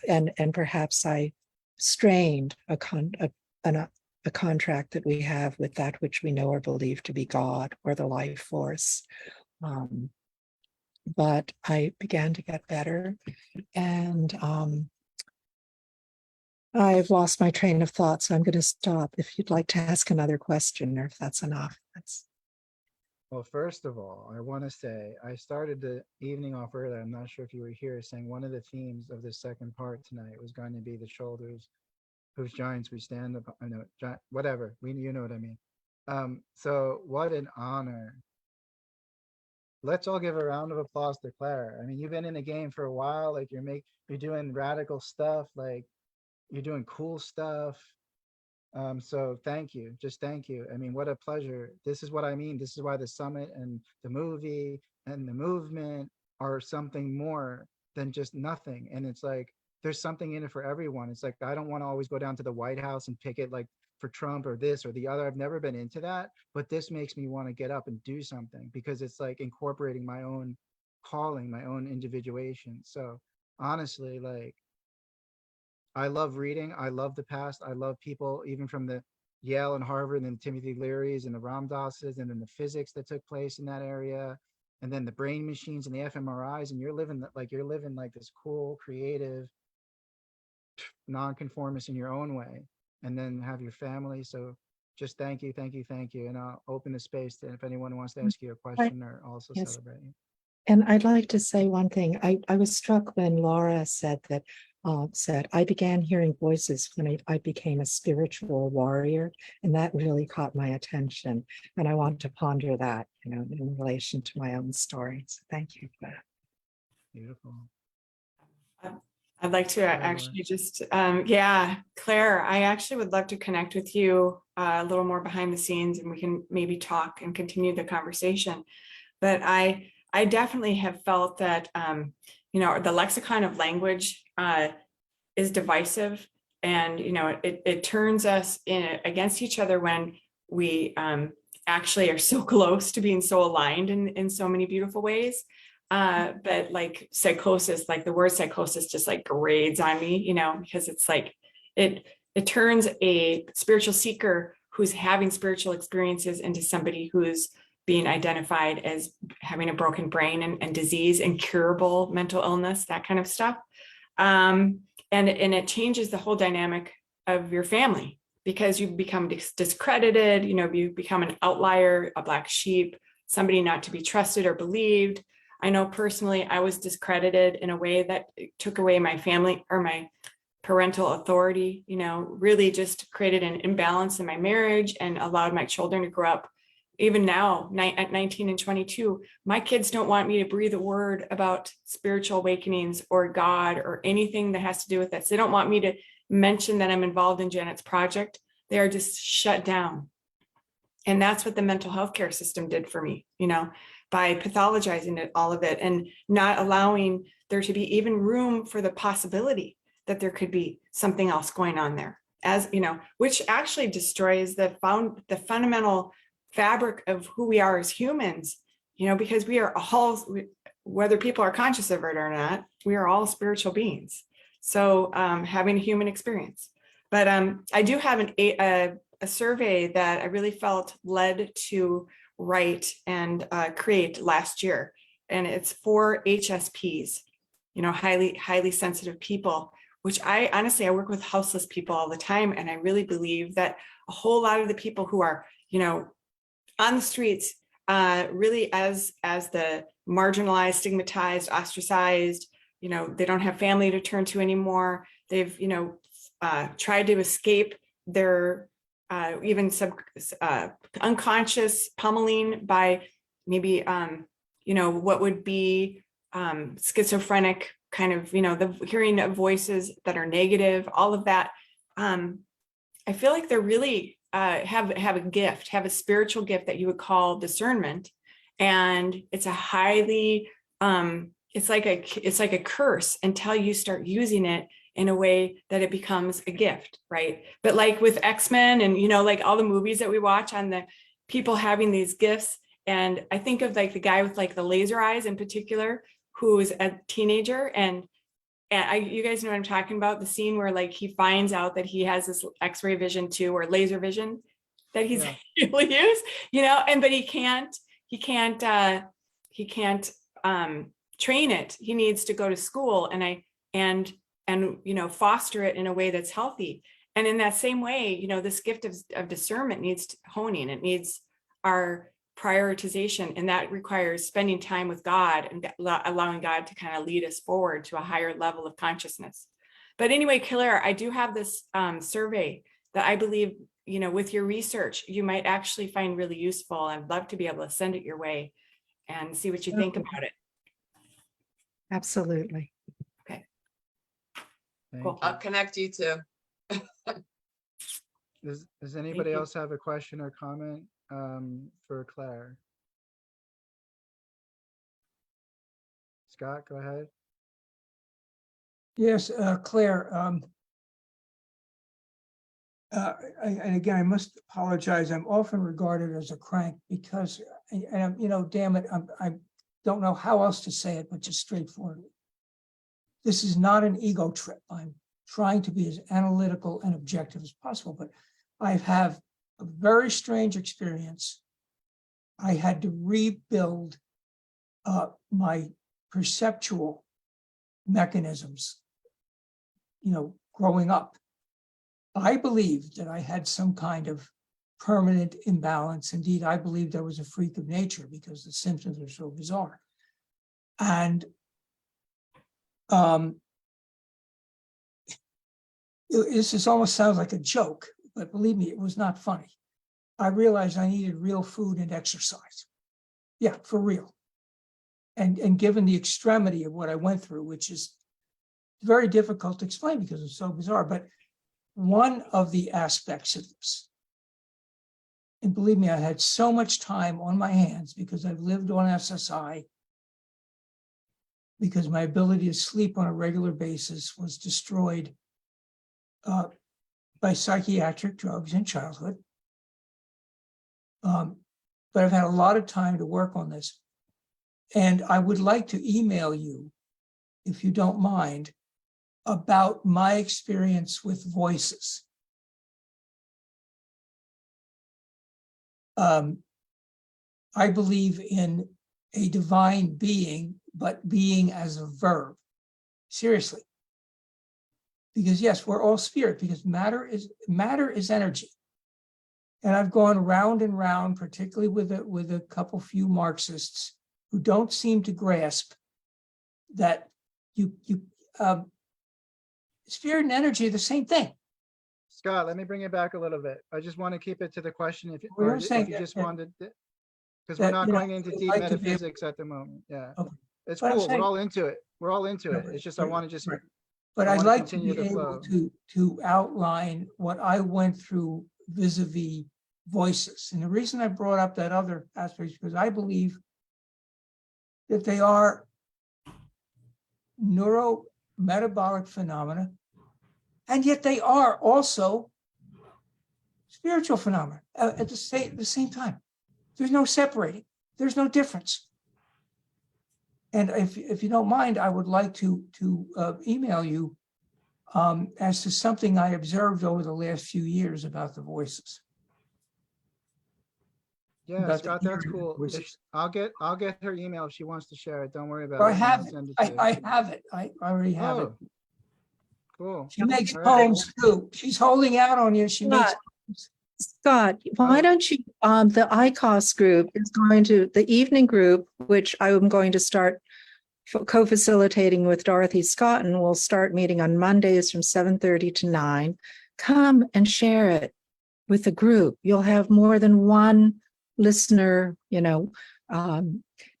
and perhaps I strained a contract that we have with that which we know or believe to be God or the life force. But I began to get better, and I've lost my train of thought, so I'm going to stop. If you'd like to ask another question, or if that's enough. Well, first of all, I want to say I started the evening off earlier. I'm not sure if you were here, saying one of the themes of the second part tonight was going to be the shoulders whose giants we stand upon. I know, whatever. You know what I mean. So what an honor. Let's all give a round of applause to Claire. I mean, you've been in the game for a while. Like you're doing radical stuff. Like you're doing cool stuff. So thank you. Just thank you. I mean, what a pleasure. This is what I mean. This is why the summit and the movie and the movement are something more than just nothing. And it's like, there's something in it for everyone. It's like, I don't want to always go down to the White House and pick it like for Trump or this or the other. I've never been into that, but this makes me want to get up and do something because it's like incorporating my own calling, my own individuation. So honestly, like, I love reading. I love the past. I love people, even from the Yale and Harvard and the Timothy Learys and the Ram Dasses and then the physics that took place in that area. And then the brain machines and the fMRIs. And you're living like this cool, creative, nonconformist in your own way, and then have your family. So just thank you. And I'll open the space to if anyone wants to ask you a question or also Yes. celebrate you. And I'd like to say one thing. I was struck when Laura said that, I began hearing voices when I became a spiritual warrior, and that really caught my attention. And I want to ponder that, in relation to my own story. So thank you for that. Beautiful. I'd like to actually just, Claire, I actually would love to connect with you a little more behind the scenes, and we can maybe talk and continue the conversation. But I definitely have felt that, the lexicon of language is divisive, and, it turns us against each other when we actually are so close to being so aligned in so many beautiful ways. But like psychosis, like the word psychosis just like grades on me, because it's like, it turns a spiritual seeker who's having spiritual experiences into somebody who's being identified as having a broken brain and disease, incurable mental illness, that kind of stuff. And it changes the whole dynamic of your family because you become discredited, you become an outlier, a black sheep, somebody not to be trusted or believed. I know personally, I was discredited in a way that took away my family or my parental authority, really just created an imbalance in my marriage and allowed my children to grow up. Even now, at 19 and 22, my kids don't want me to breathe a word about spiritual awakenings or God or anything that has to do with this. They don't want me to mention that I'm involved in Janet's project. They are just shut down. And that's what the mental health care system did for me, by pathologizing all of it and not allowing there to be even room for the possibility that there could be something else going on there, which actually destroys the fundamental fabric of who we are as humans, because we are all, whether people are conscious of it or not, we are all spiritual beings. So having a human experience. But I do have a survey that I really felt led to write and create last year. And it's for HSPs, highly sensitive people, which I work with houseless people all the time. And I really believe that a whole lot of the people who are, on the streets, really as the marginalized, stigmatized, ostracized, they don't have family to turn to anymore. They've, tried to escape their even unconscious pummeling by maybe, what would be schizophrenic kind of, the hearing of voices that are negative, all of that. I feel like they're really have a spiritual gift that you would call discernment. And it's a highly, it's like a curse until you start using it in a way that it becomes a gift, right? But like with X-Men and, like all the movies that we watch on the people having these gifts. And I think of like the guy with like the laser eyes in particular, who is a teenager. And you guys know what I'm talking about, the scene where like he finds out that he has this X-ray vision too, or laser vision that he's able to use, but he can't train it. He needs to go to school and foster it in a way that's healthy. And in that same way, this gift of discernment needs honing. It needs our prioritization, and that requires spending time with God and allowing God to kind of lead us forward to a higher level of consciousness. But anyway, Claire, I do have this survey that I believe, with your research, you might actually find really useful. I'd love to be able to send it your way and see what you think about it. Absolutely. Okay. Cool. I'll connect you too. Does anybody else have a question or comment for Claire? Scott, go ahead. Yes, Claire. And again, I must apologize. I'm often regarded as a crank because, and damn it, I don't know how else to say it, but just straightforwardly. This is not an ego trip. I'm trying to be as analytical and objective as possible, but I have a very strange experience. I had to rebuild my perceptual mechanisms, growing up. I believed that I had some kind of permanent imbalance. Indeed, I believed I was a freak of nature because the symptoms are so bizarre. And this almost sounds like a joke, but believe me, it was not funny. I realized I needed real food and exercise. Yeah, for real. And given the extremity of what I went through, which is very difficult to explain because it's so bizarre, but one of the aspects of this, and believe me, I had so much time on my hands because I've lived on SSI, because my ability to sleep on a regular basis was destroyed by psychiatric drugs in childhood. But I've had a lot of time to work on this. And I would like to email you, if you don't mind, about my experience with voices. I believe in a divine being, but being as a verb. Seriously. Because yes, we're all spirit, because matter is energy. And I've gone round and round, particularly with a few Marxists who don't seem to grasp that spirit and energy are the same thing. Scott, let me bring it back a little bit. I just want to keep it to the question if you just wanted, because we're not going into deep metaphysics at the moment. Yeah, okay. It's cool. We're all into it. We're all into it. It's just I want to just. But I'd like to be able to outline what I went through vis-a-vis voices. And the reason I brought up that other aspect is because I believe that they are neurometabolic phenomena, and yet they are also spiritual phenomena at the same time. There's no separating. There's no difference. And if you don't mind, I would like to email you as to something I observed over the last few years about the voices. Yeah, Scott, that's cool. I'll get her email if she wants to share it. Don't worry about it. I have it. I have it. I already have it. Cool. She makes poems too. She's holding out on you. She makes poems. Scott, why don't you, the ICOS group is going to, the evening group, which I am going to start co-facilitating with Dorothy Scott, and we'll start meeting on Mondays from 7:30 to 9. Come and share it with the group. You'll have more than one listener, you'll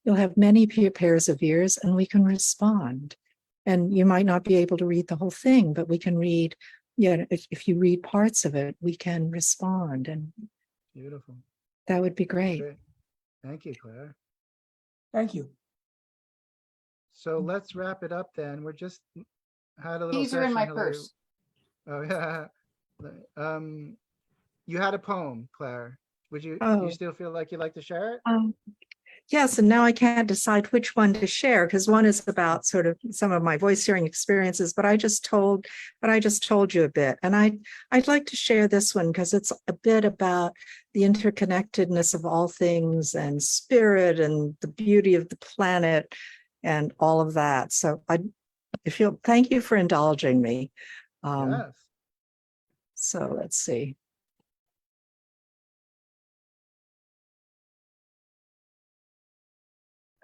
have many pairs of ears, and we can respond. And you might not be able to read the whole thing, but we can read, if you read parts of it, we can respond. And Beautiful. that would be great. Thank you, Claire. Thank you. So let's wrap it up then. We're just had a little Keys are in my session, Hillary. purse. Oh yeah. You had a poem, Claire. Would you Oh. you still feel like you'd like to share it? Yes, and now I can't decide which one to share because one is about sort of some of my voice hearing experiences, but I just told you a bit. And I'd like to share this one because it's a bit about the interconnectedness of all things and spirit and the beauty of the planet and all of that. So thank you for indulging me. Yes. So let's see.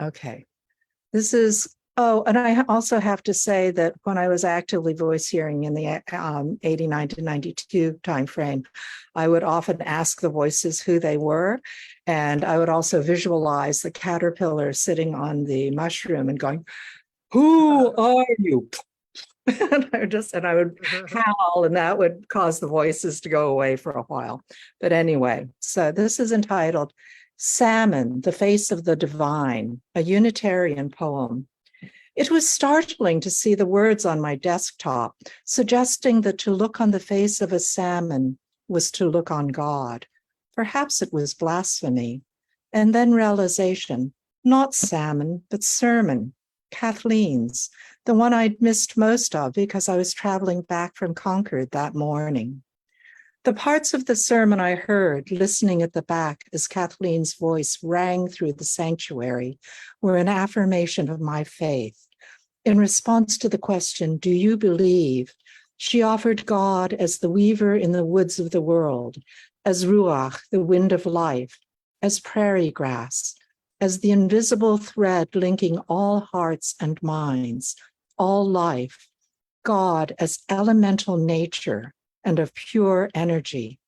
Okay. This is, and I also have to say that when I was actively voice hearing in the 89 to 92 timeframe, I would often ask the voices who they were. And I would also visualize the caterpillar sitting on the mushroom and going, "Who are you?" and I would howl, and that would cause the voices to go away for a while. But anyway, so this is entitled Salmon, the Face of the Divine, a Unitarian poem. It was startling to see the words on my desktop, suggesting that to look on the face of a salmon was to look on God. Perhaps it was blasphemy. And then realization, not salmon, but sermon, Kathleen's, the one I'd missed most of because I was traveling back from Concord that morning. The parts of the sermon I heard, listening at the back as Kathleen's voice rang through the sanctuary, were an affirmation of my faith. In response to the question, "Do you believe?" she offered God as the weaver in the woods of the world, as Ruach, the wind of life, as prairie grass, as the invisible thread linking all hearts and minds, all life, God as elemental nature and of pure energy.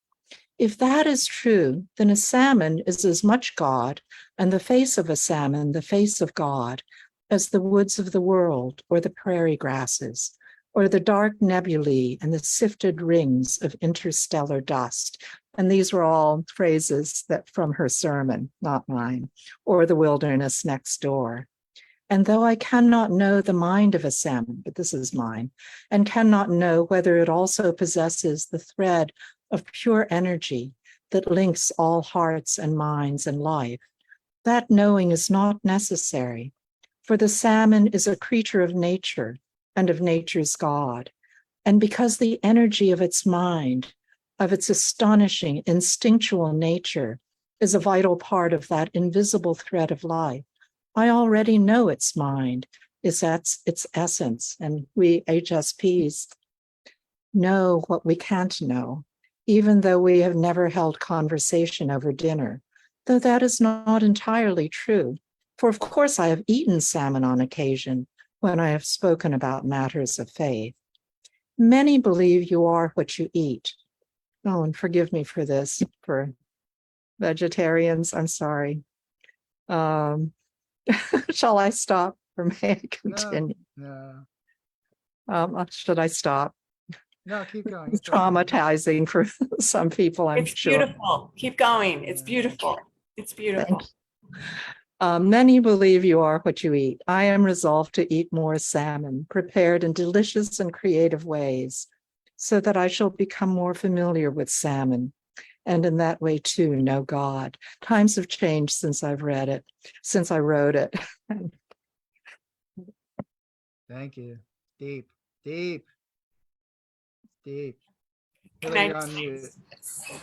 If that is true, then a salmon is as much God, and the face of a salmon, the face of God, as the woods of the world, or the prairie grasses, or the dark nebulae and the sifted rings of interstellar dust. And these were all phrases that from her sermon, not mine, or the wilderness next door. And though I cannot know the mind of a salmon, but this is mine, and cannot know whether it also possesses the thread of pure energy that links all hearts and minds and life, that knowing is not necessary, for the salmon is a creature of nature and of nature's God. And because the energy of its mind, of its astonishing instinctual nature, is a vital part of that invisible thread of life, I already know its mind is its essence, and we HSPs know what we can't know, even though we have never held conversation over dinner, though that is not entirely true. For of course I have eaten salmon on occasion when I have spoken about matters of faith. Many believe you are what you eat. Oh, and forgive me for this, for vegetarians, I'm sorry. Shall I stop or may I continue? No. Should I stop? No, keep going. It's traumatizing for some people, I'm It's sure. beautiful. Keep going. It's beautiful. It's beautiful. Many believe you are what you eat. I am resolved to eat more salmon, prepared in delicious and creative ways, so that I shall become more familiar with salmon, and in that way too know God. Times have changed since I've read it, since I wrote it. Thank you. Deep. Can Hillary, I- on mute.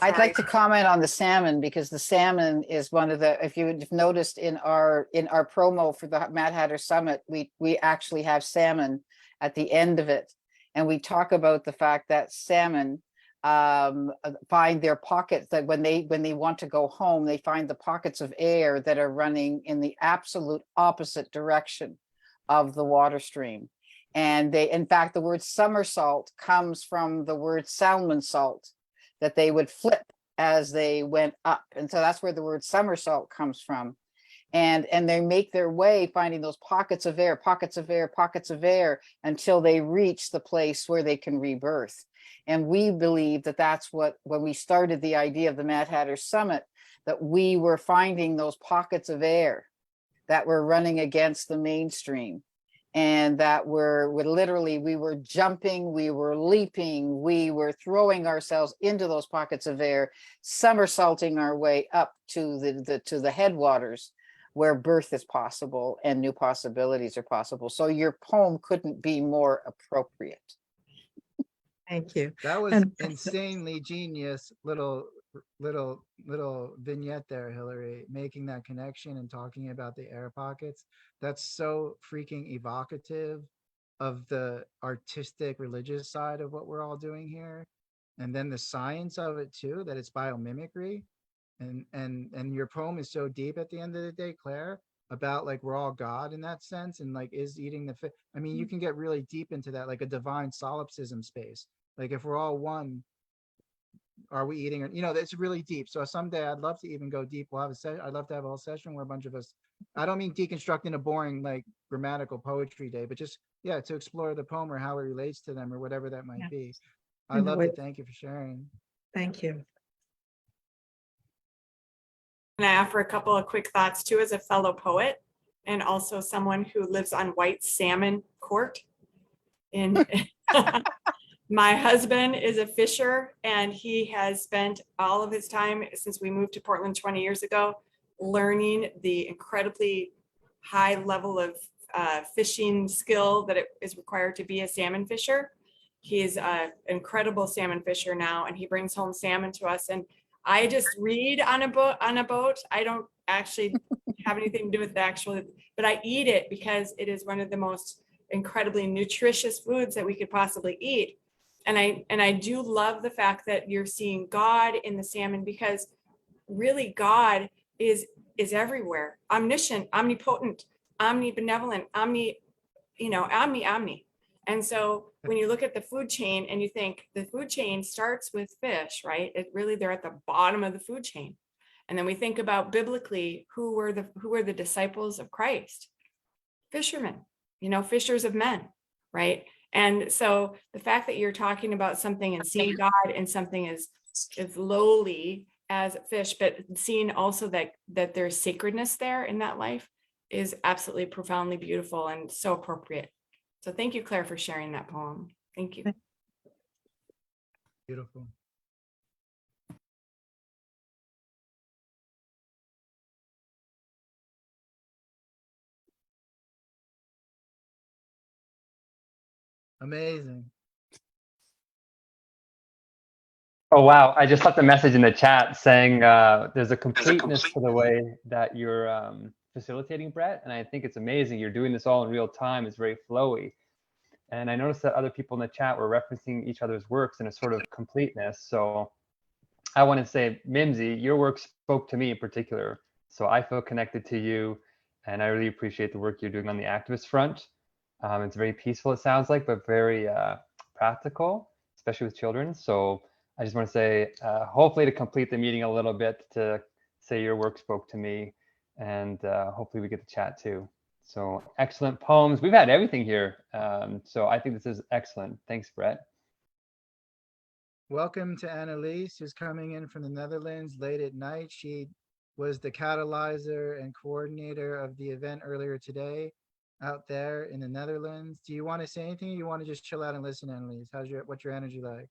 I'd like to comment on the salmon because the salmon is one of the, if you've noticed in our promo for the Mad Hatter Summit, we actually have salmon at the end of it. And we talk about the fact that salmon find their pockets, that when they want to go home, they find the pockets of air that are running in the absolute opposite direction of the water stream. And they, in fact, the word somersault comes from the word salmon salt, that they would flip as they went up. And so that's where the word somersault comes from. And they make their way finding those pockets of air, pockets of air, pockets of air, until they reach the place where they can rebirth. And we believe that that's what, when we started the idea of the Mad Hatter Summit, that we were finding those pockets of air that were running against the mainstream. And that we're literally, we were jumping, we were leaping, we were throwing ourselves into those pockets of air, somersaulting our way up to the headwaters, where birth is possible and new possibilities are possible. So your poem couldn't be more appropriate. Thank you. That was And insanely genius little vignette there, Hillary, making that connection and talking about the air pockets. That's so freaking evocative of the artistic religious side of what we're all doing here. And then the science of it too, that it's biomimicry. And your poem is so deep at the end of the day, Claire, about like we're all God in that sense, and like is eating the fish. I mean, you can get really deep into that, like a divine solipsism space. Like if we're all one, are we eating? Or, you know, that's really deep. So someday I'd love to even go deep. We'll have a session. I'd love to have a whole session where a bunch of us, I don't mean deconstructing a boring like grammatical poetry day, but just, yeah, to explore the poem or how it relates to them or whatever that might be. I'd love to thank you for sharing. Thank you. And I offer a couple of quick thoughts too, as a fellow poet and also someone who lives on White Salmon Court. In my husband is a fisher, and he has spent all of his time since we moved to Portland 20 years ago learning the incredibly high level of fishing skill that it is required to be a salmon fisher. He is an incredible salmon fisher now, and he brings home salmon to us. And I just read on a boat. I don't actually have anything to do with the actual, but I eat it because it is one of the most incredibly nutritious foods that we could possibly eat. And I do love the fact that you're seeing God in the salmon, because really God is everywhere, omniscient, omnipotent, omnibenevolent, omni. And so when you look at the food chain and you think the food chain starts with fish, right? They're at the bottom of the food chain. And then we think about biblically, who were the disciples of Christ? Fishermen, fishers of men, right? And so the fact that you're talking about something and seeing God in something as lowly as fish, but seeing also that there's sacredness there in that life is absolutely profoundly beautiful and so appropriate. So thank you, Claire, for sharing that poem. Thank you. Beautiful. Amazing. Oh, wow. I just left a message in the chat saying there's a completeness to the way that you're facilitating, Brett. And I think it's amazing. You're doing this all in real time. It's very flowy. And I noticed that other people in the chat were referencing each other's works in a sort of completeness. So I want to say, Mimsy, your work spoke to me in particular. So I feel connected to you. And I really appreciate the work you're doing on the activist front. It's very peaceful, it sounds like, but very practical, especially with children. So I just want to say, hopefully to complete the meeting a little bit, to say your work spoke to me, and hopefully we get to chat too. So excellent poems. We've had everything here. So I think this is excellent. Thanks, Brett. Welcome to Annalise, who's coming in from the Netherlands late at night. She was the catalyzer and coordinator of the event earlier today out there in the Netherlands. Do you want to say anything, or you want to just chill out and listen, Annalise? What's your energy like?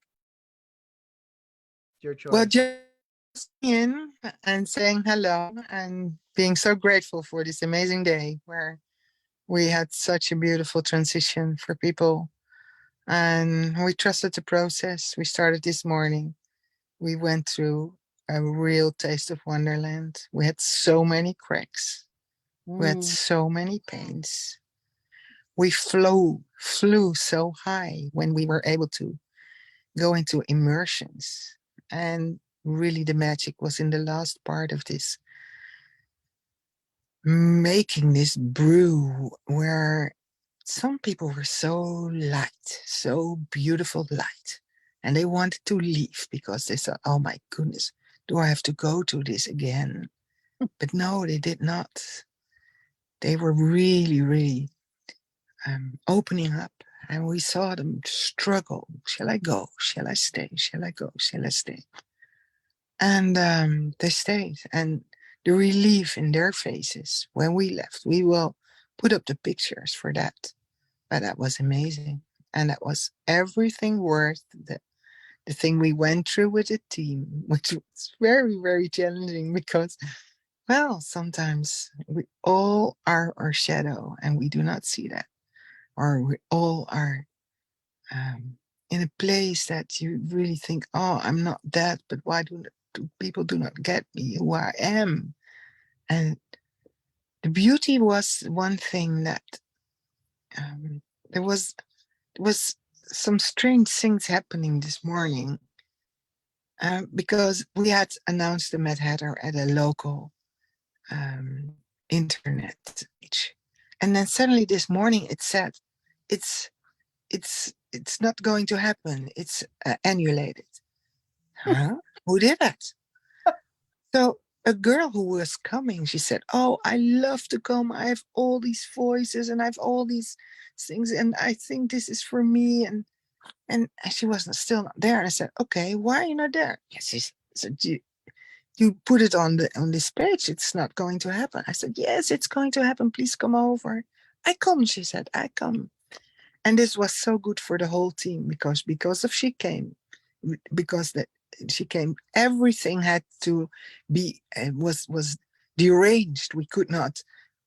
It's your choice. Well, just in and saying hello and being so grateful for this amazing day where we had such a beautiful transition for people. And we trusted the process. We started this morning. We went through a real taste of Wonderland. We had so many cracks. We had so many pains. We flew so high when we were able to go into immersions. And really the magic was in the last part of this, making this brew where some people were so light, so beautiful light, and they wanted to leave because they thought, oh my goodness, do I have to go to this again? But no, they did not. They were really, really opening up, and we saw them struggle. Shall I go? Shall I stay? Shall I go? Shall I stay? And they stayed, and the relief in their faces when we left, we will put up the pictures for that. But that was amazing. And that was everything worth the thing we went through with the team, which was very, very challenging because, well, sometimes we all are our shadow and we do not see that. Or we all are in a place that you really think, oh, I'm not that, but why do people do not get me who I am? And the beauty was one thing that there was some strange things happening this morning because we had announced the Mad Hatter at a local internet page, and then suddenly this morning it said it's not going to happen. It's annulated. Huh? Who did that? So a girl who was coming, she said, "Oh, I love to come. I have all these voices and I have all these things, and I think this is for me." And she wasn't still not there. And I said, "Okay, why are you not there?" Yes, she said, "You put it on this page. It's not going to happen." I said, "Yes, it's going to happen. Please come over." "I come," she said. "I come." And this was so good for the whole team because of she came, because that she came, everything had to be was deranged. We could not,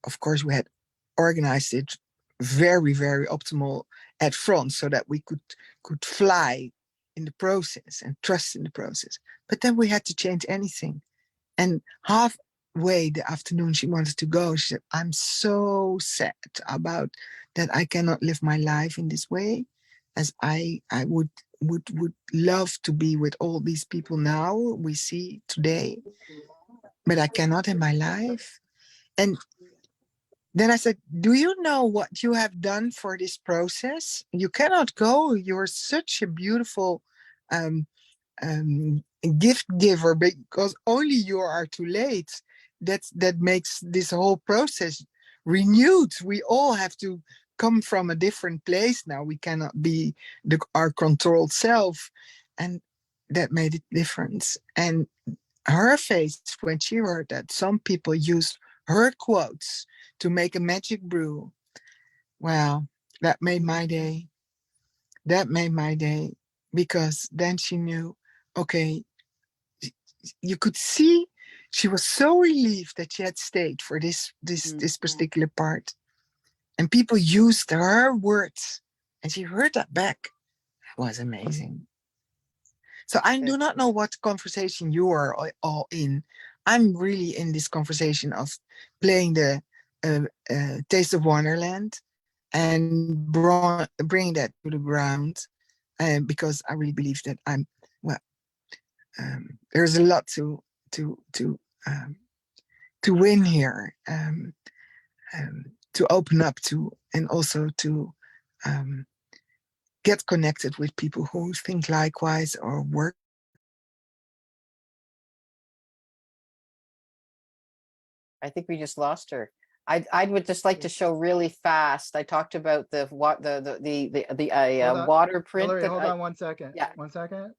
of course, we had organized it very, very optimal at front so that we could fly in the process and trust in the process. But then we had to change anything. And halfway the afternoon, she wanted to go. She said, "I'm so sad about that I cannot live my life in this way, as I would love to be with all these people now we see today, but I cannot in my life." And then I said, "Do you know what you have done for this process? You cannot go. You're such a beautiful gift giver because only you are too late. That makes this whole process renewed. We all have to come from a different place now. We cannot be our controlled self." And that made a difference. And her face when she heard that some people used her quotes to make a magic brew, well, that made my day. That made my day because then she knew, okay, you could see she was so relieved that she had stayed for this particular part. And people used her words and she heard that back. That was amazing. So I do not know what conversation you are all in. I'm really in this conversation of playing the Taste of Wonderland and bringing that to the ground, because I really believe that there's a lot to win here, to open up to, and also to get connected with people who think likewise or work. I think we just lost her. I would just like to show really fast. I talked about the water print. Hillary, that hold I- on 1 second. Yeah. 1 second.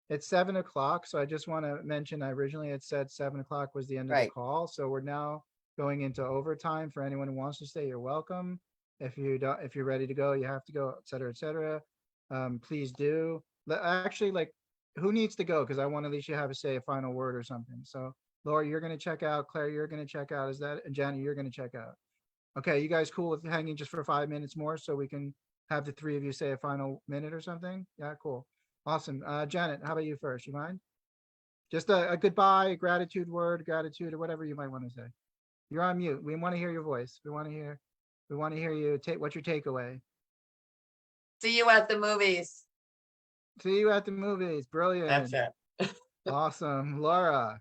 It's 7 o'clock, so I just want to mention, I originally had said 7 o'clock was the end of the Right. call, so we're now going into overtime. For anyone who wants to stay, you're welcome. If you don't, if you're ready to go, you have to go, et cetera, et cetera. Please do. Actually, like, who needs to go? Because I want at least you have to say a final word or something. So, Laura, you're going to check out. Claire, you're going to check out. Is that? And Janet, you're going to check out. Okay, you guys cool with hanging just for 5 minutes more so we can have the three of you say a final minute or something? Yeah, cool. Awesome. Janet, how about you first? You mind? Just a goodbye, a gratitude word, gratitude, or whatever you might want to say. You're on mute. We want to hear your voice. We want to hear you take what's your takeaway. See you at the movies. See you at the movies. Brilliant. That's it. Awesome. Laura.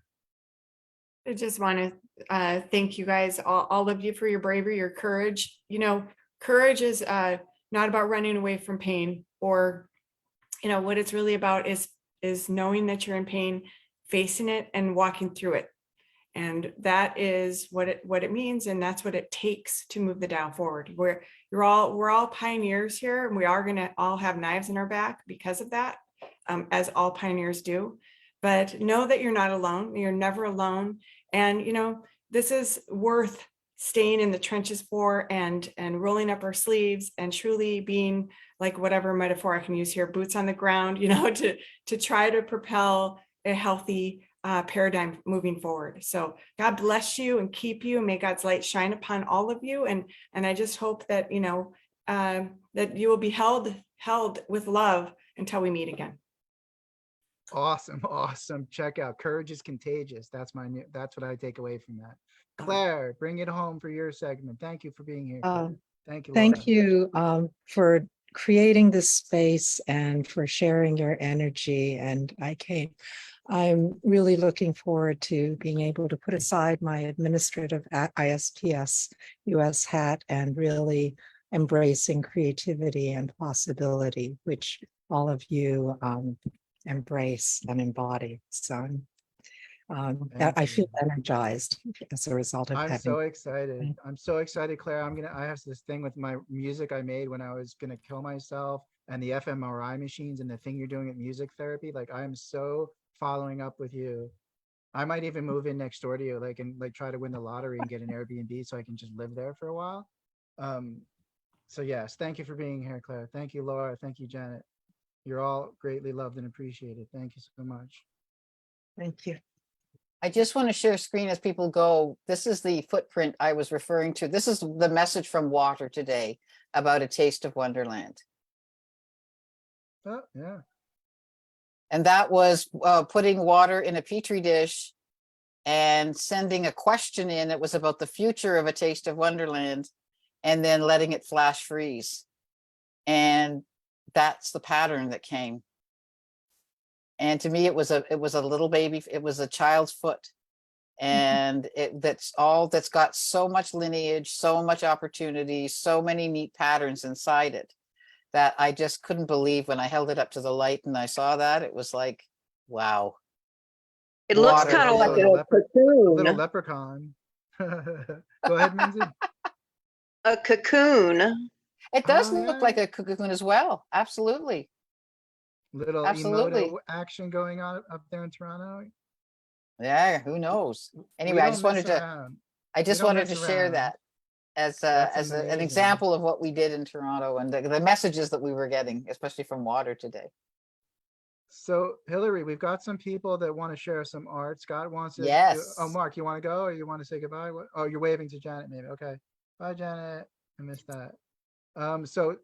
I just want to thank you guys, all of you, for your bravery, your courage. You know, courage is not about running away from pain, or, you know, what it's really about is knowing that you're in pain, facing it, and walking through it. And that is what it means, and that's what it takes to move the dial forward. We're all pioneers here, and we are going to all have knives in our back because of that, as all pioneers do. But know that you're not alone. You're never alone. And, you know, this is worth staying in the trenches for, and rolling up our sleeves and truly being, like, whatever metaphor I can use here, boots on the ground, you know, to try to propel a healthy paradigm moving forward. So God bless you and keep you, and may God's light shine upon all of you. And I just hope that, you know, that you will be held with love until we meet again. Awesome. Check out Courage is Contagious. That's what I take away from that. Claire, bring it home for your segment. Thank you for being here. Thank you. Thank Laura. you for creating this space and for sharing your energy. And I'm really looking forward to being able to put aside my administrative ISPS US hat and really embracing creativity and possibility, which all of you embrace and embody. So I feel energized as a result of I'm having. so excited. I'm so excited, Claire. I have this thing with my music I made when I was gonna kill myself, and the fMRI machines, and the thing you're doing at music therapy. Like, I'm so following up with you. I might even move in next door to you, and try to win the lottery and get an Airbnb so I can just live there for a while. So yes, thank you for being here, Claire. Thank you, Laura. Thank you, Janet. You're all greatly loved and appreciated. Thank you so much. Thank you. I just want to share screen as people go. This is the footprint I was referring to. This is the message from Water today about a taste of Wonderland. Oh, yeah. And that was putting water in a petri dish and sending a question in. It was about the future of a taste of Wonderland, and then letting it flash freeze. And that's the pattern that came. And to me, it was a little baby. It was a child's foot, and that's got so much lineage, so much opportunity, so many neat patterns inside it, that I just couldn't believe when I held it up to the light and I saw that. It was like, wow. It looks kind of like a cocoon. Little leprechaun. Go ahead, Minzy. A cocoon. It does look like a cocoon as well. Absolutely. Little emoto action going on up there in Toronto. Yeah, who knows? Anyway, I just wanted to share that as an example of what we did in Toronto, and the messages that we were getting, especially from Water today. So Hillary, we've got some people that want to share some art. Scott wants to. Yes. Oh, Mark, you want to go, or you want to say goodbye? Oh, you're waving to Janet, maybe. Okay. Bye, Janet. I missed that. So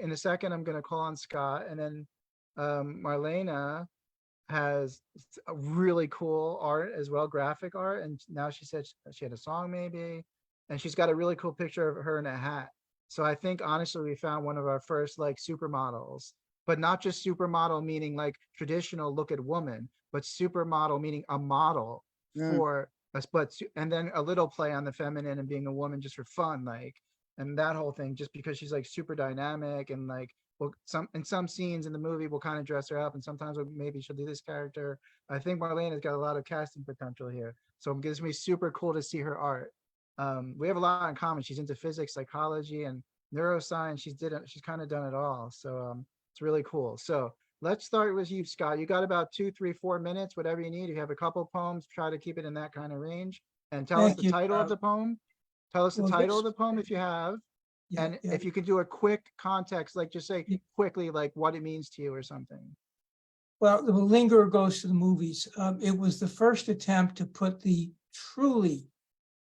in a second, I'm going to call on Scott, and then Marlena has a really cool art as well, graphic art, and now she said she had a song maybe, and she's got a really cool picture of her in a hat. So I think honestly we found one of our first supermodels, but not just supermodel meaning like traditional look at woman, but supermodel meaning a model for us, and then a little play on the feminine and being a woman just for fun, and that whole thing, just because she's super dynamic, and in some scenes in the movie we'll kind of dress her up, and sometimes maybe she'll do this character. I think Marlena's got a lot of casting potential here, so it gives me super cool to see her art. We have a lot in common. She's into physics, psychology, and neuroscience. She's kind of done it all, so it's really cool. So let's start with you, Scott. You got about 2, 3, 4 minutes, whatever you need. If you have a couple poems, try to keep it in that kind of range, and tell us the title of the poem. Tell us the title of the poem if you have. And if you could do a quick context, just say quickly, what it means to you or something. Well, The Malingerer Goes to the Movies. It was the first attempt to put the truly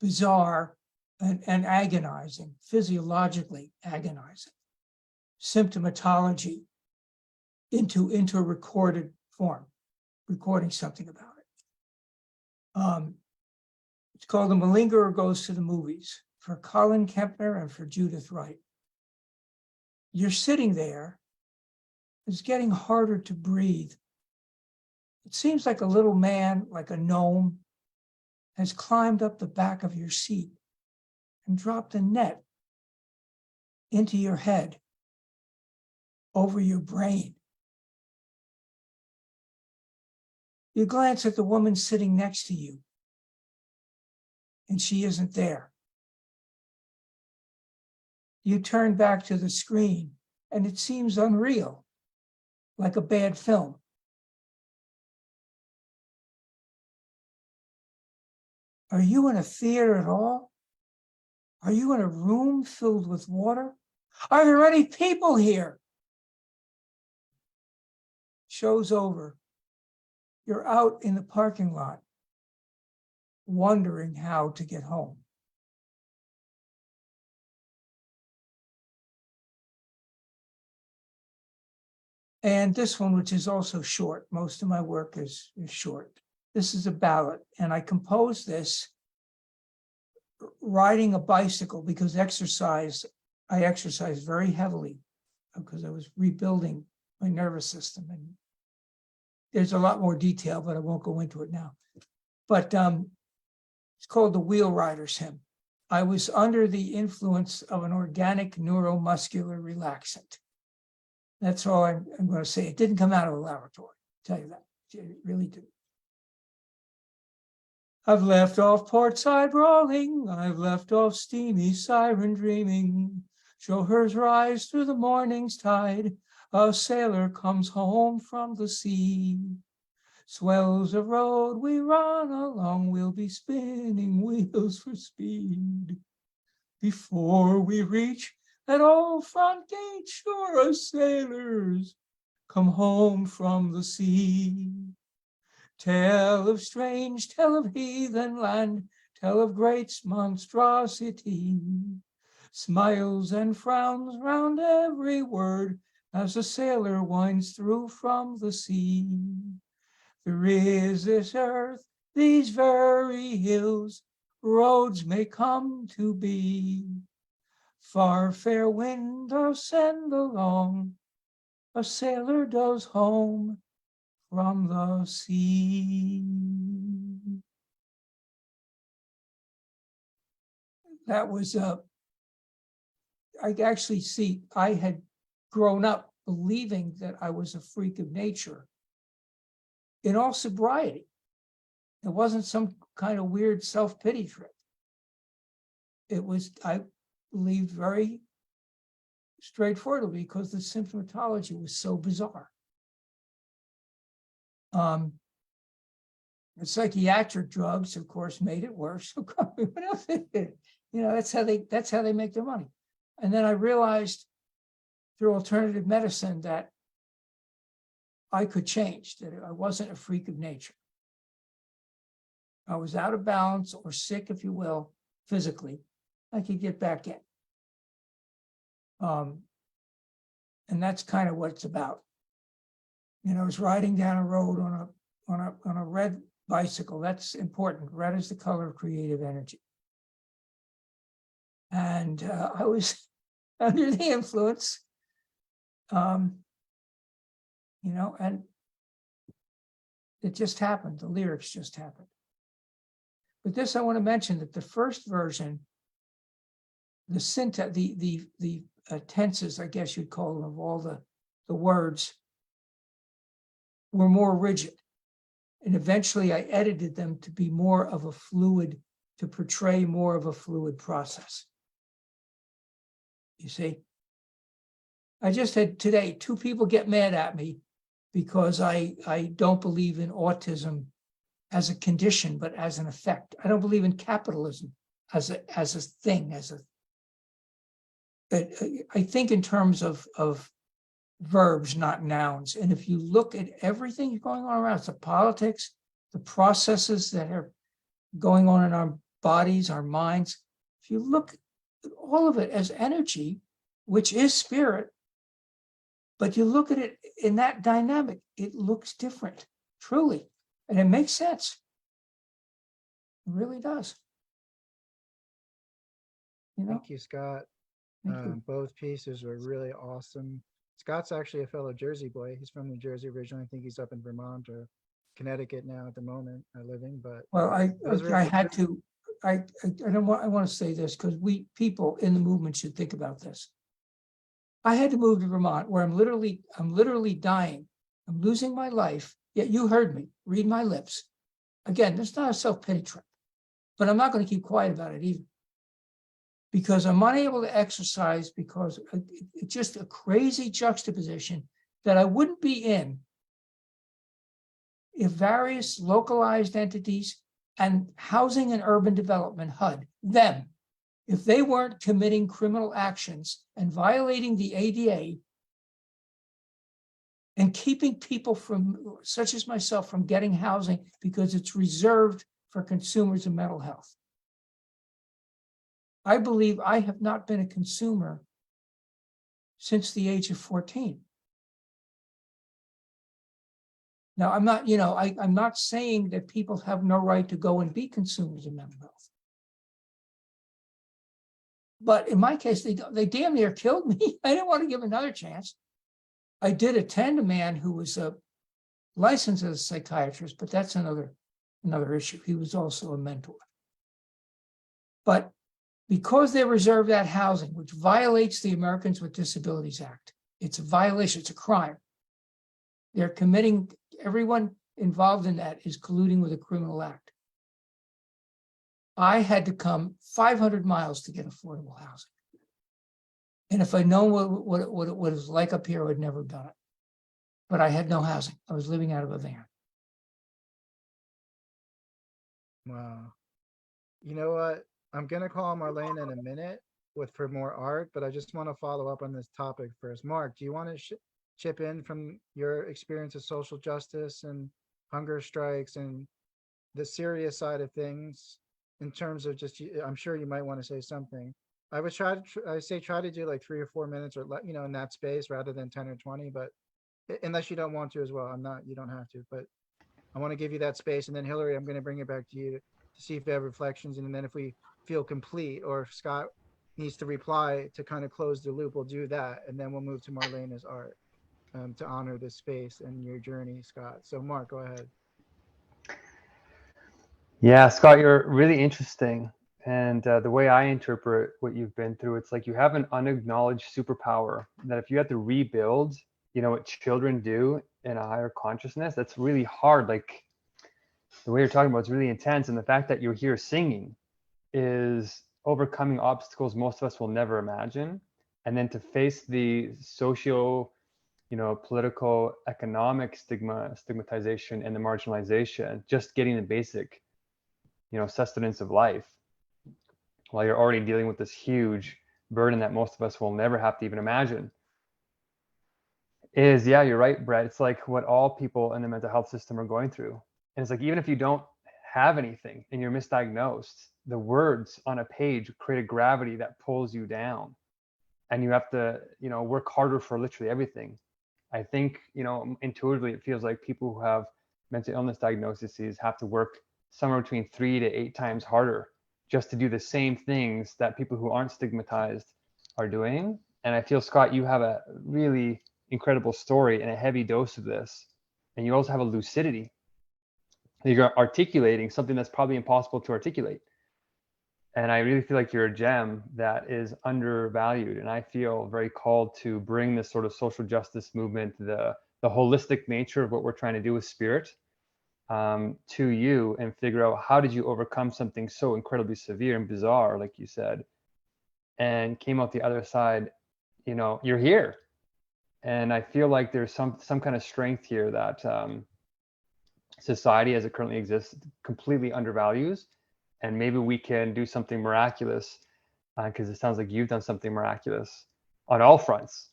bizarre and agonizing, physiologically agonizing symptomatology into a recorded form, recording something about it. It's called The Malingerer Goes to the Movies, for Colin Kempner and for Judith Wright. You're sitting there It's getting harder to breathe. It seems like a little man, like a gnome, has climbed up the back of your seat and dropped a net into your head, over your brain. You glance at the woman sitting next to you, and she isn't there. You turn back to the screen, and it seems unreal, like a bad film. Are you in a theater at all? Are you in a room filled with water? Are there any people here? Show's over. You're out in the parking lot, wondering how to get home. And this one, which is also short, most of my work is short. This is a ballad, and I composed this riding a bicycle because I exercise very heavily because I was rebuilding my nervous system. And there's a lot more detail, but I won't go into it now. But it's called the Wheel Rider's Hymn. I was under the influence of an organic neuromuscular relaxant. That's all I'm going to say. It didn't come out of a laboratory, I'll tell you that. It really didn't. I've left off port side brawling. I've left off steamy siren dreaming. Show hers rise through the morning's tide. A sailor comes home from the sea. Swells the road we run along. We'll be spinning wheels for speed. Before we reach that old front gate, sure as sailors come home from the sea. Tell of strange, tell of heathen land, tell of great monstrosity. Smiles and frowns round every word as the sailor winds through from the sea. There is this earth, these very hills, roads may come to be. Far fair wind does send along, a sailor does home from the sea. That was I actually see, I had grown up believing that I was a freak of nature in all sobriety. It wasn't some kind of weird self-pity trip. It was, I believed very straightforwardly because the symptomatology was so bizarre. The psychiatric drugs, of course, made it worse. What else did it? You know, that's how they make their money. And then I realized through alternative medicine that I could change, that I wasn't a freak of nature. I was out of balance or sick, if you will, physically. I could get back in. And that's kind of what it's about. You know, I was riding down a road on a red bicycle. That's important. Red is the color of creative energy. And I was under the influence, you know, and it just happened. The lyrics just happened. But this, I want to mention that the first version, the syntax, the tenses, I guess you'd call them, of all the words were more rigid. And eventually I edited them to be more of a fluid, to portray more of a fluid process. You see? I just had today 2 people get mad at me because I don't believe in autism as a condition, but as an effect. I don't believe in capitalism as a thing, I think in terms of verbs, not nouns. And if you look at everything going on around us, the politics, the processes that are going on in our bodies, our minds, if you look at all of it as energy, which is spirit, but you look at it in that dynamic, it looks different, truly. And it makes sense. It really does. You know? Thank you, Scott. Thank you. Both pieces were really awesome. Scott's actually a fellow Jersey boy. He's from New Jersey originally. I think he's up in Vermont or Connecticut now at the moment, living. But Well, those were I had to, I don't want, I want to say this because we people in the movement should think about this. I had to move to Vermont where I'm literally dying. I'm losing my life. Yet you heard me, read my lips. Again, that's not a self-pity trip, but I'm not going to keep quiet about it either. Because I'm unable to exercise because it's just a crazy juxtaposition that I wouldn't be in if various localized entities and housing and urban development, HUD, them, if they weren't committing criminal actions and violating the ADA and keeping people from, such as myself, from getting housing because it's reserved for consumers of mental health. I believe I have not been a consumer since the age of 14. Now, I'm not, I'm not saying that people have no right to go and be consumers of mental health. But in my case, they damn near killed me. I didn't want to give another chance. I did attend a man who was licensed as a psychiatrist, but that's another issue. He was also a mentor. But because they reserve that housing, which violates the Americans with Disabilities Act, it's a violation, it's a crime. They're committing, everyone involved in that is colluding with a criminal act. I had to come 500 miles to get affordable housing. And if I'd known what it was like up here, I would never have done it. But I had no housing. I was living out of a van. Wow. You know what? I'm gonna call Marlene in a minute for more art, but I just want to follow up on this topic first. Mark, do you want to chip in from your experience of social justice and hunger strikes and the serious side of things in terms of just, I'm sure you might want to say something. I would try to do like 3 or 4 minutes or in that space rather than 10 or 20, but unless you don't want to as well, you don't have to, but I want to give you that space. And then Hillary, I'm going to bring it back to you to see if you have reflections. And then if we feel complete or if Scott needs to reply to kind of close the loop, we'll do that. And then we'll move to Marlena's art to honor this space and your journey, Scott. So Mark, go ahead. Yeah, Scott, you're really interesting. And the way I interpret what you've been through, it's like you have an unacknowledged superpower that if you have to rebuild, what children do in a higher consciousness, that's really hard. Like the way you're talking about, it's really intense. And the fact that you're here singing is overcoming obstacles most of us will never imagine. And then to face the socio, political, economic stigmatization and the marginalization, just getting the basic, sustenance of life, while you're already dealing with this huge burden that most of us will never have to even imagine. Is, yeah, you're right, Brett. It's like what all people in the mental health system are going through. And it's like, even if you don't have anything and you're misdiagnosed, the words on a page create a gravity that pulls you down. And you have to, work harder for literally everything. I think, intuitively, it feels like people who have mental illness diagnoses have to work somewhere between 3 to 8 times harder just to do the same things that people who aren't stigmatized are doing. And I feel, Scott, you have a really incredible story and a heavy dose of this. And you also have a lucidity. You're articulating something that's probably impossible to articulate. And I really feel like you're a gem that is undervalued. And I feel very called to bring this sort of social justice movement, the holistic nature of what we're trying to do with spirit, to you and figure out how did you overcome something so incredibly severe and bizarre, like you said, and came out the other side, you're here. And I feel like there's some kind of strength here that society as it currently exists completely undervalues. And maybe we can do something miraculous, because it sounds like you've done something miraculous on all fronts.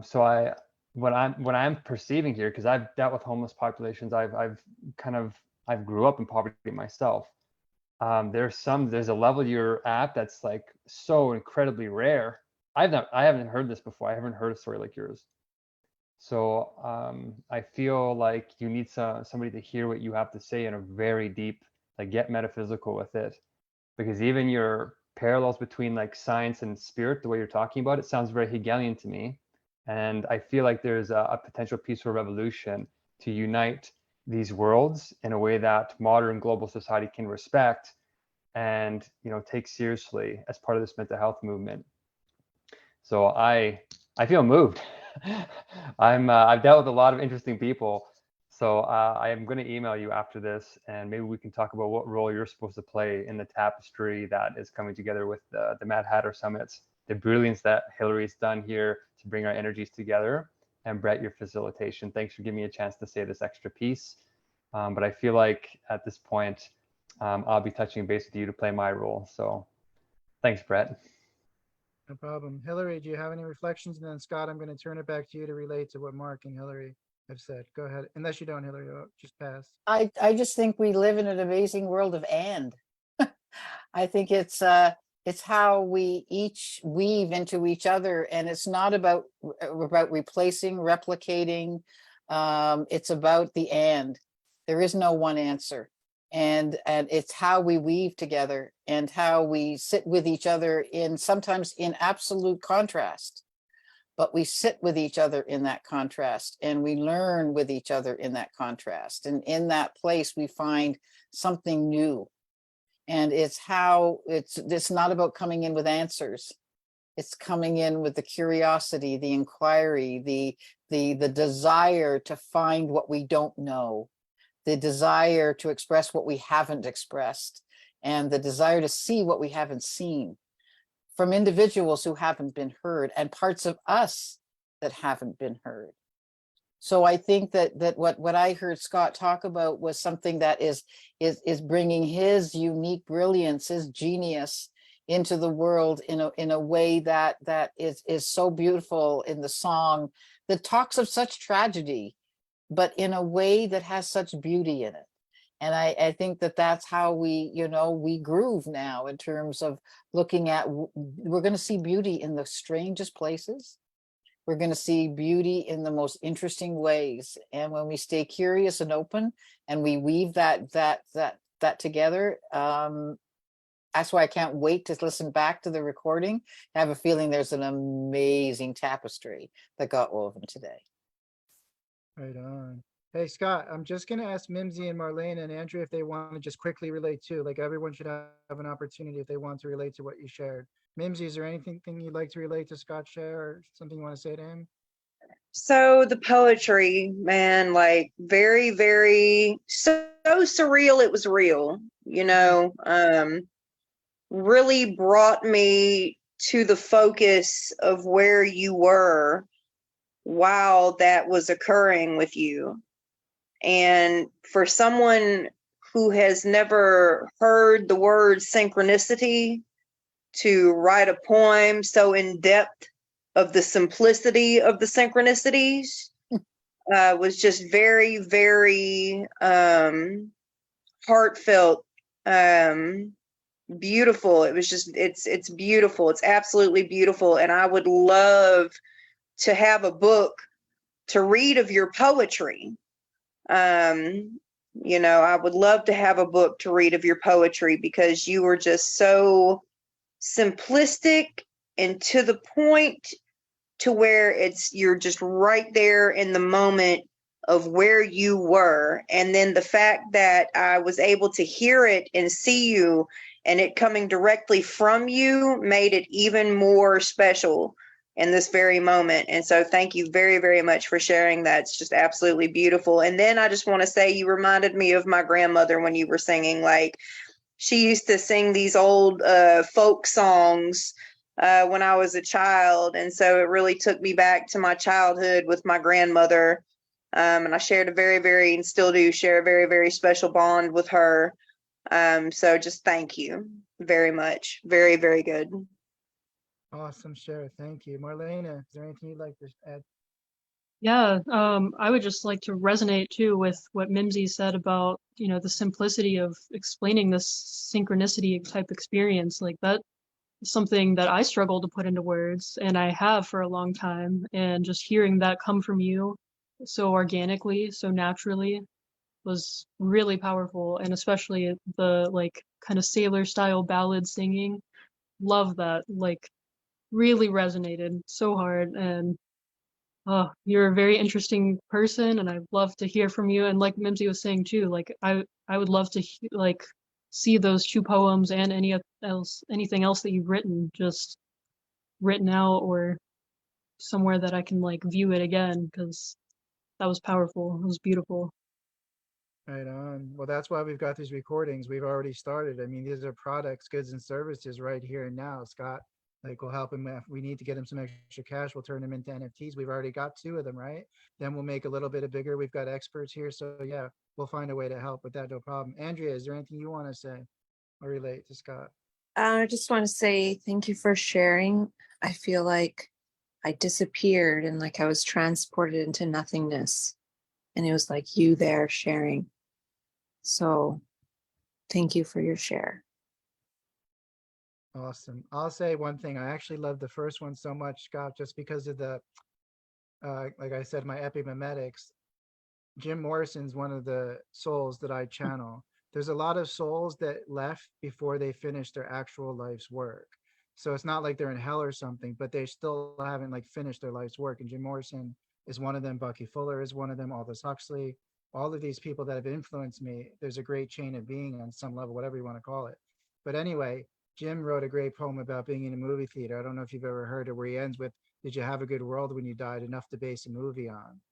So what I'm perceiving here, because I've dealt with homeless populations, I've grew up in poverty myself. There's a level you're at that's like so incredibly rare. I haven't heard this before. I haven't heard a story like yours. So I feel like you need somebody to hear what you have to say in a very deep, like, get metaphysical with it, because even your parallels between like science and spirit, the way you're talking about it, sounds very Hegelian to me. And I feel like there's a potential peaceful revolution to unite these worlds in a way that modern global society can respect and, you know, take seriously as part of this mental health movement. So I feel moved. I've dealt with a lot of interesting people. So I am going to email you after this, and maybe we can talk about what role you're supposed to play in the tapestry that is coming together with the Mad Hatter Summits, the brilliance that Hillary's done here to bring our energies together, and Brett, your facilitation. Thanks for giving me a chance to say this extra piece. But I feel like at this point, I'll be touching base with you to play my role. So thanks, Brett. No problem. Hillary, do you have any reflections? And then Scott, I'm going to turn it back to you to relate to what Mark and Hillary have said. Go ahead. Unless you don't, Hillary, just pass. I just think we live in an amazing world of and. I think it's how we each weave into each other, and it's not about replacing, replicating. It's about the and. There is no one answer. And it's how we weave together and how we sit with each other sometimes in absolute contrast, but we sit with each other in that contrast and we learn with each other in that contrast. And in that place, we find something new. And it's not about coming in with answers. It's coming in with the curiosity, the inquiry, the desire to find what we don't know, the desire to express what we haven't expressed, and the desire to see what we haven't seen from individuals who haven't been heard and parts of us that haven't been heard. So I think that what I heard Scott talk about was something that is bringing his unique brilliance, his genius into the world in a way that is so beautiful in the song that talks of such tragedy, but in a way that has such beauty in it. And I think that's how we groove now in terms of looking at, we're going to see beauty in the strangest places. We're going to see beauty in the most interesting ways. And when we stay curious and open and we weave that together, that's why I can't wait to listen back to the recording. I have a feeling there's an amazing tapestry that got woven today. Right on. Hey, Scott, I'm just going to ask Mimsy and Marlene and Andrea if they want to just quickly relate too. Like everyone should have an opportunity if they want to relate to what you shared. Mimsy, is there anything you'd like to relate to Scott share or something you want to say to him? So the poetry, man, like very, very so surreal. It was real, really brought me to the focus of where you were while that was occurring with you. And for someone who has never heard the word synchronicity, to write a poem so in depth of the simplicity of the synchronicities was just very, very heartfelt, beautiful. It was just, it's beautiful. It's absolutely beautiful. And I would love to have a book to read of your poetry. I would love to have a book to read of your poetry because you were just so simplistic and to the point to where you're just right there in the moment of where you were. And then the fact that I was able to hear it and see you and it coming directly from you made it even more special in this very moment. And so thank you very, very much for sharing that. It's just absolutely beautiful. And then I just want to say, you reminded me of my grandmother when you were singing. Like, she used to sing these old folk songs when I was a child. And so it really took me back to my childhood with my grandmother. And I shared and still do share a very, very special bond with her. So just thank you very much. Very, very good. Awesome, Shara. Thank you. Marlena, is there anything you'd like to add? Yeah, I would just like to resonate too with what Mimsy said about, the simplicity of explaining this synchronicity type experience. Like that is something that I struggle to put into words, and I have for a long time. And just hearing that come from you so organically, so naturally, was really powerful. And especially the like kind of sailor style ballad singing. Love that. Like really resonated so hard. And You're a very interesting person, and I'd love to hear from you. And like Mimsy was saying too, like I would love to like see those 2 poems and anything else that you've written, just written out or somewhere that I can like view it again, because that was powerful. It was beautiful. Right on. Well, that's why we've got these recordings. We've already started. I mean, these are products, goods, and services right here and now. Scott, like, we'll help him if we need to get him some extra cash. We'll turn them into NFTs. We've already got 2 of them, right? Then we'll make a little bit of bigger. We've got experts here. So yeah, we'll find a way to help with that. No problem. Andrea, is there anything you want to say or relate to Scott? I just want to say thank you for sharing. I feel like I disappeared and like I was transported into nothingness. And it was like you there sharing. So thank you for your share. Awesome. I'll say one thing. I actually love the first one so much, Scott, just because of the, like I said, my epimemetics. Jim Morrison's one of the souls that I channel. There's a lot of souls that left before they finished their actual life's work. So it's not like they're in hell or something, but they still haven't like finished their life's work. And Jim Morrison is one of them. Bucky Fuller is one of them. Aldous Huxley, all of these people that have influenced me. There's a great chain of being on some level, whatever you want to call it. But anyway, Jim wrote a great poem about being in a movie theater. I don't know if you've ever heard it, where he ends with, "Did you have a good world when you died? Enough to base a movie on."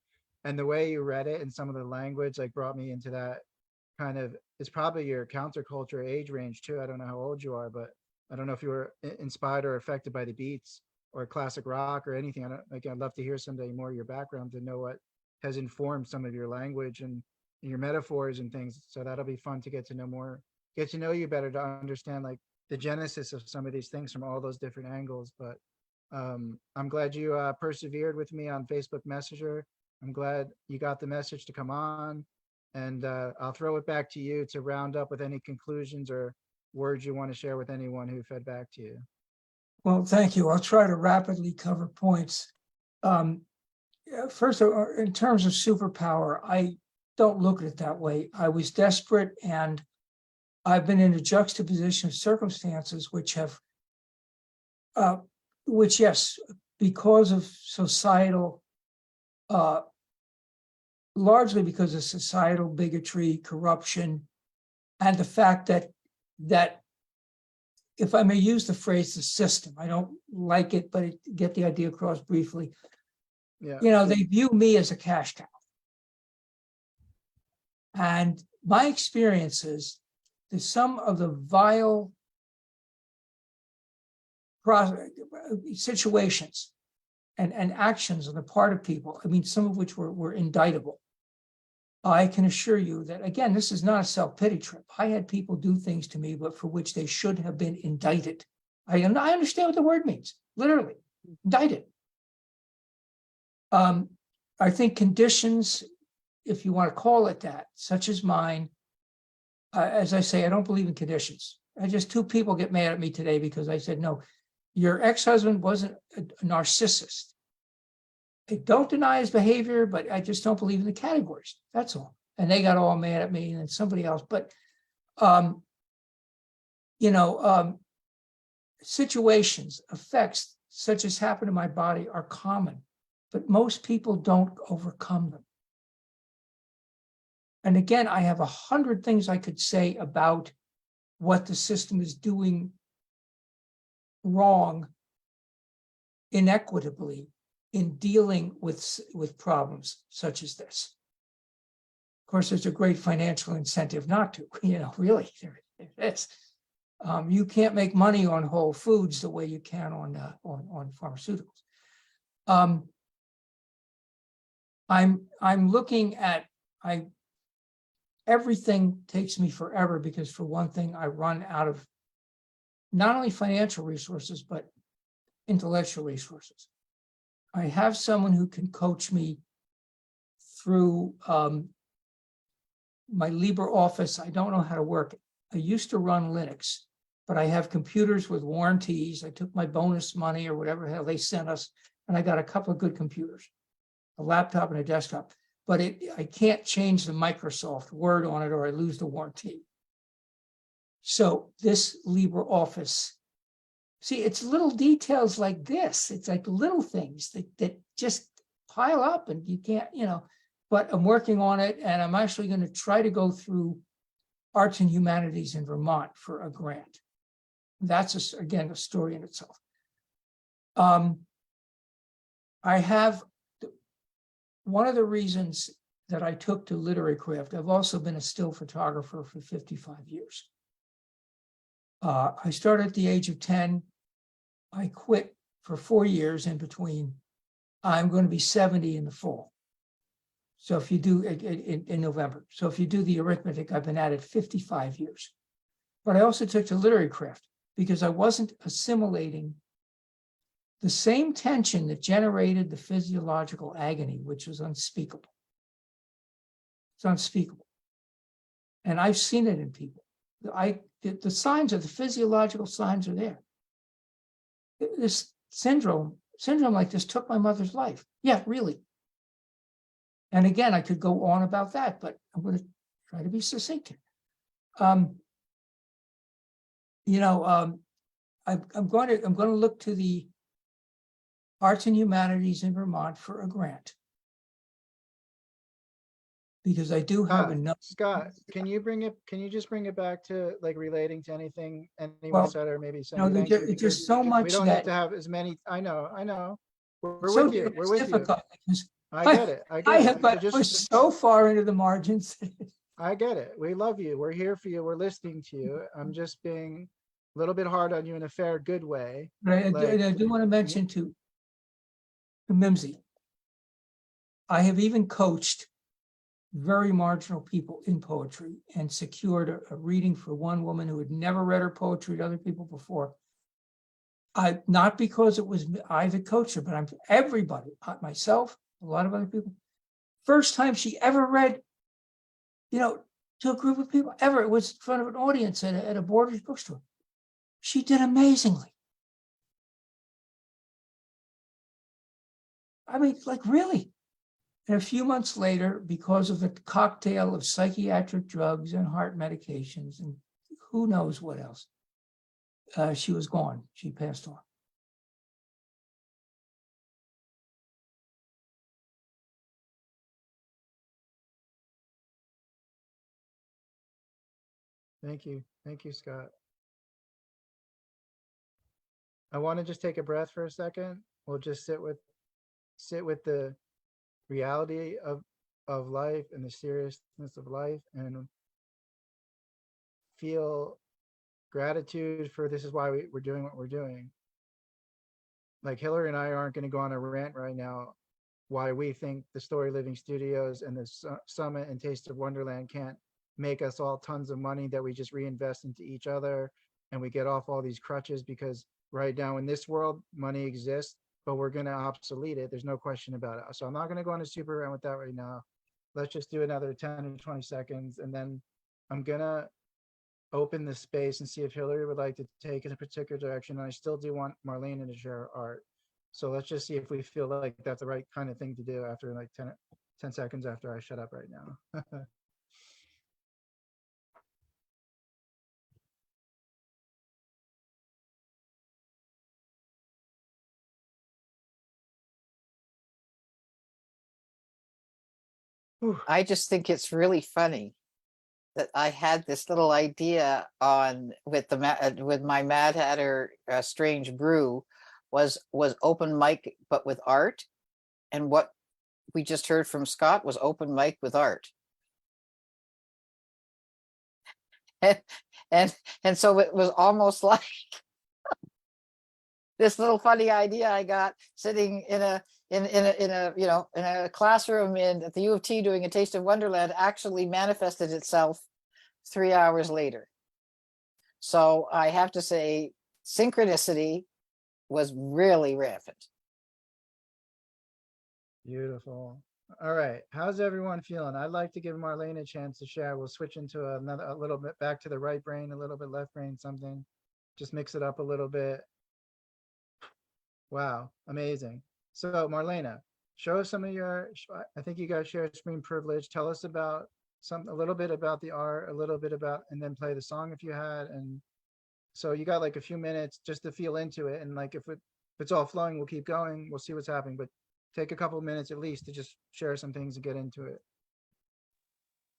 And the way you read it and some of the language like brought me into that kind of, it's probably your counterculture age range too. I don't know how old you are, but I don't know if you were inspired or affected by the beats or classic rock or anything. I don't, like, I'd love to hear someday more of your background to know what has informed some of your language and your metaphors and things. So that'll be fun to get to know more, get to know you better, to understand like the genesis of some of these things from all those different angles. But I'm glad you persevered with me on Facebook Messenger. I'm glad you got the message to come on, and I'll throw it back to you to round up with any conclusions or words you want to share with anyone who fed back to you. Well, thank you. I'll try to rapidly cover points. First, in terms of superpower, I don't look at it that way. I was desperate, and I've been in a juxtaposition of circumstances which have, which, yes, because of societal, largely because of societal bigotry, corruption, and the fact that if I may use the phrase, the system, I don't like it, but get the idea across briefly. Yeah. You know, they view me as a cash cow. And my experiences, some of the vile situations and actions on the part of people, I mean, some of which were indictable. I can assure you that, again, this is not a self-pity trip. I had people do things to me, but for which they should have been indicted. I understand what the word means, literally, indicted. I think conditions, if you want to call it that, such as mine, as I say, I don't believe in conditions. I just, 2 people get mad at me today because I said, no, your ex-husband wasn't a narcissist. I don't deny his behavior, but I just don't believe in the categories. That's all. And they got all mad at me and then somebody else. But, situations, effects such as happen to my body are common, but most people don't overcome them. And again, I have 100 things I could say about what the system is doing wrong, inequitably, in dealing with problems such as this. Of course, there's a great financial incentive not to, really, there is. You can't make money on Whole Foods the way you can on pharmaceuticals. I'm looking at, everything takes me forever because, for one thing, I run out of not only financial resources, but intellectual resources. I have someone who can coach me through my LibreOffice. I don't know how to work it. I used to run Linux, but I have computers with warranties. I took my bonus money or whatever the hell they sent us, and I got a couple of good computers, a laptop and a desktop. But I can't change the Microsoft Word on it or I lose the warranty. So this LibreOffice, see, it's little details like this. It's like little things that just pile up and you can't, but I'm working on it, and I'm actually going to try to go through arts and humanities in Vermont for a grant. That's, again, a story in itself. I have, one of the reasons that I took to literary craft, I've also been a still photographer for 55 years. I started at the age of 10. I quit for 4 years in between. I'm going to be 70 in the fall. So if you do, in November. So if you do the arithmetic, I've been at it 55 years. But I also took to literary craft because I wasn't assimilating the same tension that generated the physiological agony, which was unspeakable. It's unspeakable. And I've seen it in people. The signs of the physiological signs are there. This syndrome like this took my mother's life. Yeah, really. And again, I could go on about that, but I'm going to try to be succinct here. I'm going to look to the arts and humanities in Vermont for a grant, because I do have enough. Scott, can you just bring it back to like relating to anything anyone said, or maybe saying thank you, it's just so much we don't that need to have as many. I know. We're so with you. We're with you. Because I get it. I have got pushed so far into the margins. I get it. We love you. We're here for you. We're listening to you. I'm just being a little bit hard on you in a fair, good way. Right. I do want to mention to Mimsy, I have even coached very marginal people in poetry and secured a reading for one woman who had never read her poetry to other people before. Not because it was I that coached her, but I'm everybody, myself, a lot of other people. First time she ever read, to a group of people ever. It was in front of an audience at a Borders bookstore. She did amazingly. I mean, like really. And a few months later, because of the cocktail of psychiatric drugs and heart medications and who knows what else, she was gone. She passed on. Thank you. Thank you, Scott. I want to just take a breath for a second. We'll just sit with the reality of life and the seriousness of life, and feel gratitude for this is why we're doing what we're doing. Like Hillary and I aren't going to go on a rant right now why we think the Story Living Studios and the Summit and Taste of Wonderland can't make us all tons of money that we just reinvest into each other and we get off all these crutches, because right now in this world, money exists, but we're going to obsolete it. There's no question about it. So I'm not going to go on a super rant with that right now. Let's just do another 10 or 20 seconds. And then I'm going to open the space and see if Hillary would like to take in a particular direction. And I still do want Marlena to share art. So let's just see if we feel like that's the right kind of thing to do after like 10 seconds after I shut up right now. I just think it's really funny that I had this little idea on with my Mad Hatter Strange Brew was open mic but with art, and what we just heard from Scott was open mic with art. And so it was almost like this little funny idea I got sitting in a classroom at the U of T doing a Taste of Wonderland actually manifested itself 3 hours later. So I have to say synchronicity was really rampant. Beautiful. All right. How's everyone feeling? I'd like to give Marlene a chance to share. We'll switch into a little bit back to the right brain, a little bit left brain, something. Just mix it up a little bit. Wow. Amazing. So Marlena, show us some of your, I think you guys share screen privilege. Tell us about a little bit about the art, a little bit about, and then play the song if you had. And so you got like a few minutes just to feel into it. And like, if it's all flowing, we'll keep going. We'll see what's happening, but take a couple of minutes at least to just share some things and get into it.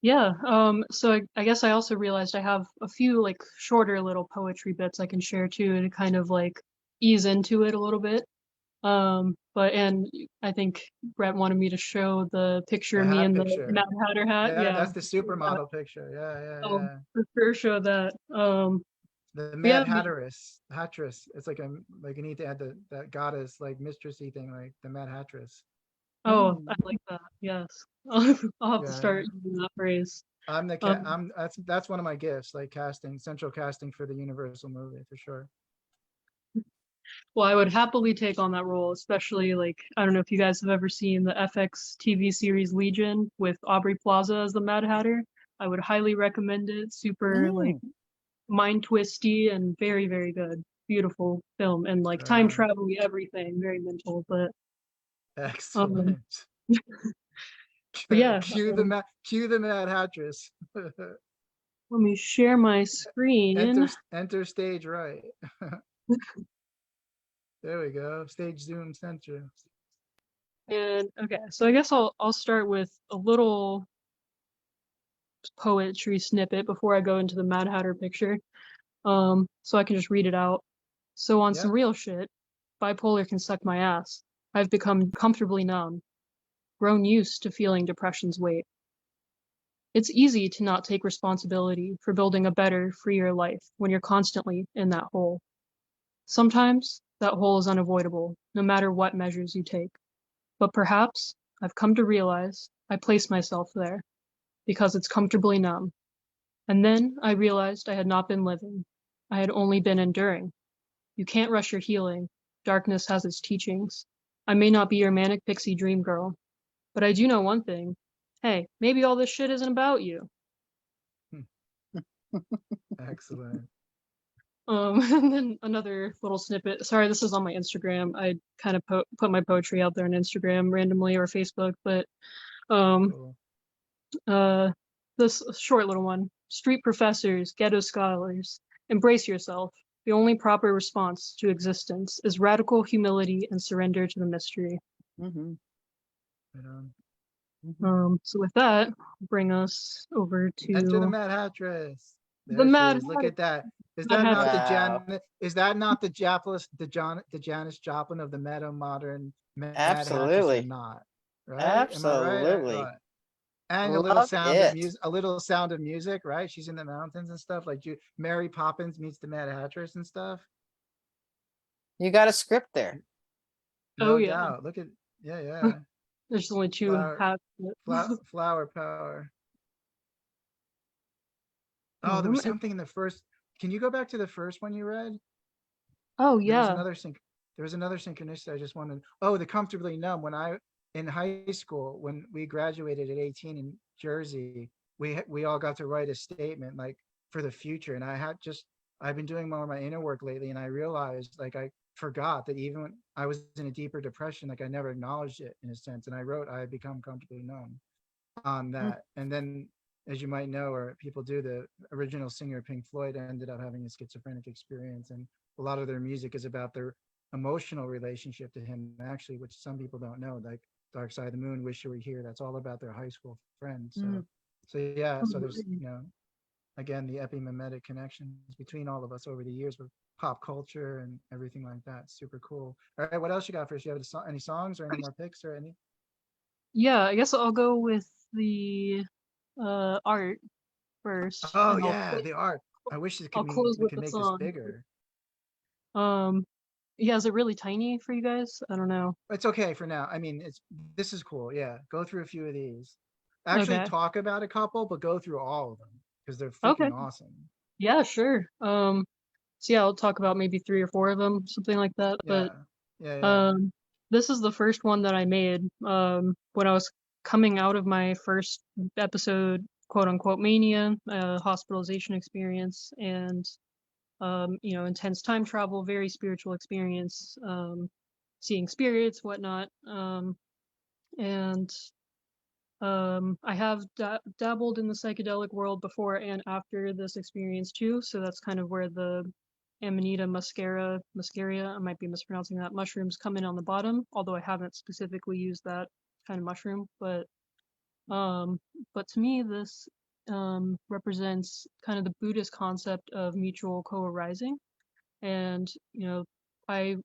Yeah, so I guess I also realized I have a few like shorter little poetry bits I can share too to kind of like ease into it a little bit. And I think Brett wanted me to show the picture The of me hat in the picture. Mad Hatter hat. Yeah, Yeah, that's the supermodel picture. I'll Yeah. for sure show that. The But Mad yeah, Hattress. It's like you need to add that goddess like mistressy thing, like the Mad Hattress. oh, I like that. Yes, I'll have to Yeah, start using that phrase. I'm the cat. Um, That's one of my gifts, like casting, central casting for the Universal movie for sure. Well, I would happily take on that role, especially like I don't know if you guys have ever seen the FX TV series Legion with Aubrey Plaza as the Mad Hatter. I would highly recommend it. Super like mind twisty and very, very good. Beautiful film and like time travel everything, very mental, but Excellent. but yeah, Cue the Mad Hattress. let me share my screen. Enter stage right. There we go. Stage zoom center. And okay, so I guess I'll start with a little poetry snippet before I go into the Mad Hatter picture. So I can just read it out. So on some real shit, bipolar can suck my ass. I've become comfortably numb, grown used to feeling depression's weight. It's easy to not take responsibility for building a better, freer life when you're constantly in that hole. Sometimes that hole is unavoidable, no matter what measures you take. But perhaps I've come to realize I place myself there because it's comfortably numb. And then I realized I had not been living. I had only been enduring. You can't rush your healing. Darkness has its teachings. I may not be your manic pixie dream girl, but I do know one thing. Hey, maybe all this shit isn't about you. Excellent. And then another little snippet. Sorry, this is on my Instagram. I kind of put my poetry out there on Instagram randomly or Facebook, but Cool. this short little one. Street professors, ghetto scholars, embrace yourself. The only proper response to existence is radical humility and surrender to the mystery. Right on. So with that, bring us over Enter the to Mad Hattress. the There she Mad is. Look Hatter. at that. Is Mad that not Hatter. the Jan? Is that not the Janis Joplin of the meta modern Mad Hattress or Absolutely. not? Right? Absolutely. Am I right? And a little Love sound of it. music. A little sound of music, right? She's in the mountains and stuff. Like Mary Poppins meets the Mad Hattress and stuff. You got a script there. No Oh, yeah. doubt. Look at yeah. There's only two Flower- hats. Flower power. Oh, there was something in the first. Can you go back to the first one you read? Oh, There was yeah. another synchronicity I just wanted. Oh, the comfortably numb. When I in high school, when we graduated at 18 in Jersey, we all got to write a statement like for the future. And I've been doing more of my inner work lately, and I realized like I forgot that even when I was in a deeper depression, like I never acknowledged it in a sense. And I wrote, I had become comfortably numb on that. And then, as you might know, or people do, the original singer Pink Floyd ended up having a schizophrenic experience, and a lot of their music is about their emotional relationship to him, actually, which some people don't know, like Dark Side of the Moon, Wish You Were Here. That's all about their high school friends. So yeah, so there's, again, the epimemetic connections between all of us over the years with pop culture and everything like that. Super cool. All right, what else you got for us? You have any songs or any more picks or any? Yeah, I guess I'll go with the art first. Oh and yeah, the art. I wish I'll close we with could the make song. this bigger. Yeah, is it really tiny for you guys? I don't know. It's okay for now. I mean, this is cool. Yeah, go through a few of these. Actually, Okay. talk about a couple, but go through all of them because they're Okay. freaking awesome. Yeah, sure. So yeah, I'll talk about maybe 3 or 4 of them, something like that. Yeah, But yeah. this is the first one that I made when I was coming out of my first episode, quote unquote mania, hospitalization experience, and intense time travel, very spiritual experience, seeing spirits, whatnot. And I have dabbled in the psychedelic world before and after this experience too, so that's kind of where the Amanita muscaria, I might be mispronouncing that, mushrooms come in on the bottom, although I haven't specifically used that kind of mushroom. But to me, this represents kind of the Buddhist concept of mutual co-arising. And, you know, I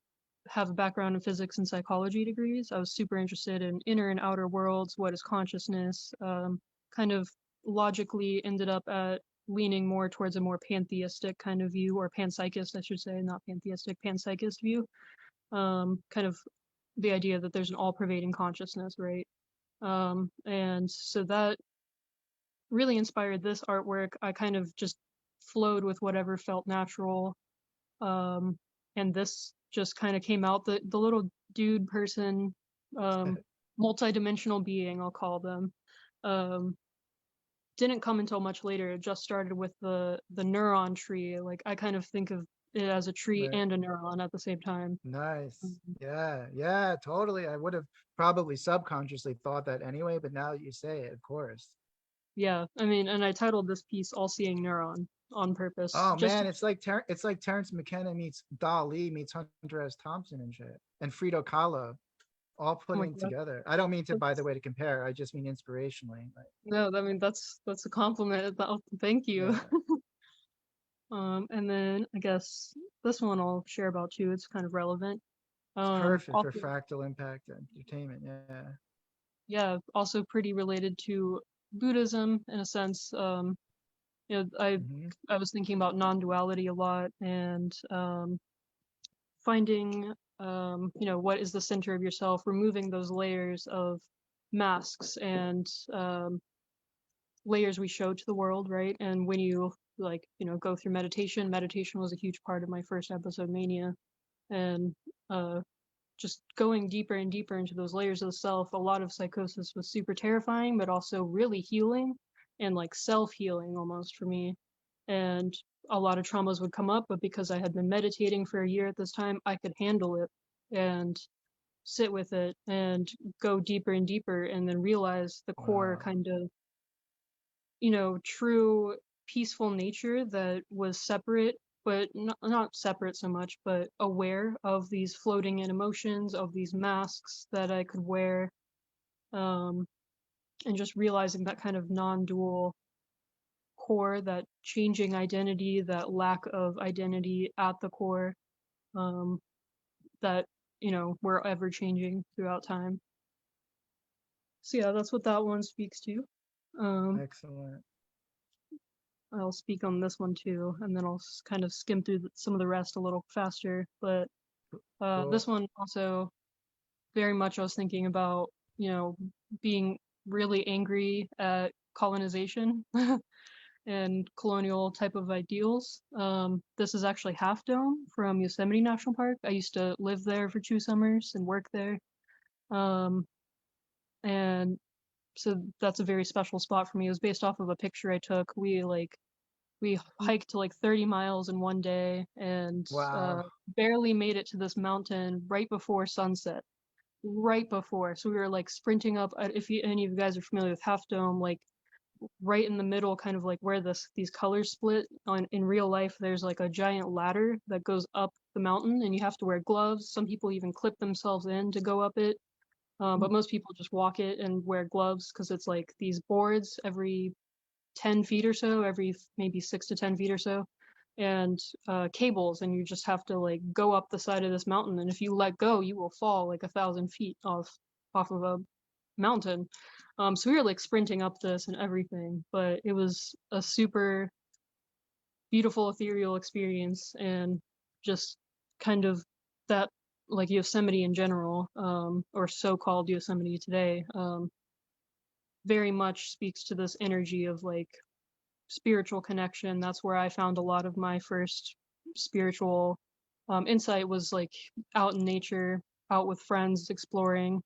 have a background in physics and psychology degrees. I was super interested in inner and outer worlds, what is consciousness, kind of logically ended up at leaning more towards a more pantheistic kind of view, or panpsychist, I should say, not pantheistic, panpsychist view. Kind of the idea that there's an all-pervading consciousness, right? And so that really inspired this artwork. I kind of just flowed with whatever felt natural. And this just kind of came out. The little dude person, multi-dimensional being, I'll call them, didn't come until much later. It just started with the neuron tree. Like, I kind of think of it as a tree Right. and a neuron at the same time. Nice. Yeah, totally. I would have probably subconsciously thought that anyway, but now that you say it, of course. Yeah, I mean, and I titled this piece "All-Seeing Neuron" on purpose. Oh just man, it's like Terrence McKenna meets Dali meets Hunter S. Thompson and shit, and Frida Kahlo, all Oh my putting God. together. I don't mean to, by the way, to compare. I just mean inspirationally. Like, No, I mean, that's a compliment. Thank you. yeah. And then I guess this one I'll share about too. It's kind of relevant. It's perfect Also, for fractal impact entertainment. Yeah. yeah, also pretty related to Buddhism in a sense. You know, I was thinking about non-duality a lot, and finding you know, what is the center of yourself, removing those layers of masks and layers we show to the world, right? And when you, like, you know, go through meditation was a huge part of my first episode, Mania. And just going deeper and deeper into those layers of the self. A lot of psychosis was super terrifying, but also really healing and like self-healing almost for me. And a lot of traumas would come up, but because I had been meditating for a year at this time, I could handle it and sit with it and go deeper and deeper, and then realize the core kind of, you know, true peaceful nature that was separate, but not separate so much, but aware of these floating in emotions, of these masks that I could wear, and just realizing that kind of non-dual core, that changing identity, that lack of identity at the core, that, you know, we're ever changing throughout time. So yeah, that's what that one speaks to. Excellent. I'll speak on this one too, and then I'll kind of skim through some of the rest a little faster. But this one also, very much I was thinking about, you know, being really angry at colonization and colonial type of ideals. This is actually Half Dome from Yosemite National Park. I used to live there for 2 summers and work there. And so that's a very special spot for me. It was based off of a picture I took. We hiked to like 30 miles in one day, and Wow. barely made it to this mountain right before sunset. Right before. So we were like sprinting up. If any of you guys are familiar with Half Dome, like right in the middle, kind of like where these colors split in real life, there's like a giant ladder that goes up the mountain, and you have to wear gloves. Some people even clip themselves in to go up it. But most people just walk it and wear gloves, because it's like these boards every 10 feet or so, every maybe 6 to 10 feet or so, and cables, and you just have to like go up the side of this mountain, and if you let go, you will fall like 1,000 feet off of a mountain. So we were like sprinting up this and everything, but it was a super beautiful ethereal experience, and just kind of that, like Yosemite in general, or so-called Yosemite today, very much speaks to this energy of like spiritual connection. That's where I found a lot of my first spiritual insight, was like out in nature, out with friends, exploring,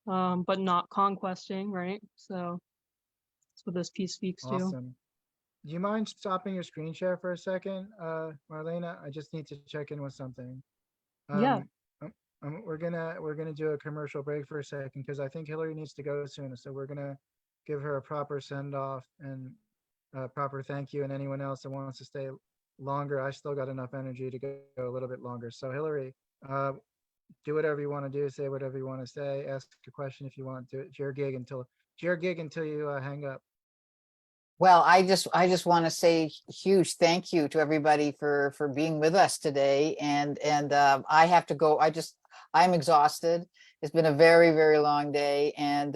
but not conquesting, right? So that's what this piece speaks to. Awesome. Do you mind stopping your screen share for a second, Marlena? I just need to check in with something. Yeah. We're gonna do a commercial break for a second, because I think Hillary needs to go soon. So we're gonna give her a proper send off and a proper thank you, and anyone else that wants to stay longer. I still got enough energy to go a little bit longer. So Hillary, do whatever you want to do, say whatever you want to say, ask a question if you want to. It's your gig until you hang up. Well, I just want to say huge thank you to everybody for being with us today. And I have to go. I'm exhausted. It's been a very, very long day, and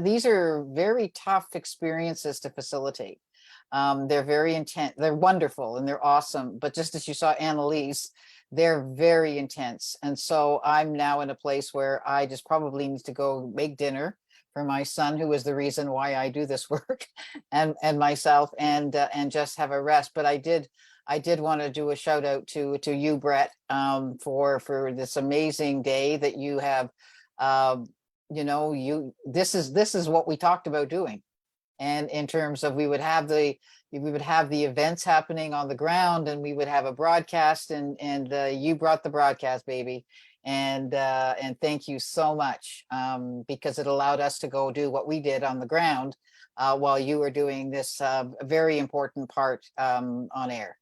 these are very tough experiences to facilitate. They're very intense. They're wonderful and they're awesome. But just as you saw Annalise, they're very intense. And so I'm now in a place where I just probably need to go make dinner for my son, who is the reason why I do this work, and myself, and just have a rest. But I did want to do a shout out to you, Brett, for this amazing day that you have. This is what we talked about doing, and in terms of we would have the events happening on the ground, and we would have a broadcast, and you brought the broadcast, baby. And thank you so much, because it allowed us to go do what we did on the ground while you were doing this very important part on air.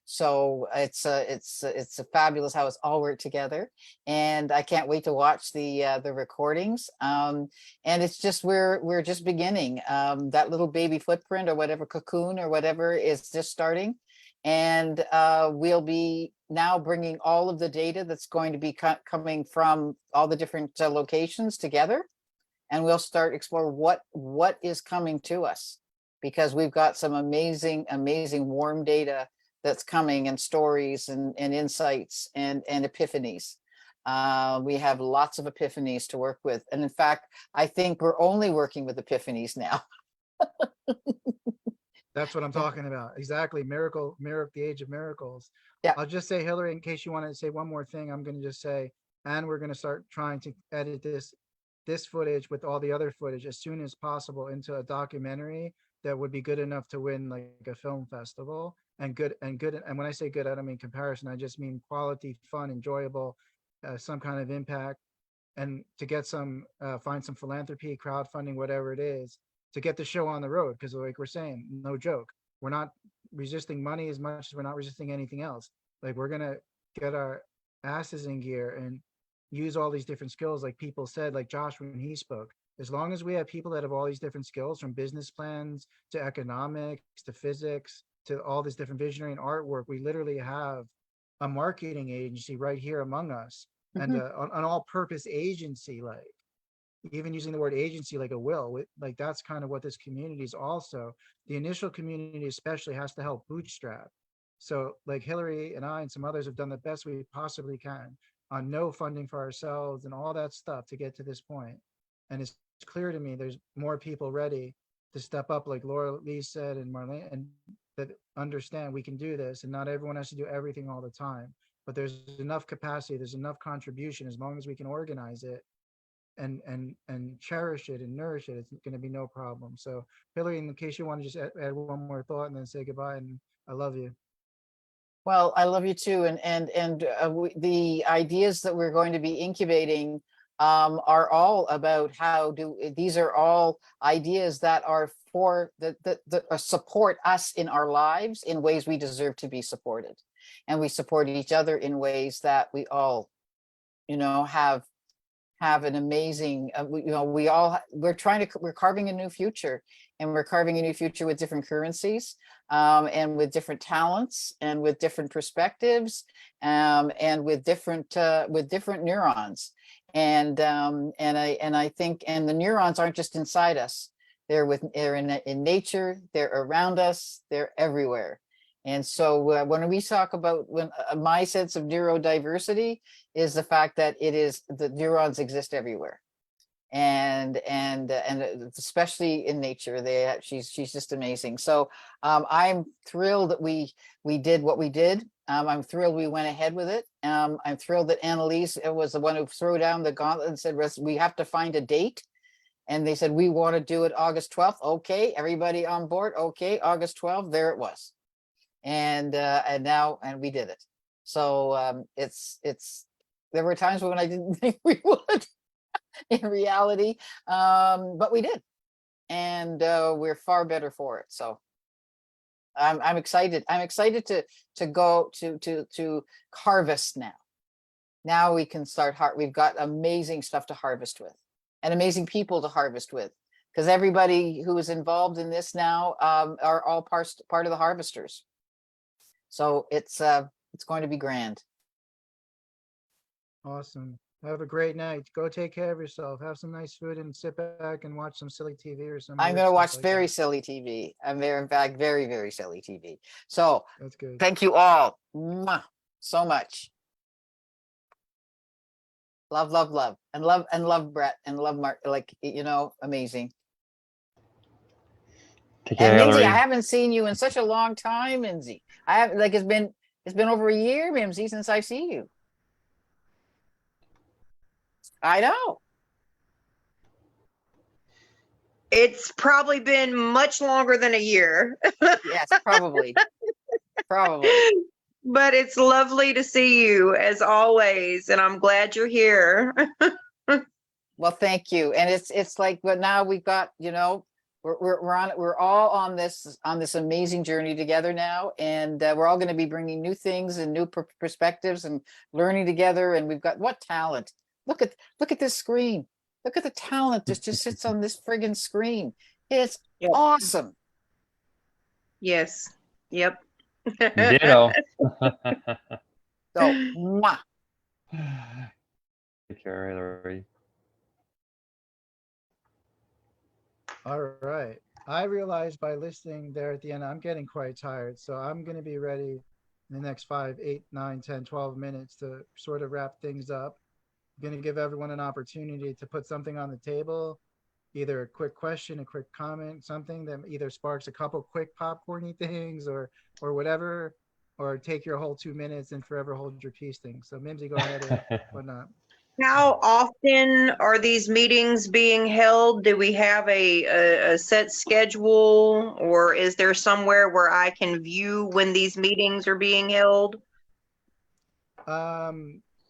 So it's a fabulous how it's all worked together, and I can't wait to watch the recordings. And it's just we're just beginning. That little baby footprint or whatever, cocoon or whatever, is just starting, and we'll be now bringing all of the data that's going to be coming from all the different locations together, and we'll start explore what is coming to us, because we've got some amazing warm data that's coming, and stories and insights and epiphanies. We have lots of epiphanies to work with, and in fact, I think we're only working with epiphanies now. That's what I'm talking about. Exactly. Miracle, the age of miracles. Yeah. I'll just say, Hillary, in case you want to say one more thing, I'm going to just say, and we're going to start trying to edit this footage with all the other footage as soon as possible into a documentary that would be good enough to win like a film festival. And when I say good, I don't mean comparison. I just mean quality, fun, enjoyable, some kind of impact, and to get some find some philanthropy, crowdfunding, whatever it is, to get the show on the road. Because like we're saying, no joke, we're not resisting money as much as we're not resisting anything else. Like, we're gonna get our asses in gear and use all these different skills, like people said, like Josh when he spoke. As long as we have people that have all these different skills, from business plans to economics to physics to all this different visionary and artwork, we literally have a marketing agency right here among us. And an all-purpose agency, like even using the word agency like a will, like that's kind of what this community is. Also, the initial community especially has to help bootstrap. So like Hillary and I and some others have done the best we possibly can on no funding for ourselves and all that stuff to get to this point. And it's clear to me there's more people ready to step up, like Laura Lee said, and Marlene, and that understand we can do this, and not everyone has to do everything all the time. But there's enough capacity, there's enough contribution, as long as we can organize it and cherish it and nourish it, it's going to be no problem. So Hillary, in case you want to just add one more thought and then say goodbye, and I love you. Well, I love you too, and the ideas that we're going to be incubating are all about these are all ideas that are for that support us in our lives in ways we deserve to be supported, and we support each other in ways that we all, have an amazing, we're carving a new future, and we're carving a new future with different currencies, and with different talents, and with different perspectives, and with different neurons. And I think, and the neurons aren't just inside us, they're in nature, they're around us, they're everywhere. And so when we talk about my sense of neurodiversity is the fact that the neurons exist everywhere, and especially in nature, she's just amazing. So I'm thrilled that we did what we did. I'm thrilled we went ahead with it. I'm thrilled that Annalise was the one who threw down the gauntlet and said, we have to find a date. And they said, we want to do it August 12th. Okay, everybody on board. Okay, August 12th, there it was. And we did it. So there were times when I didn't think we would in reality, but we did, and we're far better for it. So I'm excited. I'm excited to go to harvest now. Now we can start. We've got amazing stuff to harvest with, and amazing people to harvest with, because everybody who is involved in this now are all part of the harvesters. So it's going to be grand. Awesome. Have a great night. Go take care of yourself. Have some nice food and sit back and watch some silly TV or some. I'm weird going to stuff watch like very that. silly TV. I'm there, in fact, very, very silly TV. So That's good. thank you all so much. Love, love, love, and love Brett, and love Mark. Like, amazing. Take And care, Minzy, I Hillary. haven't seen you in such a long time, Minzy. I have it's been over a year, Mimsy, since I've seen you. I know. It's probably been much longer than a year. Yes, probably. Probably. But it's lovely to see you as always, and I'm glad you're here. Well, thank you. And it's like, but now we've got, we're all on this amazing journey together now, and we're all going to be bringing new things and new perspectives and learning together. And we've got what talent? Look at this screen. Look at the talent that just sits on this friggin' screen. It's awesome. Yes. Yep. Ditto. So, mwah. Take care, Hillary. All right. I realized by listening there at the end, I'm getting quite tired. So I'm going to be ready in the next 5, 8, 9, 10, 12 minutes to sort of wrap things up. I'm going to give everyone an opportunity to put something on the table, either a quick question, a quick comment, something that either sparks a couple quick popcorny things or whatever, or take your whole 2 minutes and forever hold your peace thing. So Mimsy, go ahead and whatnot. How often are these meetings being held? Do we have a set schedule, or is there somewhere where I can view when these meetings are being held?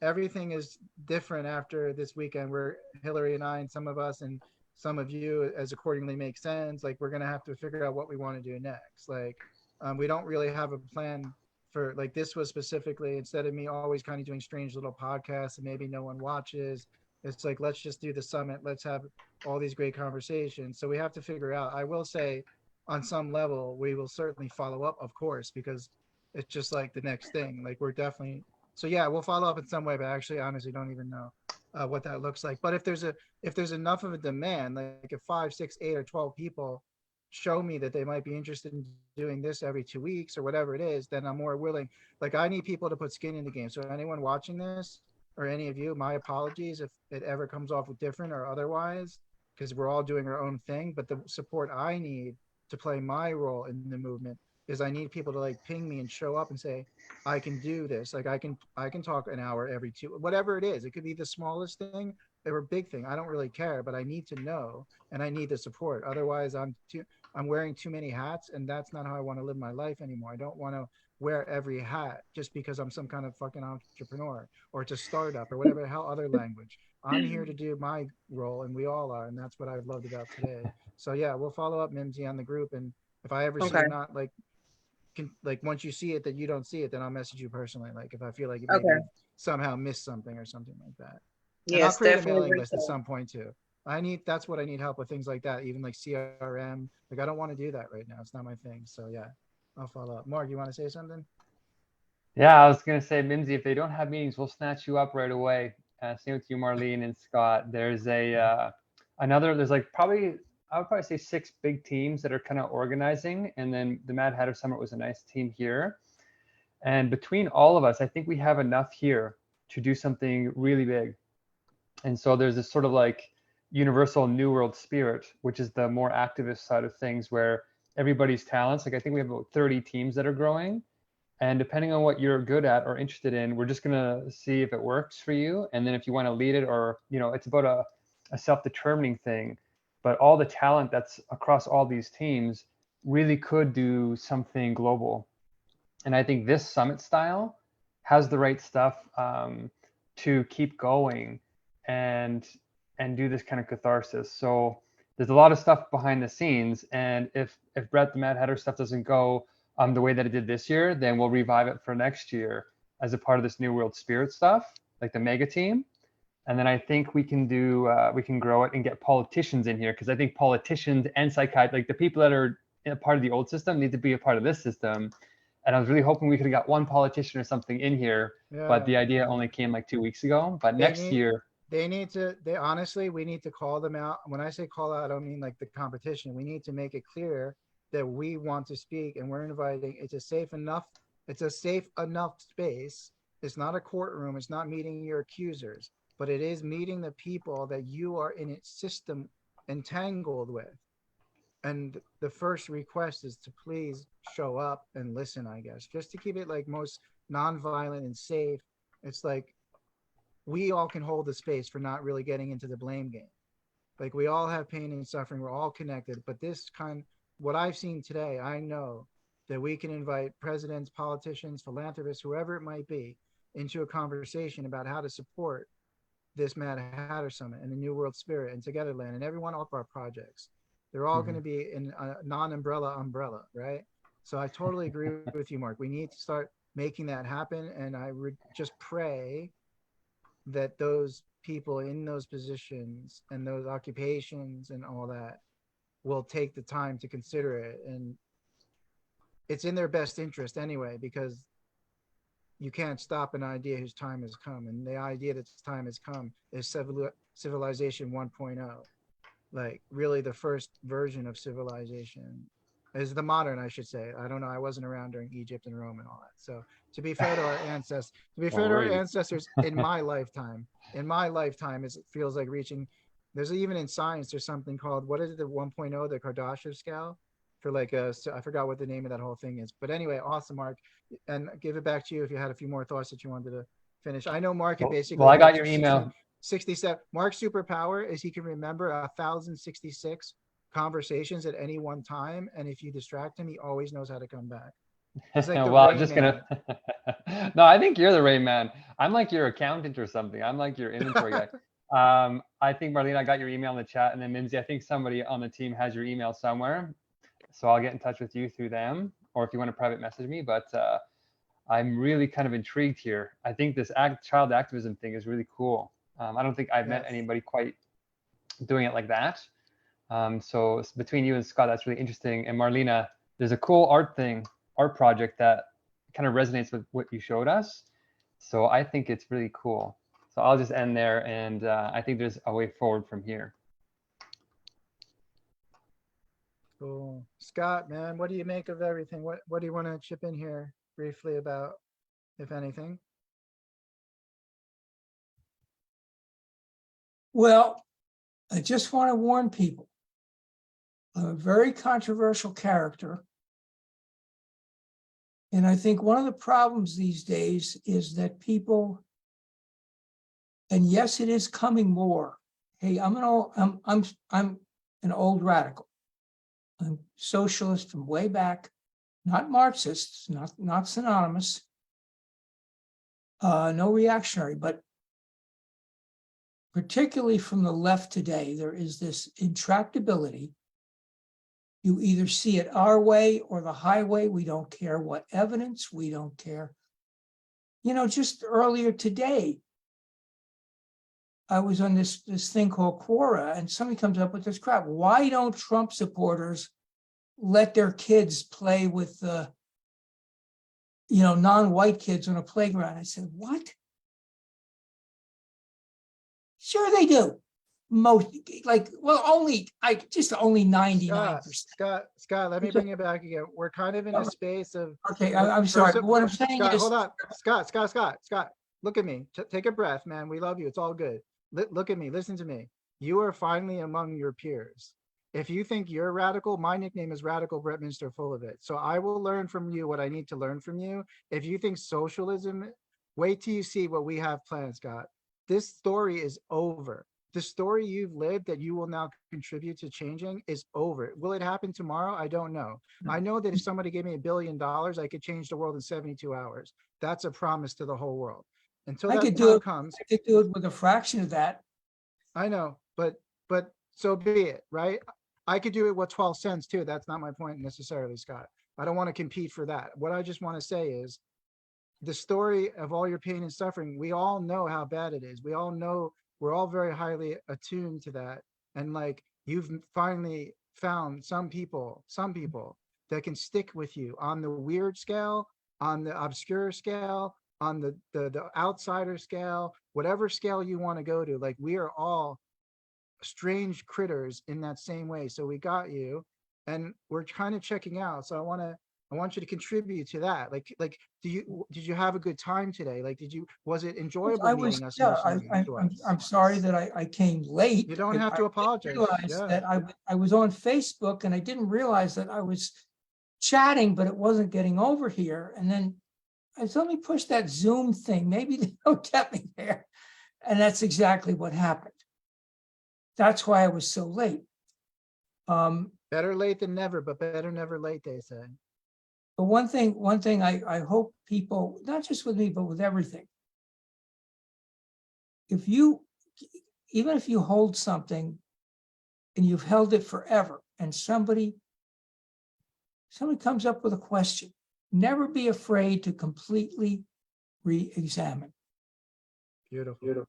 Everything is different after this weekend, where Hillary and I and some of us and some of you, as accordingly makes sense, like we're going to have to figure out what we want to do next. Like we don't really have a plan for, like, this was specifically, instead of me always kind of doing strange little podcasts and maybe no one watches, it's like, let's just do the summit. Let's have all these great conversations. So we have to figure out. I will say on some level, we will certainly follow up, of course, because it's just like the next thing. Like we're definitely, so yeah, we'll follow up in some way, but I actually honestly don't even know what that looks like. But if there's enough of a demand, like if 5, 6, 8, or 12 people show me that they might be interested in doing this every 2 weeks or whatever it is, then I'm more willing. Like I need people to put skin in the game. So anyone watching this, or any of you, my apologies if it ever comes off with different or otherwise, because we're all doing our own thing. But the support I need to play my role in the movement is I need people to like ping me and show up and say, I can do this. Like I can talk an hour every 2, whatever it is. It could be the smallest thing or a big thing. I don't really care, but I need to know and I need the support. Otherwise I'm wearing too many hats, and that's not how I want to live my life anymore. I don't want to wear every hat just because I'm some kind of fucking entrepreneur or it's a startup or whatever the hell other language. I'm here to do my role, and we all are, and that's what I've loved about today. So yeah, we'll follow up, Mimsy, on the group, and if I ever see Okay. it not like once you see it that you don't see it, then I'll message you personally. Like if I feel like Okay. maybe you've somehow missed something or something like that. And I'll Yes, create a definitely mailing reach list at out. some point too. That's what I need help with, things like that, even like CRM. Like I don't want to do that right now. It's not my thing. So yeah, I'll follow up. Mark, you want to say something? Yeah, I was going to say, Mimsy, if they don't have meetings, we'll snatch you up right away. Same with you, Marlene and Scott. There's there's like probably, I would probably say 6 big teams that are kind of organizing. And then the Mad Hatter Summit was a nice team here. And between all of us, I think we have enough here to do something really big. And so there's this sort of like universal New World spirit, which is the more activist side of things, where everybody's talents, like I think we have about 30 teams that are growing. And depending on what you're good at or interested in, we're just going to see if it works for you. And then if you want to lead it, or, it's about a self-determining thing. But all the talent that's across all these teams really could do something global. And I think this summit style has the right stuff to keep going and do this kind of catharsis. So there's a lot of stuff behind the scenes. And if Brett the Mad Hatter stuff doesn't go the way that it did this year, then we'll revive it for next year as a part of this New World Spirit stuff, like the mega team. And then I think we can do, we can grow it and get politicians in here, because I think politicians and psychiatrists, like the people that are a part of the old system, need to be a part of this system. And I was really hoping we could have got one politician or something in here, but the idea only came like 2 weeks ago. But next year, they honestly, we need to call them out. When I say call out, I don't mean like the competition. We need to make it clear that we want to speak and we're inviting. It's a safe enough space. It's not a courtroom. It's not meeting your accusers, but it is meeting the people that you are in its system entangled with. And the first request is to please show up and listen, I guess, just to keep it like most nonviolent and safe. It's like we all can hold the space for not really getting into the blame game. Like we all have pain and suffering. We're all connected. But what I've seen today, I know that we can invite presidents, politicians, philanthropists, whoever it might be, into a conversation about how to support this Mad Hatter Summit and the New World Spirit and Togetherland and every one of our projects. They're all going to be in a non-umbrella, right? So I totally agree with you, Mark. We need to start making that happen. And I would just pray that those people in those positions and those occupations and all that will take the time to consider it. And it's in their best interest anyway, because you can't stop an idea whose time has come. And the idea that its time has come is civilization 1.0. Like really the first version of civilization is the modern, I should say. I don't know. I wasn't around during Egypt and Rome and all that. So to be fair to our ancestors, in my lifetime, it feels like reaching, there's even in science, there's something called, what is it, the 1.0, the Kardashev scale for like I forgot what the name of that whole thing is. But anyway, awesome, Mark. And give it back to you if you had a few more thoughts that you wanted to finish. I know Mark had basically. Well, I got your email. 67. Mark's superpower is he can remember 1,066 conversations at any one time, and if you distract him, he always knows how to come back. It's like well, I'm just gonna. No, I think you're the Rain Man. I'm like your accountant or something. I'm like your inventory guy. I think Marlene, I got your email in the chat, and then Minzy, I think somebody on the team has your email somewhere, so I'll get in touch with you through them, or if you want to private message me. But I'm really kind of intrigued here. I think this child activism thing is really cool. I don't think I've met anybody quite doing it like that. So between you and Scott, that's really interesting. And Marlena, there's a cool art project that kind of resonates with what you showed us. So I think it's really cool. So I'll just end there. And I think there's a way forward from here. Cool. Scott, man, what do you make of everything? What do you want to chip in here briefly about, if anything? Well, I just want to warn people. I'm a very controversial character. And I think one of the problems these days is that people, and yes, it is coming more. Hey, I'm an old radical. I'm socialist from way back, not Marxist, not synonymous, no reactionary, but particularly from the left today, there is this intractability. You either see it our way or the highway. We don't care what evidence, we don't care. You know, just earlier today, I was on this thing called Quora, and somebody comes up with this crap. Why don't Trump supporters let their kids play with non-white kids on a playground? I said, what? Sure they do. Most, only 99%. Scott, let me bring it back again. We're kind of in a space of. Okay, I'm sorry. But what I'm saying is, hold on, Scott, look at me. Take a breath, man. We love you. It's all good. Look at me. Listen to me. You are finally among your peers. If you think you're radical, my nickname is Radical Brett Minster, full of it. So I will learn from you what I need to learn from you. If you think socialism, wait till you see what we have planned, Scott. This story is over. The story you've lived that you will now contribute to changing is over. Will it happen tomorrow? I don't know. I know that if somebody gave me $1 billion, I could change the world in 72 hours. That's a promise to the whole world. Until that time comes, I could do it with a fraction of that. I know, but so be it, right? I could do it with 12 cents too. That's not my point necessarily, Scott. I don't want to compete for that. What I just want to say is the story of all your pain and suffering, we all know how bad it is. We all know, we're all very highly attuned to that. And like, you've finally found some people that can stick with you on the weird scale, on the obscure scale, on the outsider scale, whatever scale you want to go to. Like, we are all strange critters in that same way. So we got you, and we're kind of checking out. So I want you to contribute to that. Like, did you have a good time today? Like, was it enjoyable I was, meeting us? yeah, and listening to us? I'm sorry that I came late. You don't have to I apologize. realized Yeah. that I was on Facebook and I didn't realize that I was chatting, but it wasn't getting over here. And then I said, let me push that Zoom thing. Maybe they'll get me there. And that's exactly what happened. That's why I was so late. Better late than never, but better never late, they say. But one thing I hope people, not just with me, but with everything, even if you hold something and you've held it forever, and somebody comes up with a question, never be afraid to completely re-examine. Beautiful.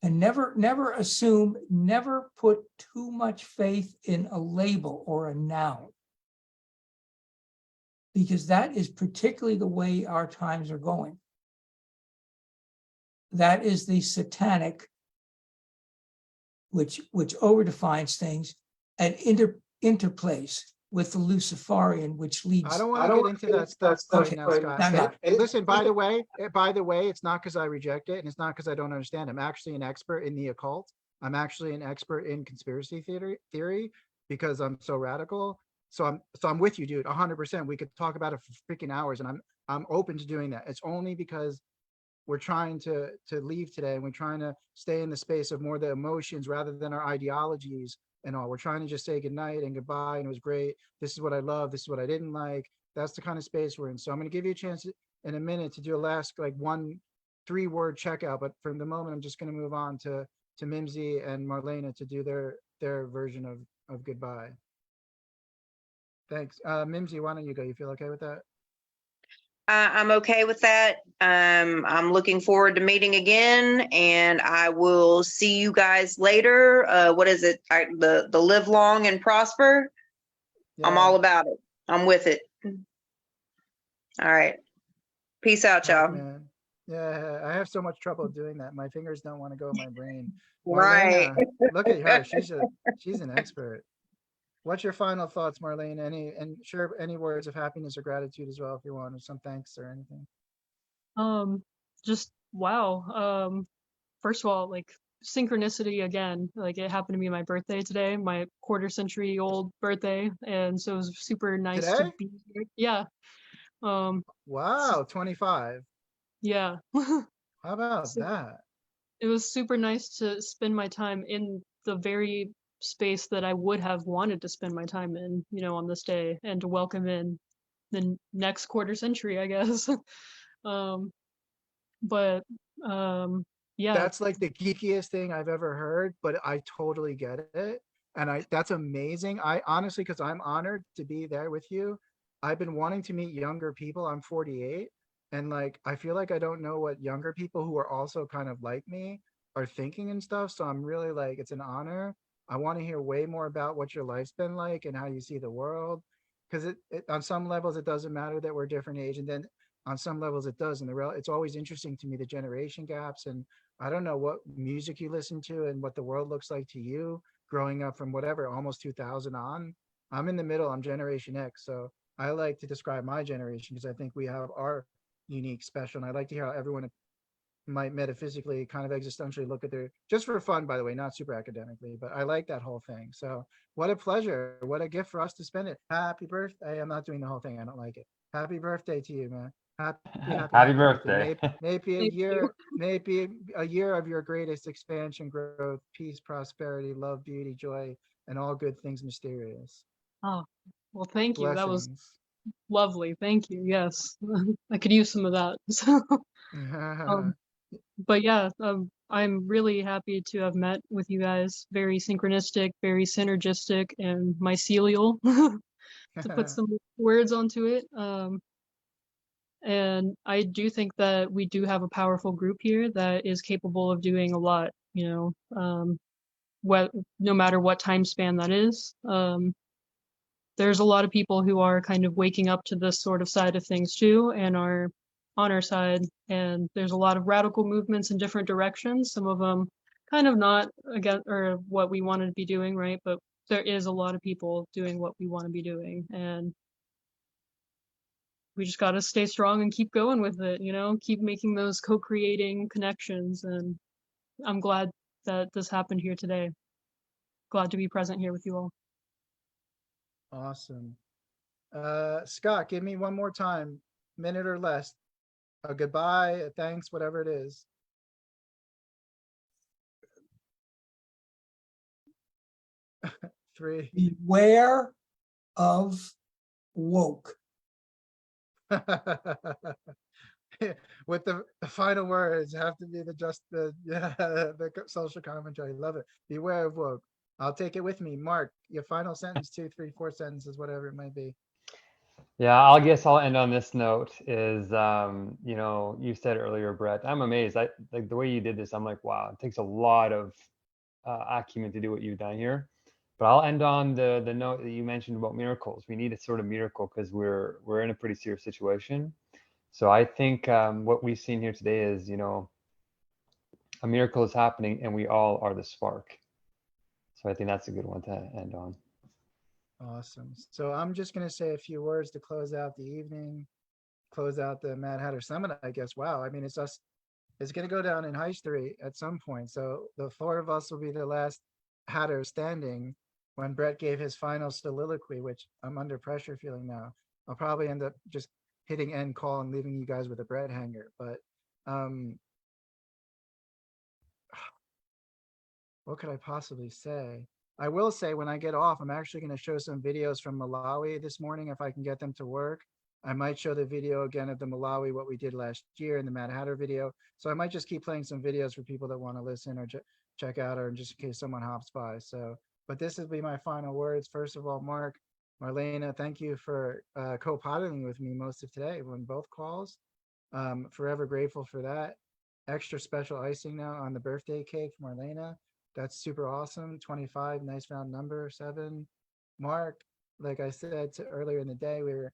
And never assume, never put too much faith in a label or a noun. Because that is particularly the way our times are going. That is the satanic, which overdefines things and interplays with the Luciferian, which leads. I don't want to get into that stuff Okay, now, Scott. Scott. Listen, by the way, it's not because I reject it, and it's not because I don't understand. I'm actually an expert in the occult. I'm actually an expert in conspiracy theory because I'm so radical. So I'm with you, dude, 100%. We could talk about it for freaking hours, and I'm open to doing that. It's only because we're trying to leave today, and we're trying to stay in the space of more the emotions rather than our ideologies and all. We're trying to just say goodnight and goodbye, and it was great. This is what I love. This is what I didn't like. That's the kind of space we're in. So I'm going to give you a chance in a minute to do a last, like, 1-3-word checkout. But for the moment, I'm just going to move on to Mimsy and Marlena to do their version of goodbye. Thanks. Mimsy, why don't you go? You feel okay with that? I'm okay with that. I'm looking forward to meeting again, and I will see you guys later. What is it? The live long and prosper. Yeah. I'm all about it. I'm with it. All right. Peace out, y'all. Man. Yeah, I have so much trouble doing that. My fingers don't want to go in my brain. Right. Marlena, look at her. She's an expert. What's your final thoughts, Marlene? Share any words of happiness or gratitude as well, if you want, or some thanks or anything. Just wow. First of all, like, synchronicity again. Like, it happened to be my birthday today, my quarter-century-old birthday, and so it was super nice to be here. Yeah. Wow, 25. Yeah. How about that? It was super nice to spend my time in the very space that I would have wanted to spend my time in, on this day, and to welcome in the next quarter century, I guess. Yeah. That's like the geekiest thing I've ever heard, but I totally get it. And that's amazing. I honestly, because I'm honored to be there with you. I've been wanting to meet younger people. I'm 48. And like, I feel like I don't know what younger people who are also kind of like me are thinking and stuff. So I'm really like, it's an honor. I want to hear way more about what your life's been like and how you see the world. Because it on some levels, it doesn't matter that we're different age. And then on some levels it does. And it's always interesting to me, the generation gaps. And I don't know what music you listen to and what the world looks like to you growing up from whatever, almost 2000 on. I'm in the middle, I'm Generation X. So I like to describe my generation because I think we have our unique special. And I like to hear how everyone might metaphysically kind of existentially look at their, just for fun, by the way, not super academically, but I like that whole thing. So what a pleasure. What a gift for us to spend it. Happy birthday. I'm not doing the whole thing. I don't like it. Happy birthday to you, man. Happy birthday. Maybe a year of your greatest expansion, growth, peace, prosperity, love, beauty, joy, and all good things mysterious. Oh, well, thank you. That was Blessings. lovely. Thank you. Yes. I could use some of that. So, but yeah, I'm really happy to have met with you guys. Very synchronistic, very synergistic, and mycelial. to put some words onto it. And I do think that we do have a powerful group here that is capable of doing a lot, no matter what time span that is. There's a lot of people who are kind of waking up to this sort of side of things too, and are on our side. And there's a lot of radical movements in different directions. Some of them kind of not against or what we want to be doing, right? But there is a lot of people doing what we want to be doing, and we just got to stay strong and keep going with it, keep making those co-creating connections. And I'm glad that this happened here today. Glad to be present here with you all. Awesome. Scott, give me one more time, minute or less. A goodbye, a thanks, whatever it is. Three. Beware of woke. With the final words have to be the social commentary. Love it. Beware of woke. I'll take it with me. Mark, your final sentence, 2, 3, 4 sentences, whatever it might be. Yeah, I guess I'll end on this note is, you said earlier, Brett, I'm amazed. Like the way you did this, I'm like, wow, it takes a lot of acumen to do what you've done here. But I'll end on the note that you mentioned about miracles. We need a sort of miracle because we're in a pretty serious situation. So I think what we've seen here today is, a miracle is happening and we all are the spark. So I think that's a good one to end on. Awesome. So I'm just going to say a few words to close out the evening, close out the Mad Hatter Summit, I guess. Wow. I mean, it's going to go down in history at some point. So the 4 of us will be the last Hatter standing when Brett gave his final soliloquy, which I'm under pressure feeling now. I'll probably end up just hitting end call and leaving you guys with a Brett hanger. But what could I possibly say? I will say when I get off, I'm actually going to show some videos from Malawi this morning if I can get them to work. I might show the video again of the Malawi, what we did last year in the Mad Hatter video. So I might just keep playing some videos for people that want to listen or check out, or just in case someone hops by. So, but this will be my final words. First of all, Mark, Marlena, thank you for co-piloting with me most of today on both calls. Forever grateful for that. Extra special icing now on the birthday cake for Marlena. That's super awesome. 25, nice round number. 7. Mark, like I said earlier in the day, we were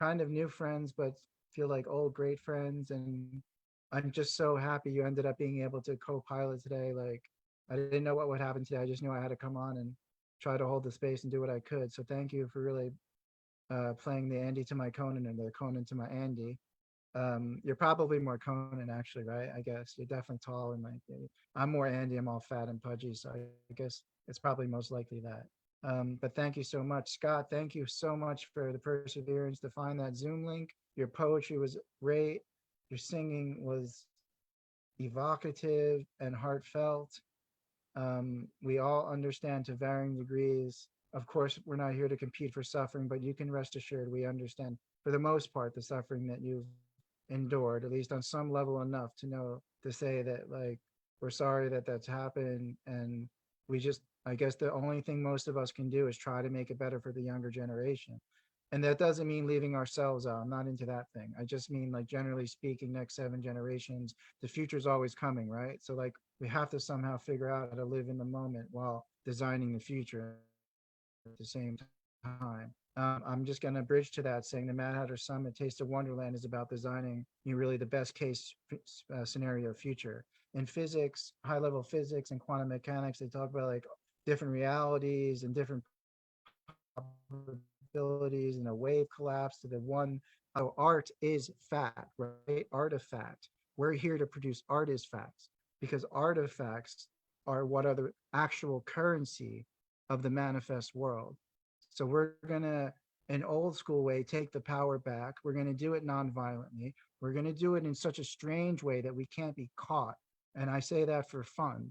kind of new friends, but feel like old great friends. And I'm just so happy you ended up being able to co-pilot today. Like, I didn't know what would happen today. I just knew I had to come on and try to hold the space and do what I could. So thank you for really playing the Andy to my Conan and the Conan to my Andy. You're probably more Conan actually, right? I guess you're definitely tall and like I'm more Andy. I'm all fat and pudgy, so I guess it's probably most likely that. But thank you so much, Scott. Thank you so much for the perseverance to find that Zoom link. Your poetry was great. Your singing was evocative and heartfelt. We all understand to varying degrees. Of course, we're not here to compete for suffering, but you can rest assured we understand for the most part the suffering that you've endured, at least on some level enough to know to say that like we're sorry that that's happened. And we just, I guess the only thing most of us can do is try to make it better for the younger generation. And that doesn't mean leaving ourselves out. I'm not into that thing. I just mean like generally speaking, next 7 generations, the future's always coming, right? So like we have to somehow figure out how to live in the moment while designing the future at the same time. I'm just going to bridge to that saying the Mad Hatter Summit Taste of Wonderland is about designing really the best case scenario future. In physics, high level physics and quantum mechanics, they talk about like different realities and different probabilities and a wave collapse to the one. How art is fact, right? Artifact. We're here to produce artifacts because artifacts are what are the actual currency of the manifest world. So we're going to, an old school way, take the power back. We're going to do it non-violently. We're going to do it in such a strange way that we can't be caught. And I say that for fun.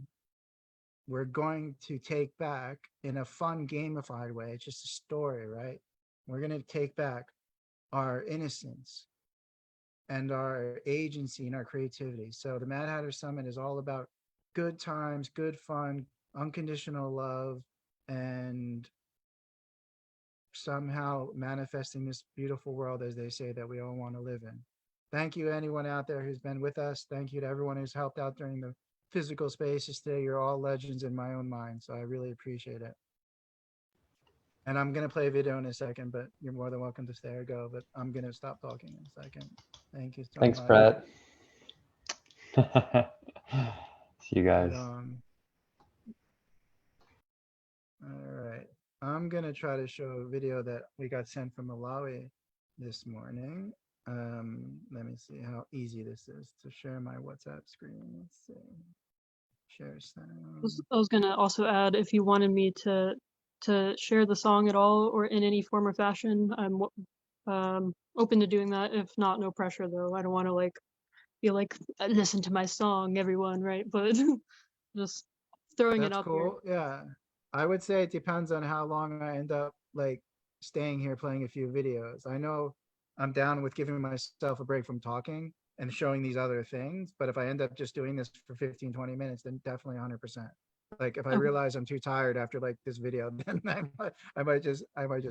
We're going to take back in a fun, gamified way. It's just a story, right? We're going to take back our innocence and our agency and our creativity. So the Mad Hatter Summit is all about good times, good fun, unconditional love, and somehow manifesting this beautiful world, as they say, that we all want to live in. Thank you, anyone out there who's been with us. Thank you to everyone who's helped out during the physical spaces today. You're all legends in my own mind, so I really appreciate it. And I'm going to play a video in a second, but you're more than welcome to stay or go, but I'm going to stop talking in a second. Thank you so Thanks, much. Brett. See you guys. All right. I'm going to try to show a video that we got sent from Malawi this morning. Let me see how easy this is to share my WhatsApp screen. Let's see. Share sound. I was gonna also add, if you wanted me to share the song at all or in any form or fashion, I'm open to doing that. If not, no pressure though. I don't want to like be like, listen to my song, everyone, right? But just throwing it That's out cool. Yeah. I would say it depends on how long I end up like staying here playing a few videos. I know I'm down with giving myself a break from talking and showing these other things, but if I end up just doing this for 15, 20 minutes, then definitely 100%. Like if I realize I'm too tired after like this video, then I might just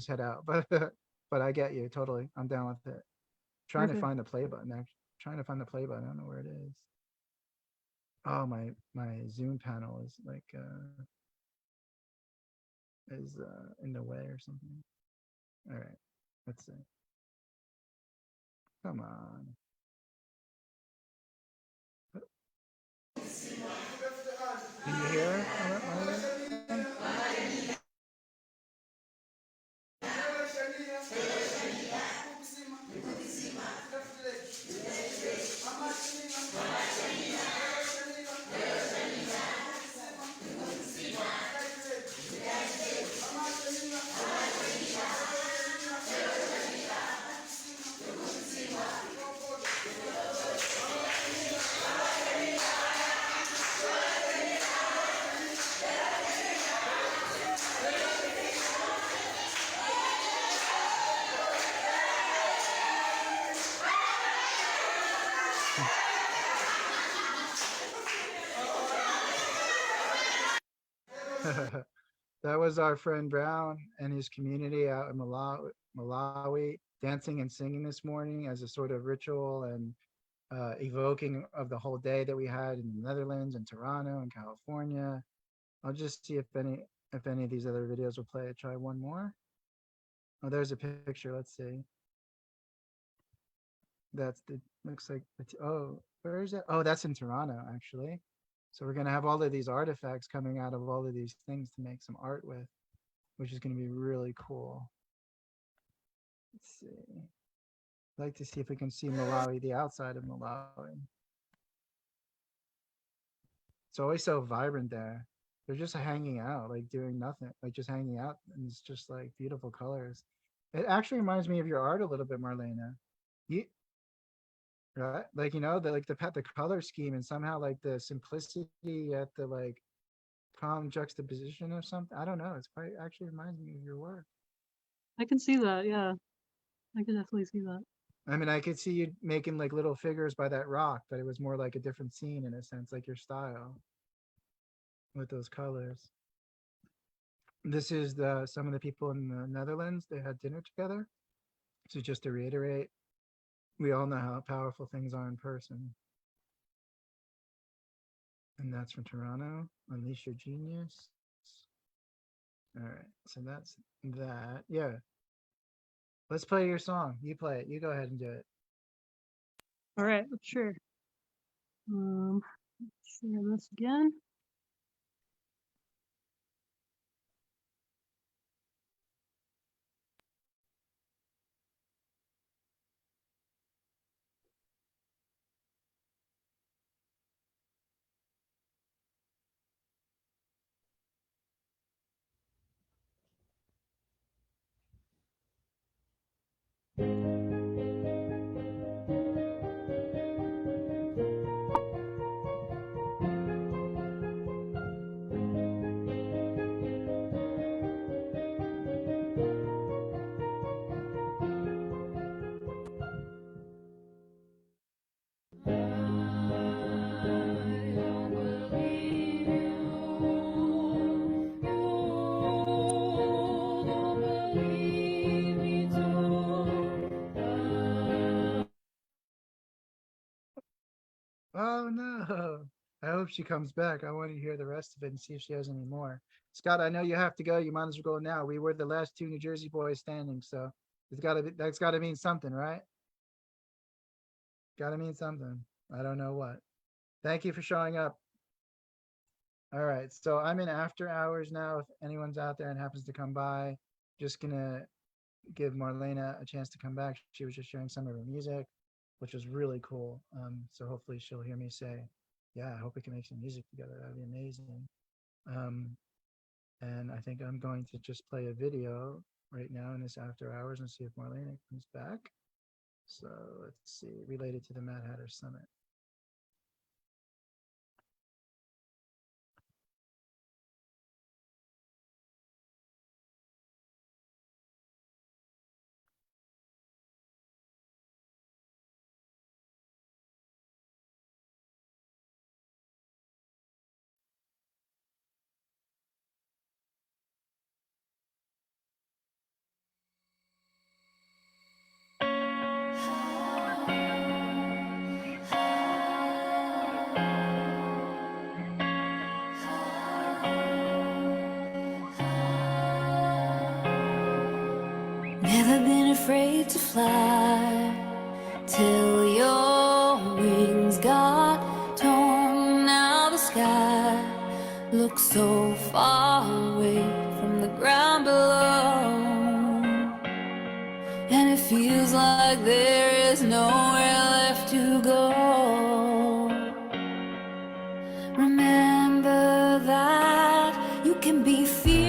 head out. But I get you totally. I'm down with it. Trying to Okay. find the play button. Actually, trying to find the play button. I don't know where it is. Oh, my Zoom panel is like in the way or something. All right, let's see. Come on. Can you hear? That was our friend Brown and his community out in Malawi, dancing and singing this morning as a sort of ritual and evoking of the whole day that we had in the Netherlands and Toronto and California. I'll just see if any of these other videos will play. Try one more. Oh, there's a picture. Let's see. That's the looks like. Oh, where is it? Oh, that's in Toronto actually. So we're going to have all of these artifacts coming out of all of these things to make some art with, which is going to be really cool. Let's see. I'd like to see if we can see Malawi, the outside of Malawi. It's always so vibrant there. They're just hanging out, like doing nothing, like just hanging out. And it's just like beautiful colors. It actually reminds me of your art a little bit, Marlena. Right? Like, you know, the color scheme and somehow like the simplicity at the like calm juxtaposition or something. I don't know. It's quite actually reminds me of your work. I can see that. Yeah, I can definitely see that. I mean, I could see you making like little figures by that rock, but it was more like a different scene in a sense, like your style with those colors. This is some of the people in the Netherlands. They had dinner together. So just to reiterate, we all know how powerful things are in person. And that's from Toronto. Unleash your genius. All right, so that's that. Yeah. Let's play your song. You play it. You go ahead and do it. All right, sure. Share this again. hope she comes back. I want to hear the rest of it and see if she has any more. Scott, I know you have to go. You might as well go now. We were the last two New Jersey boys standing, so that's got to mean something, right? Got to mean something. I don't know what. Thank you for showing up. All right, so I'm in after hours now. If anyone's out there and happens to come by, just gonna give Marlena a chance to come back. She was just sharing some of her music, which was really cool. So hopefully she'll hear me say, yeah, I hope we can make some music together. That'd be amazing. And I think I'm going to just play a video right now in this after hours and see if Marlena comes back. So let's see, related to the Mad Hatter Summit. Never been afraid to fly till your wings got torn. Now the sky looks so far away from the ground below, and it feels like there is nowhere left to go. Remember that you can be fearless.